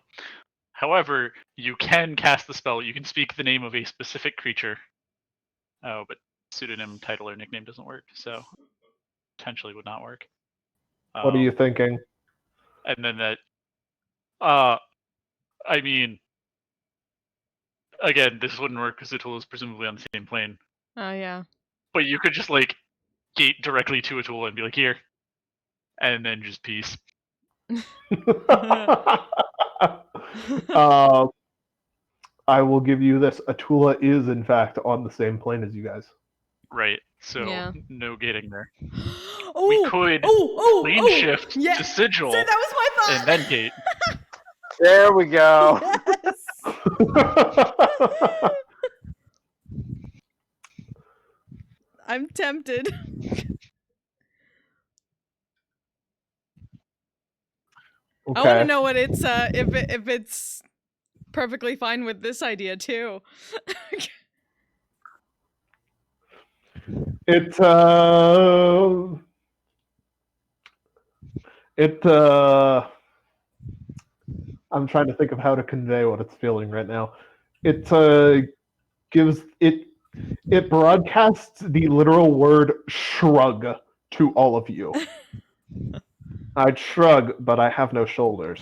However, you can cast the spell. You can speak the name of a specific creature. Oh, but pseudonym, title, or nickname doesn't work, so potentially would not work. What are you thinking? And then that, I mean, again, this wouldn't work because the tool is presumably on the same plane. Oh yeah. But you could just like gate directly to a tool and be like, here, and then just peace. I will give you this. Atula is, in fact, on the same plane as you guys. Right. So Yeah. no gating there. Oh, We could plane shift yeah. to sigil So that was my thought. and then gate. There we go. Yes. I'm tempted. Okay. I want to know what it's if it's perfectly fine with this idea too. It I'm trying to think of how to convey what it's feeling right now. It gives it broadcasts the literal word shrug to all of you. I'd shrug, but I have no shoulders.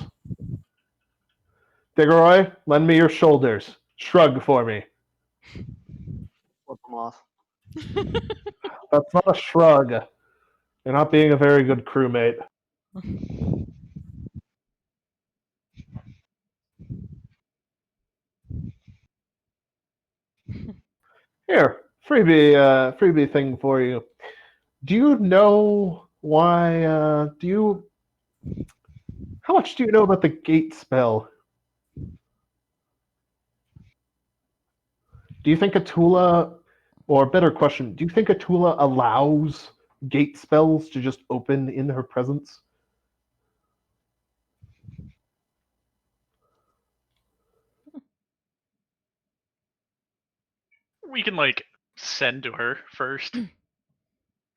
Diggeroy, lend me your shoulders. Shrug for me. Flip them off. That's not a shrug. You're not being a very good crewmate. Here, freebie thing for you. Do you know why? How much do you know about the gate spell? Do you think Atula, or better question, do you think Atula allows gate spells to just open in her presence? We can like send to her first.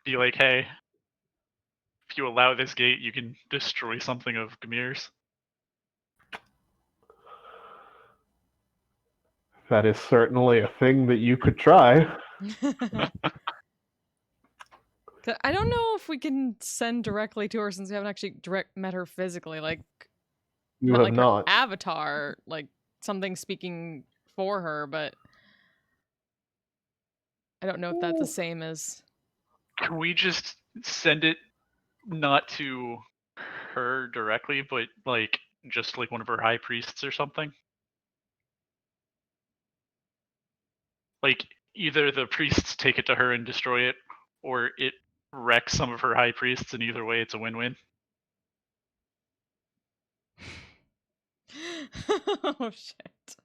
Be like, hey, if you allow this gate, you can destroy something of Gamir's. That is certainly a thing that you could try. I don't know if we can send directly to her since we haven't actually met her physically. Like, You met, have like not. her avatar, like something speaking for her, but I don't know if that's the same as. Can we just send it not to her directly, but like just like one of her high priests or something? Like either the priests take it to her and destroy it, or it wrecks some of her high priests, and either way it's a win-win. Oh shit.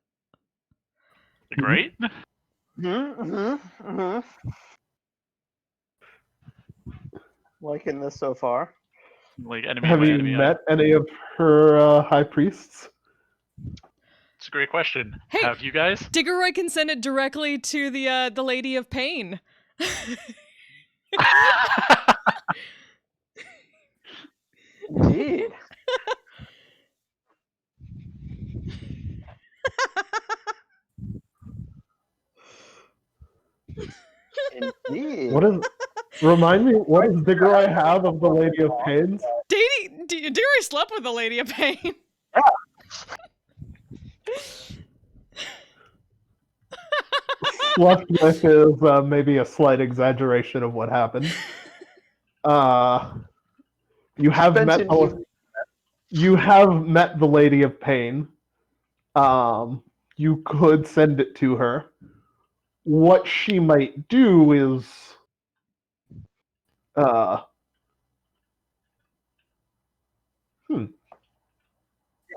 Like, right? Liking this so far. Like enemy Have my you enemy. met any of her high priests? It's a great question. Hey! Have you guys? Diggeroy can send it directly to the Lady of Pain. Indeed. Indeed. What is? Remind me, what does Diggeroy have of the Lady of Pains? Diggeroy slept with the Lady of Pain. Slept with is maybe a slight exaggeration of what happened. You have Spent met in the, you have met the Lady of Pain. You could send it to her. What she might do is I'm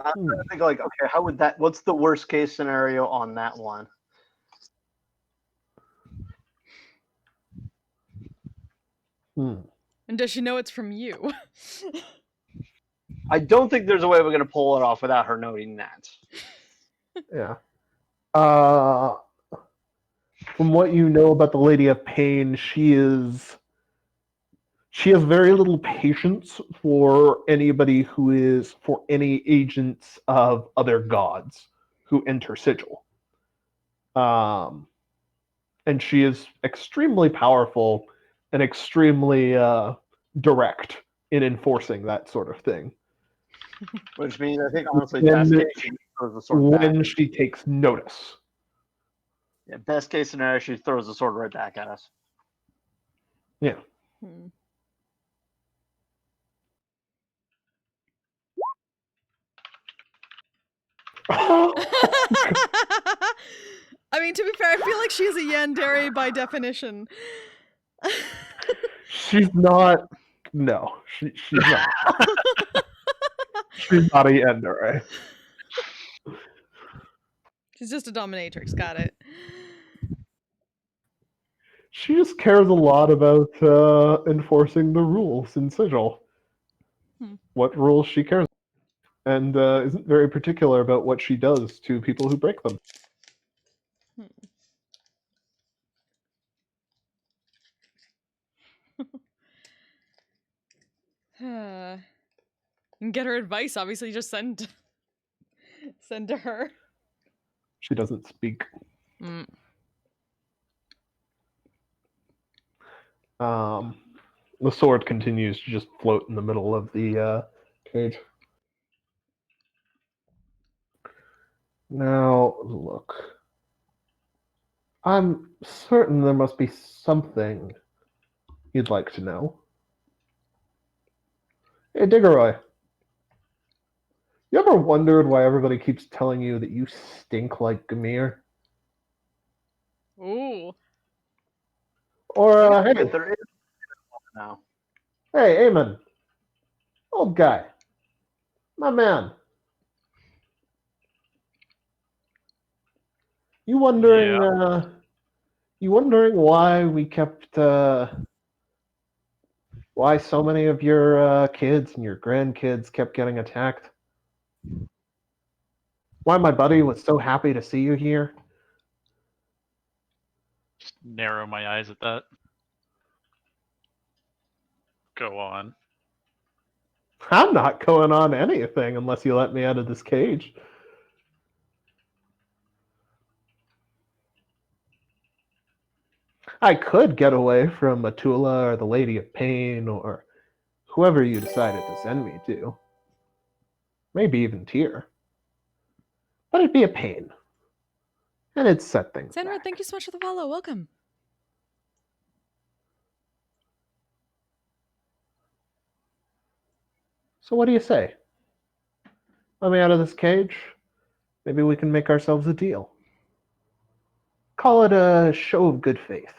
trying to think like, okay, how would that? What's the worst case scenario on that one? And does she know it's from you? I don't think there's a way we're going to pull it off without her knowing that. Yeah. From what you know about the Lady of Pain, she has very little patience for anybody for any agents of other gods who enter Sigil. And she is extremely powerful and extremely direct in enforcing that sort of thing. Which means I think honestly, When- best case she throws the sword back. When she takes notice. Yeah, best case scenario, she throws the sword right back at us. Yeah. I mean, to be fair, I feel like she's a yandere by definition. She's not. No, she's not. She's not a Yandere. She's just a dominatrix, got it. She just cares a lot about enforcing the rules in Sigil. What rules she cares about, and isn't very particular about what she does to people who break them. And get her advice, obviously just send to her. She doesn't speak. The sword continues to just float in the middle of the cage. Now, look. I'm certain there must be something you'd like to know. Hey, Diggeroy. You ever wondered why everybody keeps telling you that you stink like Gamir? Ooh. Or, hey, There is now. hey, Eamon. Old guy. My man. You wondering, why we kept, why so many of your kids and your grandkids kept getting attacked? Why my buddy was so happy to see you here? Just narrow my eyes at that. Go on. I'm not going on anything unless you let me out of this cage. I could get away from Matula or the Lady of Pain or whoever you decided to send me to. Maybe even Tyr. But it'd be a pain. And it'd set things Sandra, back. thank you so much for the follow. Welcome. So what do you say? Let me out of this cage. Maybe we can make ourselves a deal. Call it a show of good faith.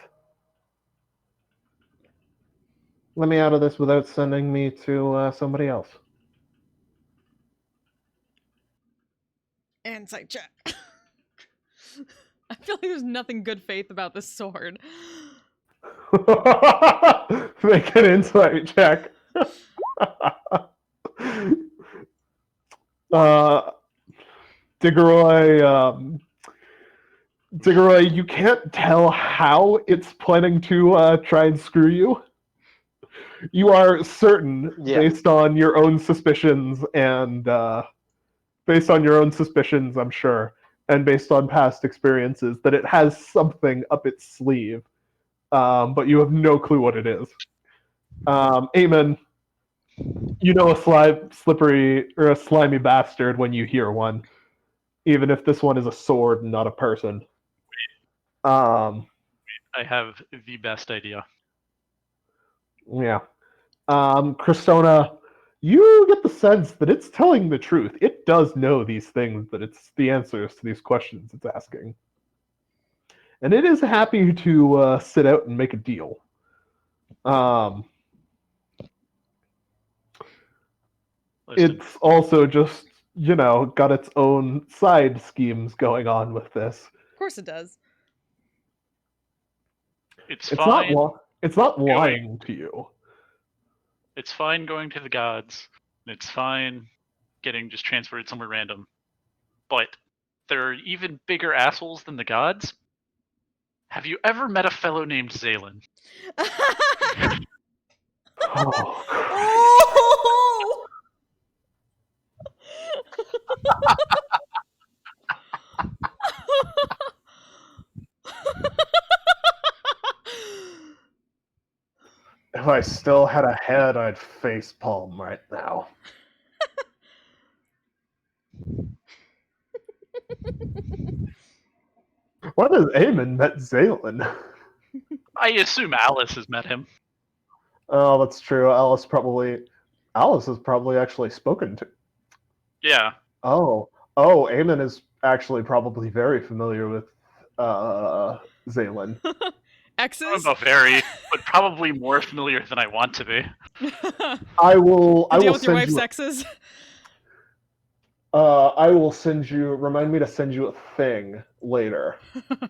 Let me out of this without sending me to somebody else. Insight check. I feel like there's nothing good faith about this sword. Make an insight check. Diggeroy, you can't tell how it's planning to try and screw you. You are certain, Yeah. based on your own suspicions, I'm sure, and based on past experiences, that it has something up its sleeve, but you have no clue what it is. Eamon, you know a slippery or a slimy bastard when you hear one, even if this one is a sword and not a person. I have the best idea. Yeah. Cristona, you get the sense that it's telling the truth. It does know these things, that it's the answers to these questions it's asking. And it is happy to sit out and make a deal. Listen, It's also just, got its own side schemes going on with this. Of course it does. it's It's fine. it's not lying to you. It's fine going to the gods. It's fine getting just transferred somewhere random. But there are even bigger assholes than the gods. Have you ever met a fellow named Zalen? Oh, Oh! if I still had a head, I'd facepalm right now. What has Eamon met Zalen? I assume Alice has met him. Oh, that's true. Alice has probably actually spoken to. Yeah. Oh, Eamon is actually probably very familiar with Zalen. X's? About very, but probably more familiar than I want to be. I will. To I deal will with your send wife's you. exes? I will send you. Remind me to send you a thing later.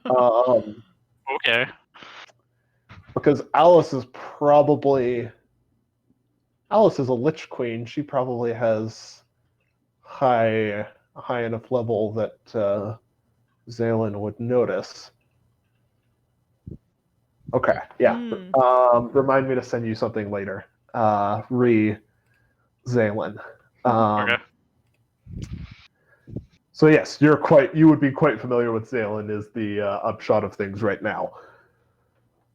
Okay. Because Alice is a Lich Queen. She probably has high enough level that Zalen would notice. Okay, yeah. Remind me to send you something later. Zalen. Okay. So yes, you would be quite familiar with Zalen is the upshot of things right now.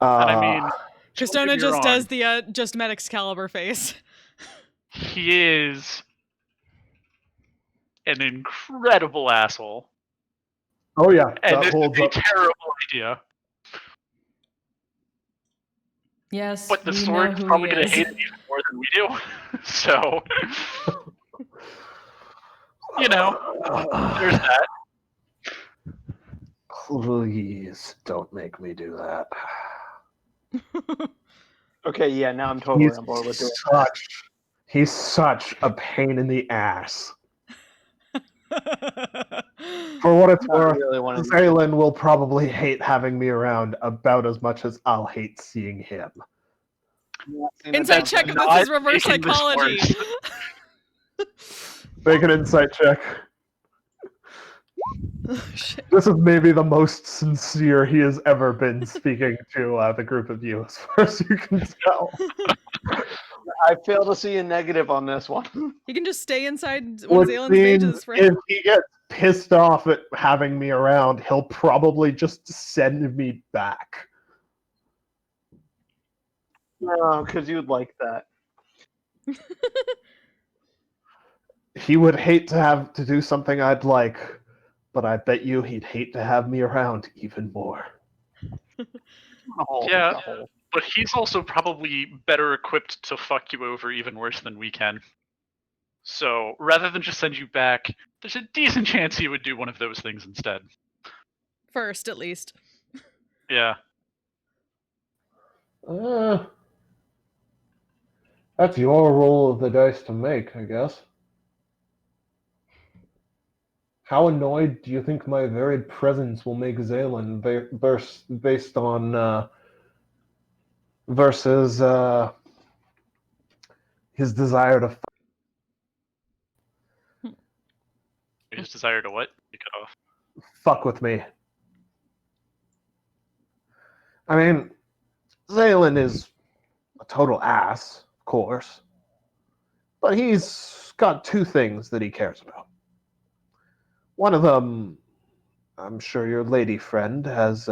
And I mean, Cristona just does the just met Excalibur face. he is an incredible asshole. Oh yeah, And that this holds is a up. terrible idea. Yes, But the we know sword's who probably he going to is. hate it even more than we do. So, there's that. Please don't make me do that. Okay, yeah, now I'm totally on board with doing He's such a pain in the ass. For what it's Not worth, really one of these. Zalen will probably hate having me around about as much as I'll hate seeing him. Insight check if this not is reverse making this psychology. Make an insight check. Oh, shit. This is maybe the most sincere he has ever been speaking to the group of you, as far as you can tell. I fail to see a negative on this one. He can just stay inside one of Which Zalen's means pages for if he gets pissed off at having me around, he'll probably just send me back. No, because you'd like that. He would hate to have to do something I'd like, but I bet you he'd hate to have me around even more. Yeah, but he's also probably better equipped to fuck you over even worse than we can. So rather than just send you back, there's a decent chance he would do one of those things instead. First, at least. Yeah. That's your roll of the dice to make, I guess. How annoyed do you think my varied presence will make Zaylen based on versus his desire to His desire to what? You cut off. fuck with me? I mean, Zaylen is a total ass, of course, but he's got two things that he cares about. One of them, I'm sure your lady friend is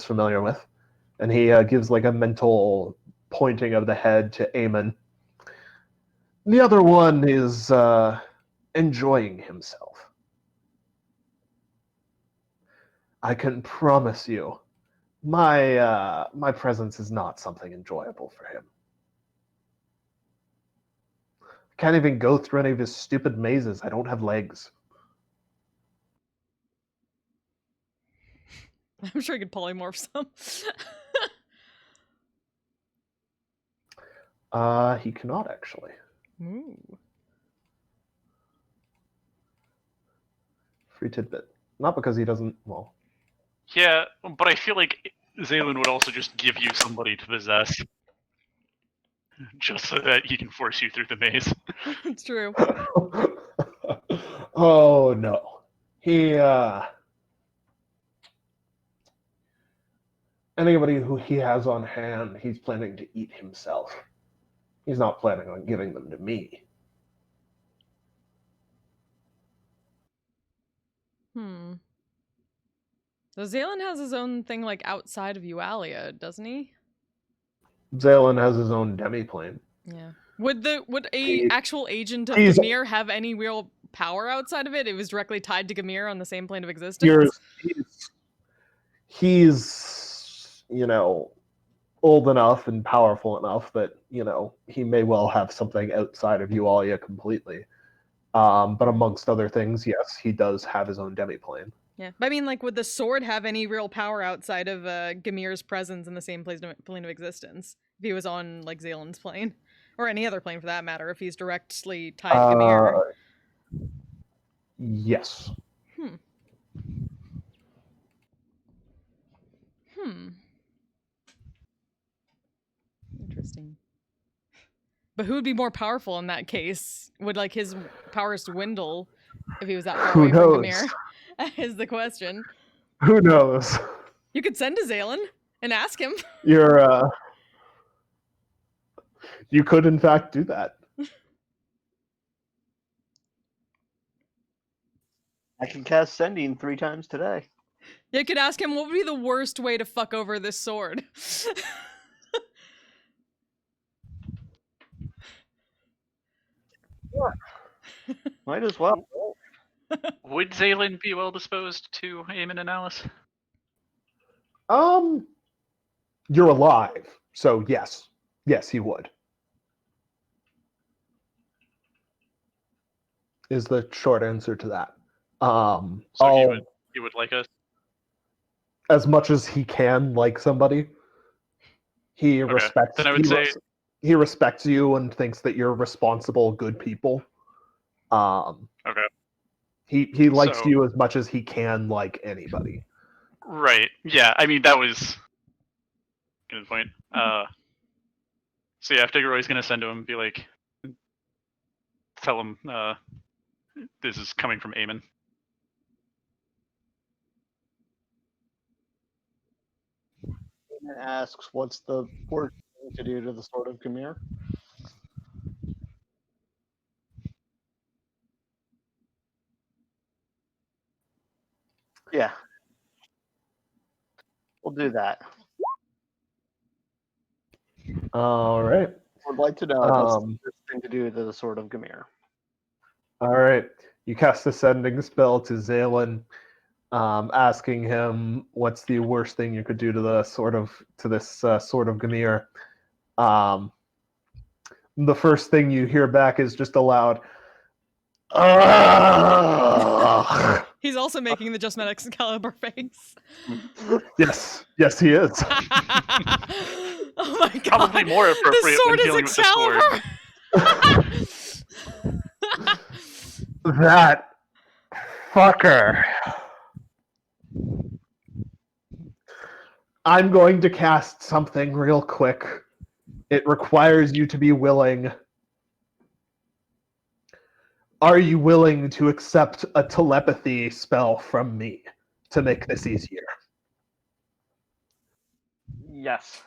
familiar with, and he gives like a mental pointing of the head to Eamon. The other one is enjoying himself. I can promise you, my presence is not something enjoyable for him. Can't even go through any of his stupid mazes. I don't have legs. I'm sure he could polymorph some. He cannot actually. Ooh. Free tidbit. Not because he doesn't. Well, Yeah, but I feel like Zaylen would also just give you somebody to possess. Just so that he can force you through the maze. It's true. oh no. Anybody who he has on hand, he's planning to eat himself. He's not planning on giving them to me. So Zaylen has his own thing like outside of Yualia, doesn't he? Zaylen has his own demi-plane. Yeah. Would a actual agent of he's- Gamir have any real power outside of it? It was directly tied to Gamir on the same plane of existence. He's old enough and powerful enough that he may well have something outside of Yualia completely. But amongst other things, yes, he does have his own demi-plane. Yeah, but I mean, like, would the sword have any real power outside of Gamir's presence in the same plane of existence? If he was on like Zaylen's plane, or any other plane for that matter, if he's directly tied to Gamir. Yes. Interesting. But who would be more powerful in that case? Would like his powers dwindle if he was that far Who away knows? from Gamir? Is the question. Who knows? You could send to Zaylen and ask him. You could in fact do that. I can cast Sending 3 times today. You could ask him what would be the worst way to fuck over this sword. Might as well. Would Zaylen be well disposed to Eamon and Alice? You're alive, so yes, he would. Is the short answer to that. So he would like us. As much as he can like somebody, he respects. Then I would say he respects you and thinks that you're responsible, good people. okay. He likes you as much as he can like anybody. Right. Yeah. I mean, that was a good point. So yeah, if Diggeroy's gonna send to him, be like, tell him this is coming from Eamon. Eamon asks, "What's the worst thing to do to the Sword of Gamir?" Yeah, we'll do that. All right. Would like to know what's Um, the thing to do to the Sword of Gamir. All right. You cast a sending spell to Zalen, asking him what's the worst thing you could do to this sword of Gamir. The first thing you hear back is just a loud. "Ugh." He's also making the Just Met Excalibur face. Yes, he is. Oh my god! Probably more appropriate The sword when dealing is with the Excalibur. That fucker. I'm going to cast something real quick. It requires you to be willing. Are you willing to accept a telepathy spell from me to make this easier? Yes.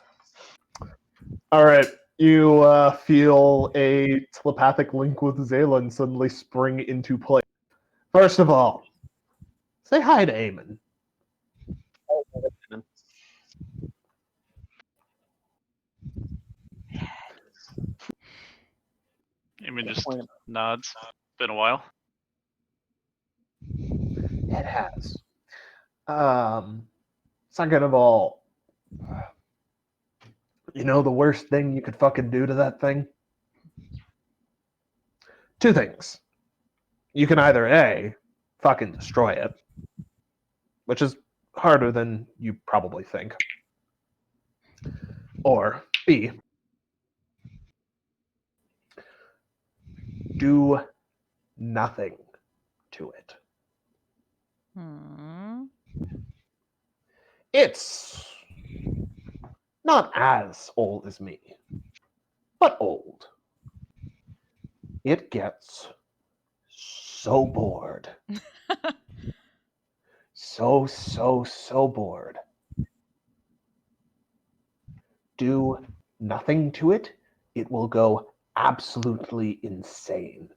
All right. You feel a telepathic link with Zalen suddenly spring into play. First of all, say hi to Eamon. Eamon just nods. Been a while. It has. Second of all, you know the worst thing you could fucking do to that thing? Two things. You can either A, fucking destroy it, which is harder than you probably think. Or B, do nothing to it. It's not as old as me, but old. It gets so bored. So bored. Do nothing to it, it will go absolutely insane.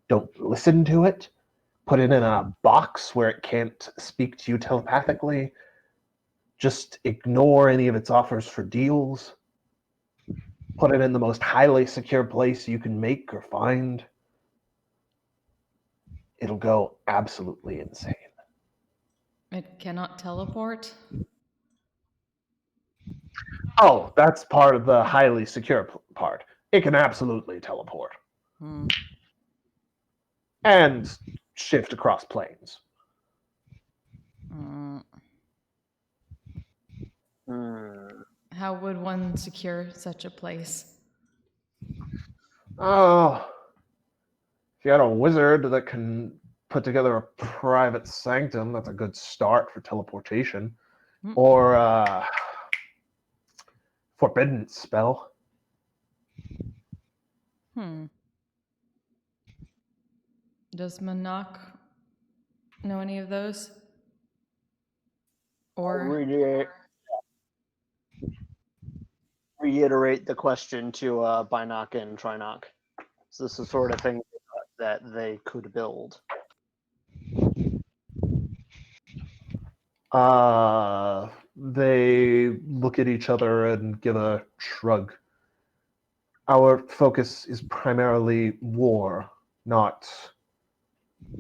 Don't listen to it. Put it in a box where it can't speak to you telepathically. Just ignore any of its offers for deals. Put it in the most highly secure place you can make or find. It'll go absolutely insane. It cannot teleport. Oh, that's part of the highly secure part. It can absolutely teleport. And shift across planes. How would one secure such a place? Oh, if you had a wizard that can put together a private sanctum, that's a good start for teleportation. Or forbidden spell. Does Manak know any of those? Or Reiterate the question to Binoc and Trinoc. So this is the sort of thing that they could build. They look at each other and give a shrug. Our focus is primarily war, not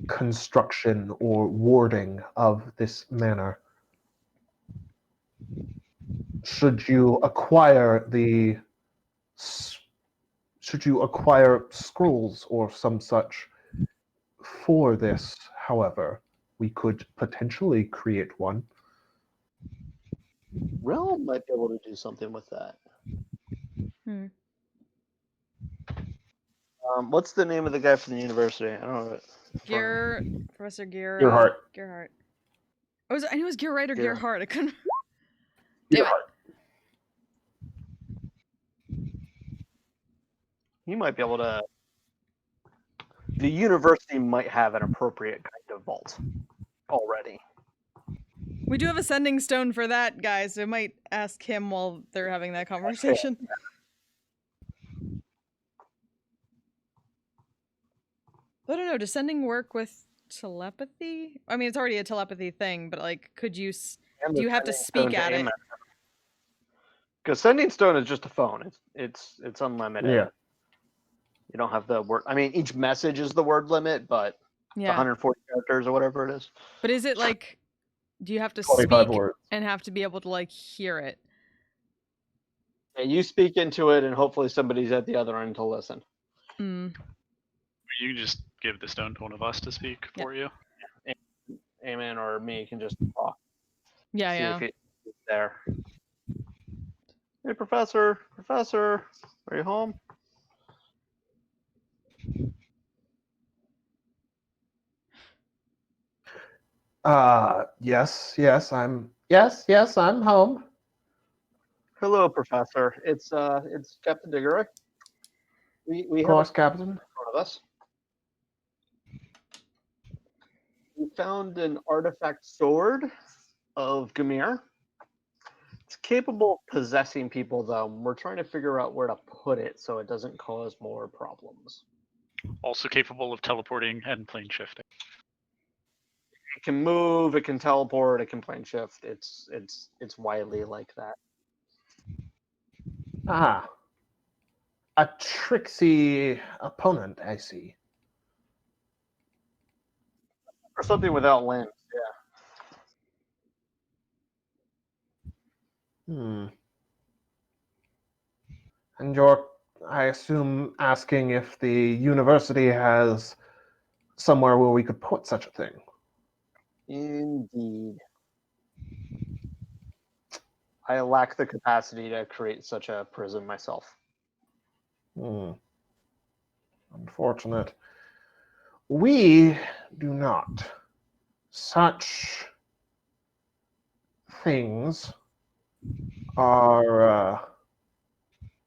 construction or warding of this manor. Should you acquire scrolls or some such for this, however, we could potentially create one. Realm might be able to do something with that. What's the name of the guy from the university? I don't know. Professor Gear. Gearhart. Gearhart. I knew it was Gearhart or Gearhart. I couldn't. Damn it. He might be able to. The university might have an appropriate kind of vault already. We do have a sending stone for that, guys. So I might ask him while they're having that conversation. I don't know. Does sending work with telepathy? I mean, it's already a telepathy thing, but like, could you? Do you have to speak at it? Because sending stone is just a phone. It's unlimited. Yeah. You don't have the word. I mean, each message is the word limit, but the Yeah. 140 characters or whatever it is. But is it like, do you have to 25 speak words. and have to be able to like hear it? Yeah, you speak into it, and hopefully somebody's at the other end to listen. Mm. You can just give the stone to one of us to speak for you. Amen or me can just talk. Yeah, See yeah. if it's there. Hey, professor, are you home? Yes, I'm home. Hello, professor. It's Captain Diggory. We Of have course, a Captain. in front of us. We found an artifact sword of Gamir. It's capable of possessing people, though. We're trying to figure out where to put it so it doesn't cause more problems. Also capable of teleporting and plane shifting. It can move, it can teleport, it can plane shift. It's widely like that. Ah. A tricksy opponent, I see. Or something without limbs, yeah. And you're, I assume, asking if the university has somewhere where we could put such a thing. Indeed. I lack the capacity to create such a prison myself. Unfortunate. We do not. Such things are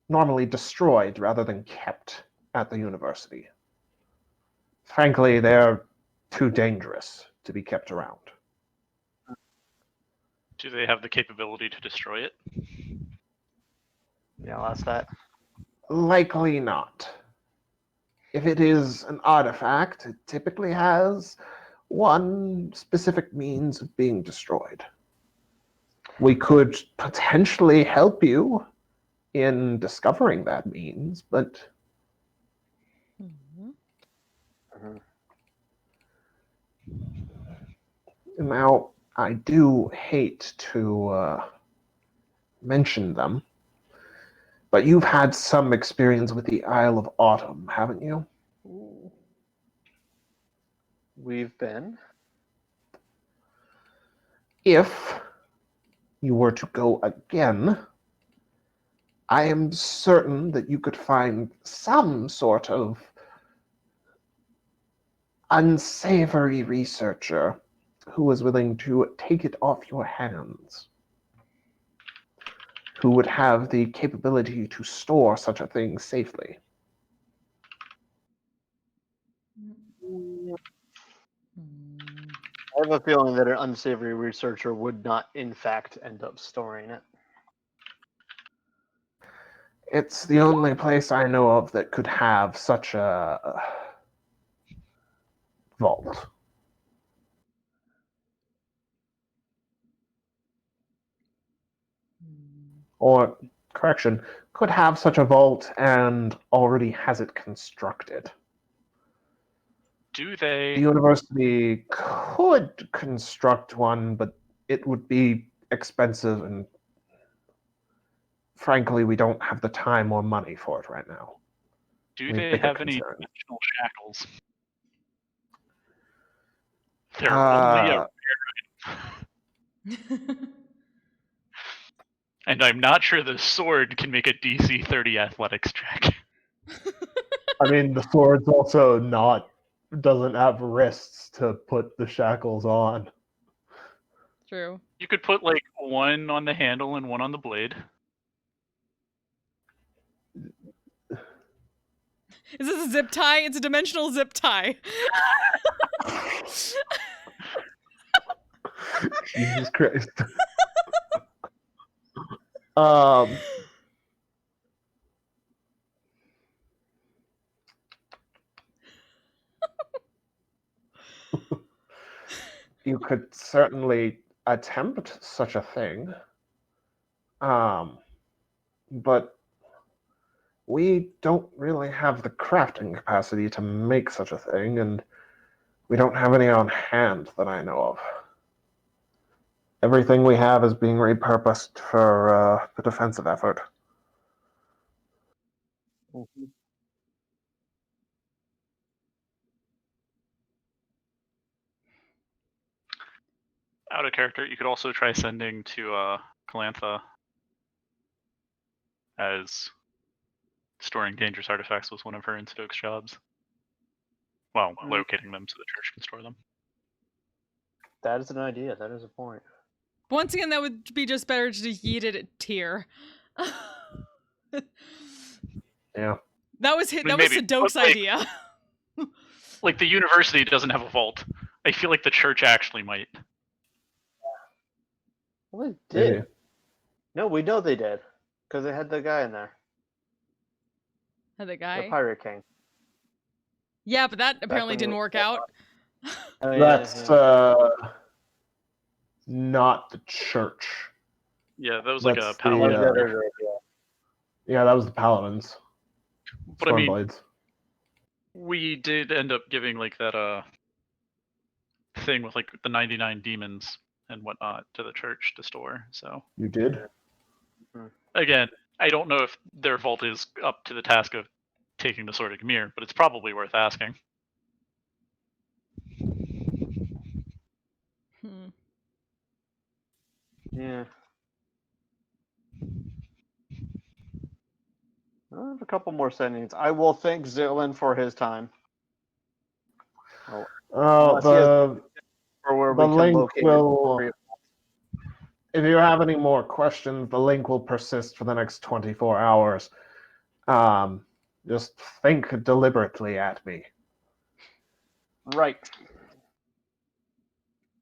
normally destroyed rather than kept at the university. Frankly, they're too dangerous to be kept around. Do they have the capability to destroy it? Yeah, I'll ask that. Likely not. If it is an artifact, it typically has one specific means of being destroyed. We could potentially help you in discovering that means, but now I do hate to mention them, but you've had some experience with the Isle of Autumn, haven't you? Ooh. We've been. If you were to go again, I am certain that you could find some sort of unsavory researcher who was willing to take it off your hands, who would have the capability to store such a thing safely. I have a feeling that an unsavory researcher would not, in fact, end up storing it. It's the only place I know of that could have such a vault. Or, correction, could have such a vault and already has it constructed. Do The they? university could construct one, but it would be expensive, and frankly, we don't have the time or money for it right now. Do We they bigger have any concerns. dimensional shackles? They're only a and I'm not sure the sword can make a DC 30 athletics check. I mean, the sword's also doesn't have wrists to put the shackles on. True. You could put like one on the handle and one on the blade. Is this a zip tie? It's a dimensional zip tie. Jesus Christ. um, you could certainly attempt such a thing. but we don't really have the crafting capacity to make such a thing, and we don't have any on hand that I know of. Everything we have is being repurposed for the defensive effort. Mhm. Out of character, you could also try sending to Calantha, as storing dangerous artifacts was one of her and Stokes' jobs. Well, locating them so the church can store them. That is an idea. That is a point. Once again, that would be just better to yeet it at tier. Yeah. That was I mean, that was maybe, Sadok's but, like- idea. Like, the university doesn't have a vault. I feel like the church actually might. Well, they did. Maybe. No, we know they did. Because they had the guy in there. The The guy. Pirate King. Yeah, but that apparently when didn't we- work out. Oh, That's not the church. Yeah, that was like a That's the, paladin. Yeah, that was the Paladins. But I mean, Stormblades. we did end up giving like that thing with like the 99 demons and whatnot to the church to store. So You did? again, I don't know if their vault is up to the task of taking the Sword of Gamir, but it's probably worth asking. Hmm. Yeah. I have a couple more sendings. I will thank Zillan for his time. Unless he has or where the we can link locate will. it. If you have any more questions, the link will persist for the next 24 hours. Just think deliberately at me. Right.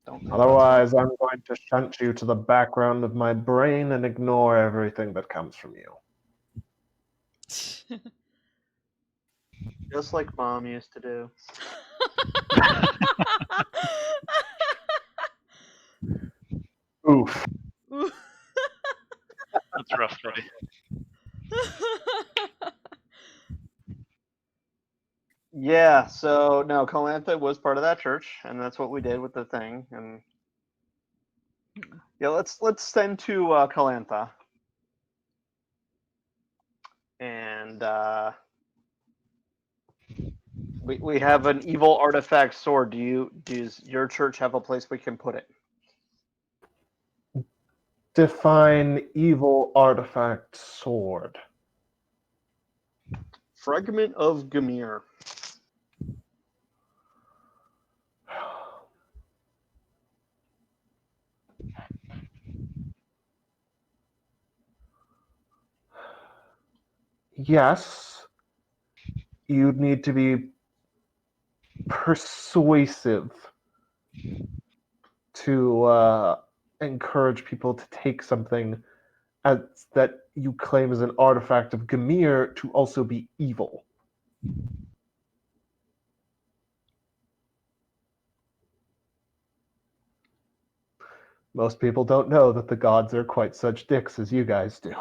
Don't think Otherwise, I'm going to shunt you to the background of my brain and ignore everything that comes from you. just like Mom used to do. Oof. That's rough, buddy. Yeah, so no, Calantha was part of that church, and that's what we did with the thing. And yeah, let's send to Calantha, and we have an evil artifact sword. Does your church have a place we can put it? Define evil artifact sword. Fragment of Gamir. Yes, you'd need to be persuasive to encourage people to take something that you claim is an artifact of Gamir to also be evil. Most people don't know that the gods are quite such dicks as you guys do.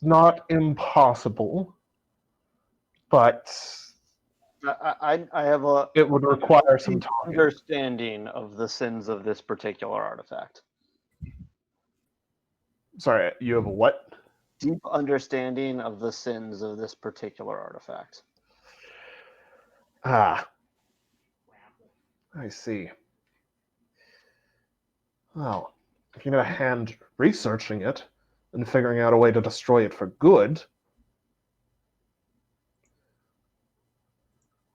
Not impossible, but I have a it would require some talking. understanding of the sins of this particular artifact. Sorry, you have a what? Deep understanding of the sins of this particular artifact. Ah, I see. Well, if you're going to hand researching it and figuring out a way to destroy it for good,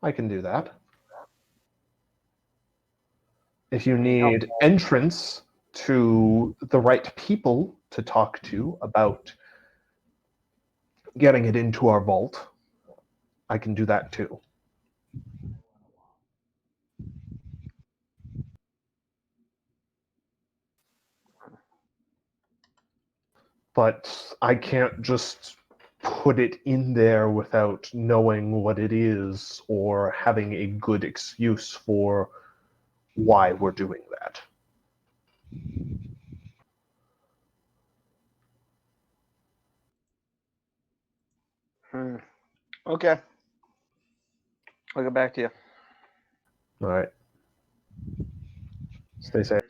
I can do that. If you need entrance to the right people to talk to about getting it into our vault, I can do that too. But I can't just put it in there without knowing what it is or having a good excuse for why we're doing that. Okay. I'll get back to you. All right. Stay safe.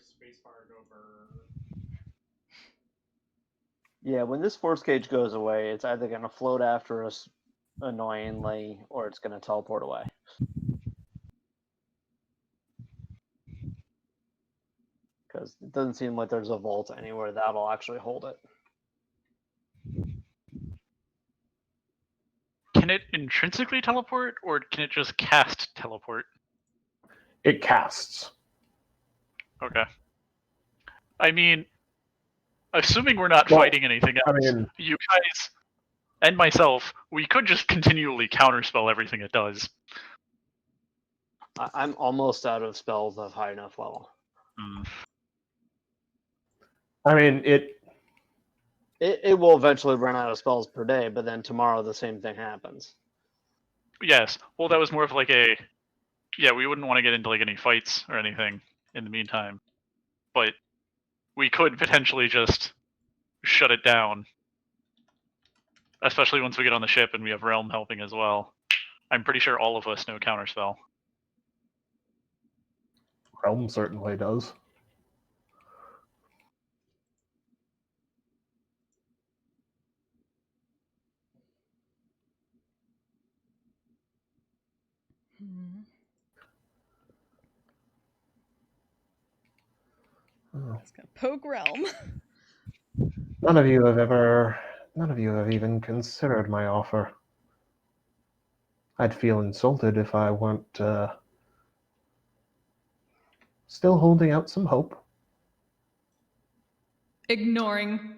Yeah, when this force cage goes away, it's either going to float after us annoyingly or it's going to teleport away. Because it doesn't seem like there's a vault anywhere that'll actually hold it. Can it intrinsically teleport, or can it just cast teleport? It casts. Okay. I mean, assuming we're not Well, fighting anything else, I mean, you guys and myself, we could just continually counterspell everything it does. I'm almost out of spells of high enough level. I mean, It will eventually run out of spells per day, but then tomorrow the same thing happens. Yes. Well, that was more of like a... Yeah, we wouldn't want to get into like any fights or anything in the meantime. But we could potentially just shut it down. Especially once we get on the ship and we have Realm helping as well. I'm pretty sure all of us know Counterspell. Realm certainly does. Oh. It's gonna poke Realm. None of you have even considered my offer. I'd feel insulted if I weren't still holding out some hope. Ignoring.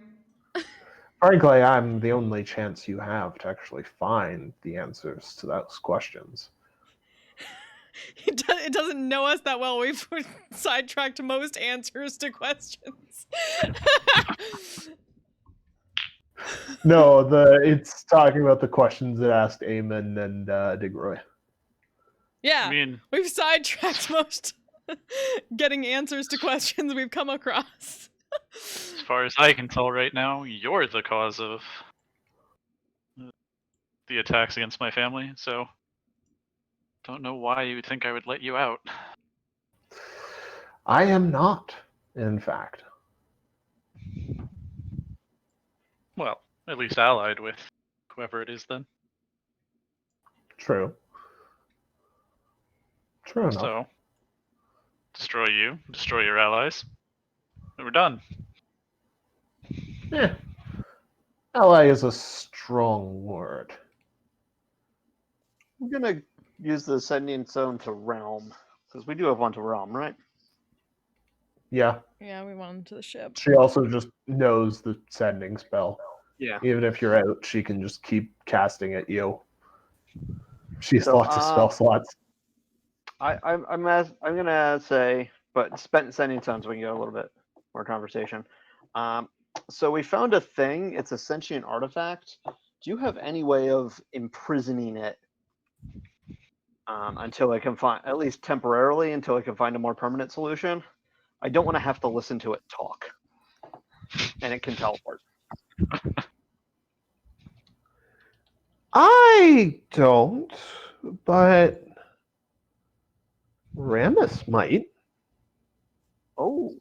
Frankly, I'm the only chance you have to actually find the answers to those questions. It doesn't know us that well. We've sidetracked most answers to questions. No, it's talking about the questions it asked Eamon and Digroy. Yeah, I mean, we've sidetracked most getting answers to questions we've come across. as far as I can tell right now, you're the cause of the attacks against my family, so don't know why you would think I would let you out. I am not, in fact. Well, at least allied with whoever it is then. True. True enough. So, destroy you, destroy your allies, and we're done. Ally is a strong word. I'm gonna use the sending zone to realm because we do have one to realm, right? Yeah. Yeah, we want him to the ship. She also just knows the sending spell. Yeah. Even if you're out, she can just keep casting at you. She has So, lots of spell slots. I'm gonna say, but sending zone so we can get a little bit more conversation. So we found a thing. It's a sentient artifact. Do you have any way of imprisoning it until I can find, at least temporarily, until I can find a more permanent solution? I don't want to have to listen to it talk, and it can teleport. I don't, but Ramus might. Oh,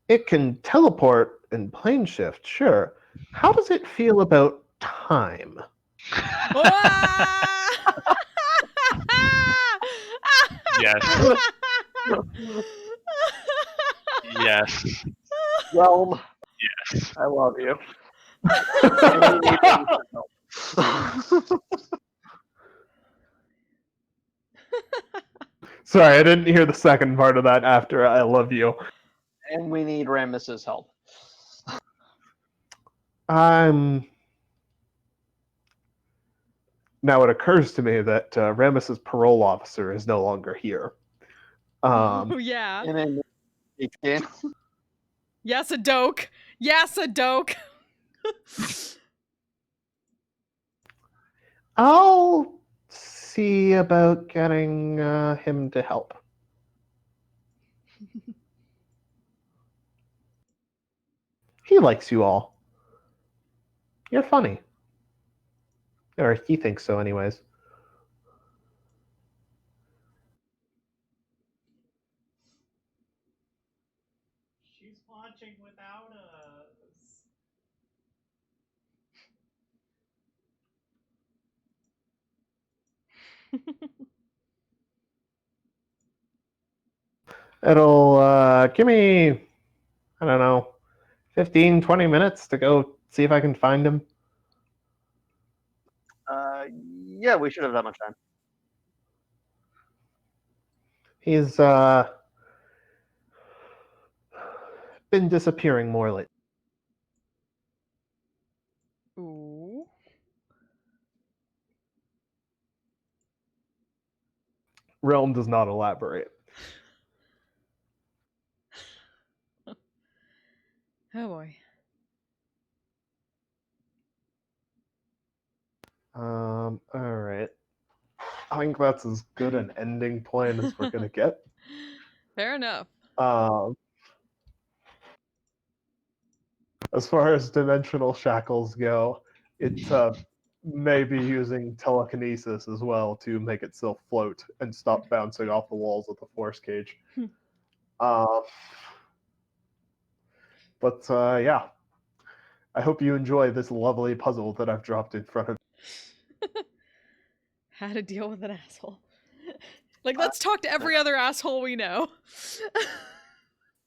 It can teleport and plane shift, sure. How does it feel about time? Yes. Yes. realm. Yes. I love you. Sorry, I didn't hear the second part of that after I love you. And we need Ramus's help. Now it occurs to me that Ramus's parole officer is no longer here. Oh, yeah. And then again. Yes, a doke. Yes, a doke. I'll see about getting him to help. He likes you all. You're funny. Or he thinks so, anyways. She's watching without us. It'll give me, I don't know, 15, 20 minutes to go see if I can find him. Yeah, we should have that much time. He's been disappearing more lately. Ooh. Realm does not elaborate. Oh boy. All right. I think that's as good an ending plan as we're gonna get. Fair enough. As far as dimensional shackles go, it may be using telekinesis as well to make itself float and stop bouncing off the walls of the force cage. But yeah, I hope you enjoy this lovely puzzle that I've dropped in front of you. How to deal with an asshole. Like, let's talk to every other asshole we know.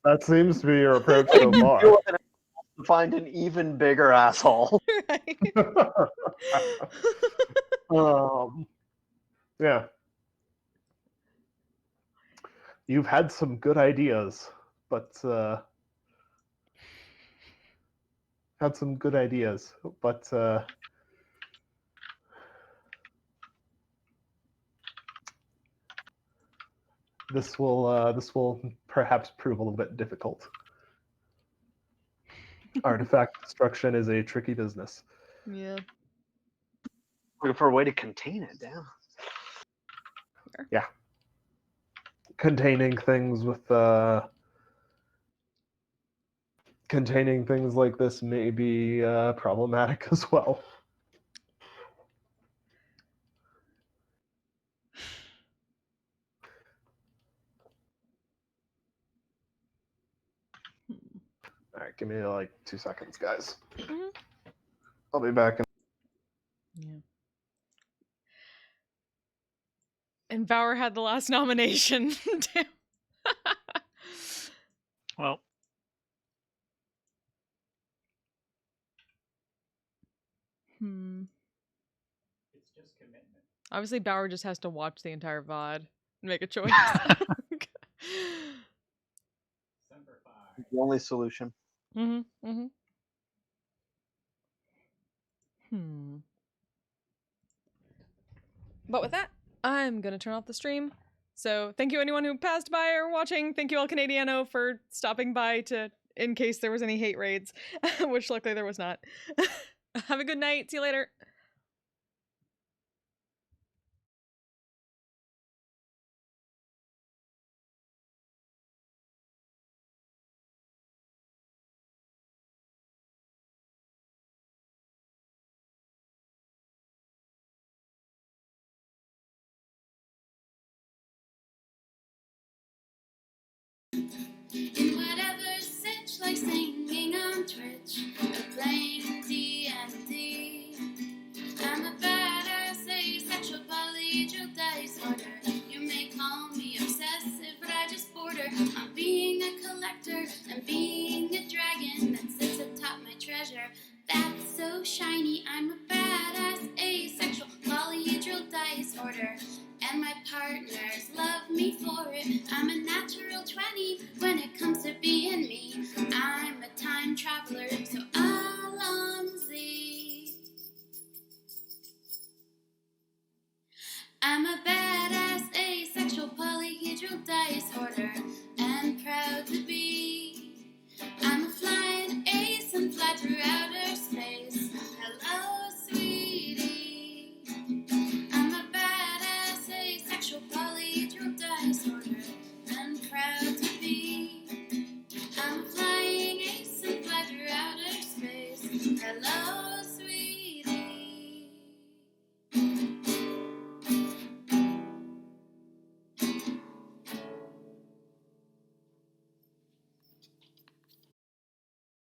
That seems to be your approach so far. Find an even bigger asshole. Right? Yeah. You've had some good ideas, but this will perhaps prove a little bit difficult. Artifact destruction is a tricky business. Yeah. Looking for a way to contain it. Damn. Yeah. Containing things like this may be problematic as well. All right, give me like 2 seconds, guys. Mhm. I'll be back. Yeah. And Bauer had the last nomination. Damn. Well, It's just commitment. Obviously, Bauer just has to watch the entire VOD and make a choice. Semper Fi. The only solution. But with that, I'm gonna turn off the stream. So thank you anyone who passed by or watching. Thank you El Canadiano for stopping by to in case there was any hate raids, which luckily there was not. Have a good night. See you later. In whatever sitch, like singing on Twitch or playing D&D. I'm a badass asexual polyhedral disorder. You may call me obsessive, but I just border on being a collector and being a dragon that sits atop my treasure. That's so shiny. I'm a badass asexual polyhedral disorder. And my partners love me for it. I'm a natural 20 when it comes to being me. I'm a time traveler, so Alonzi. I'm a badass asexual polyhedral disorder.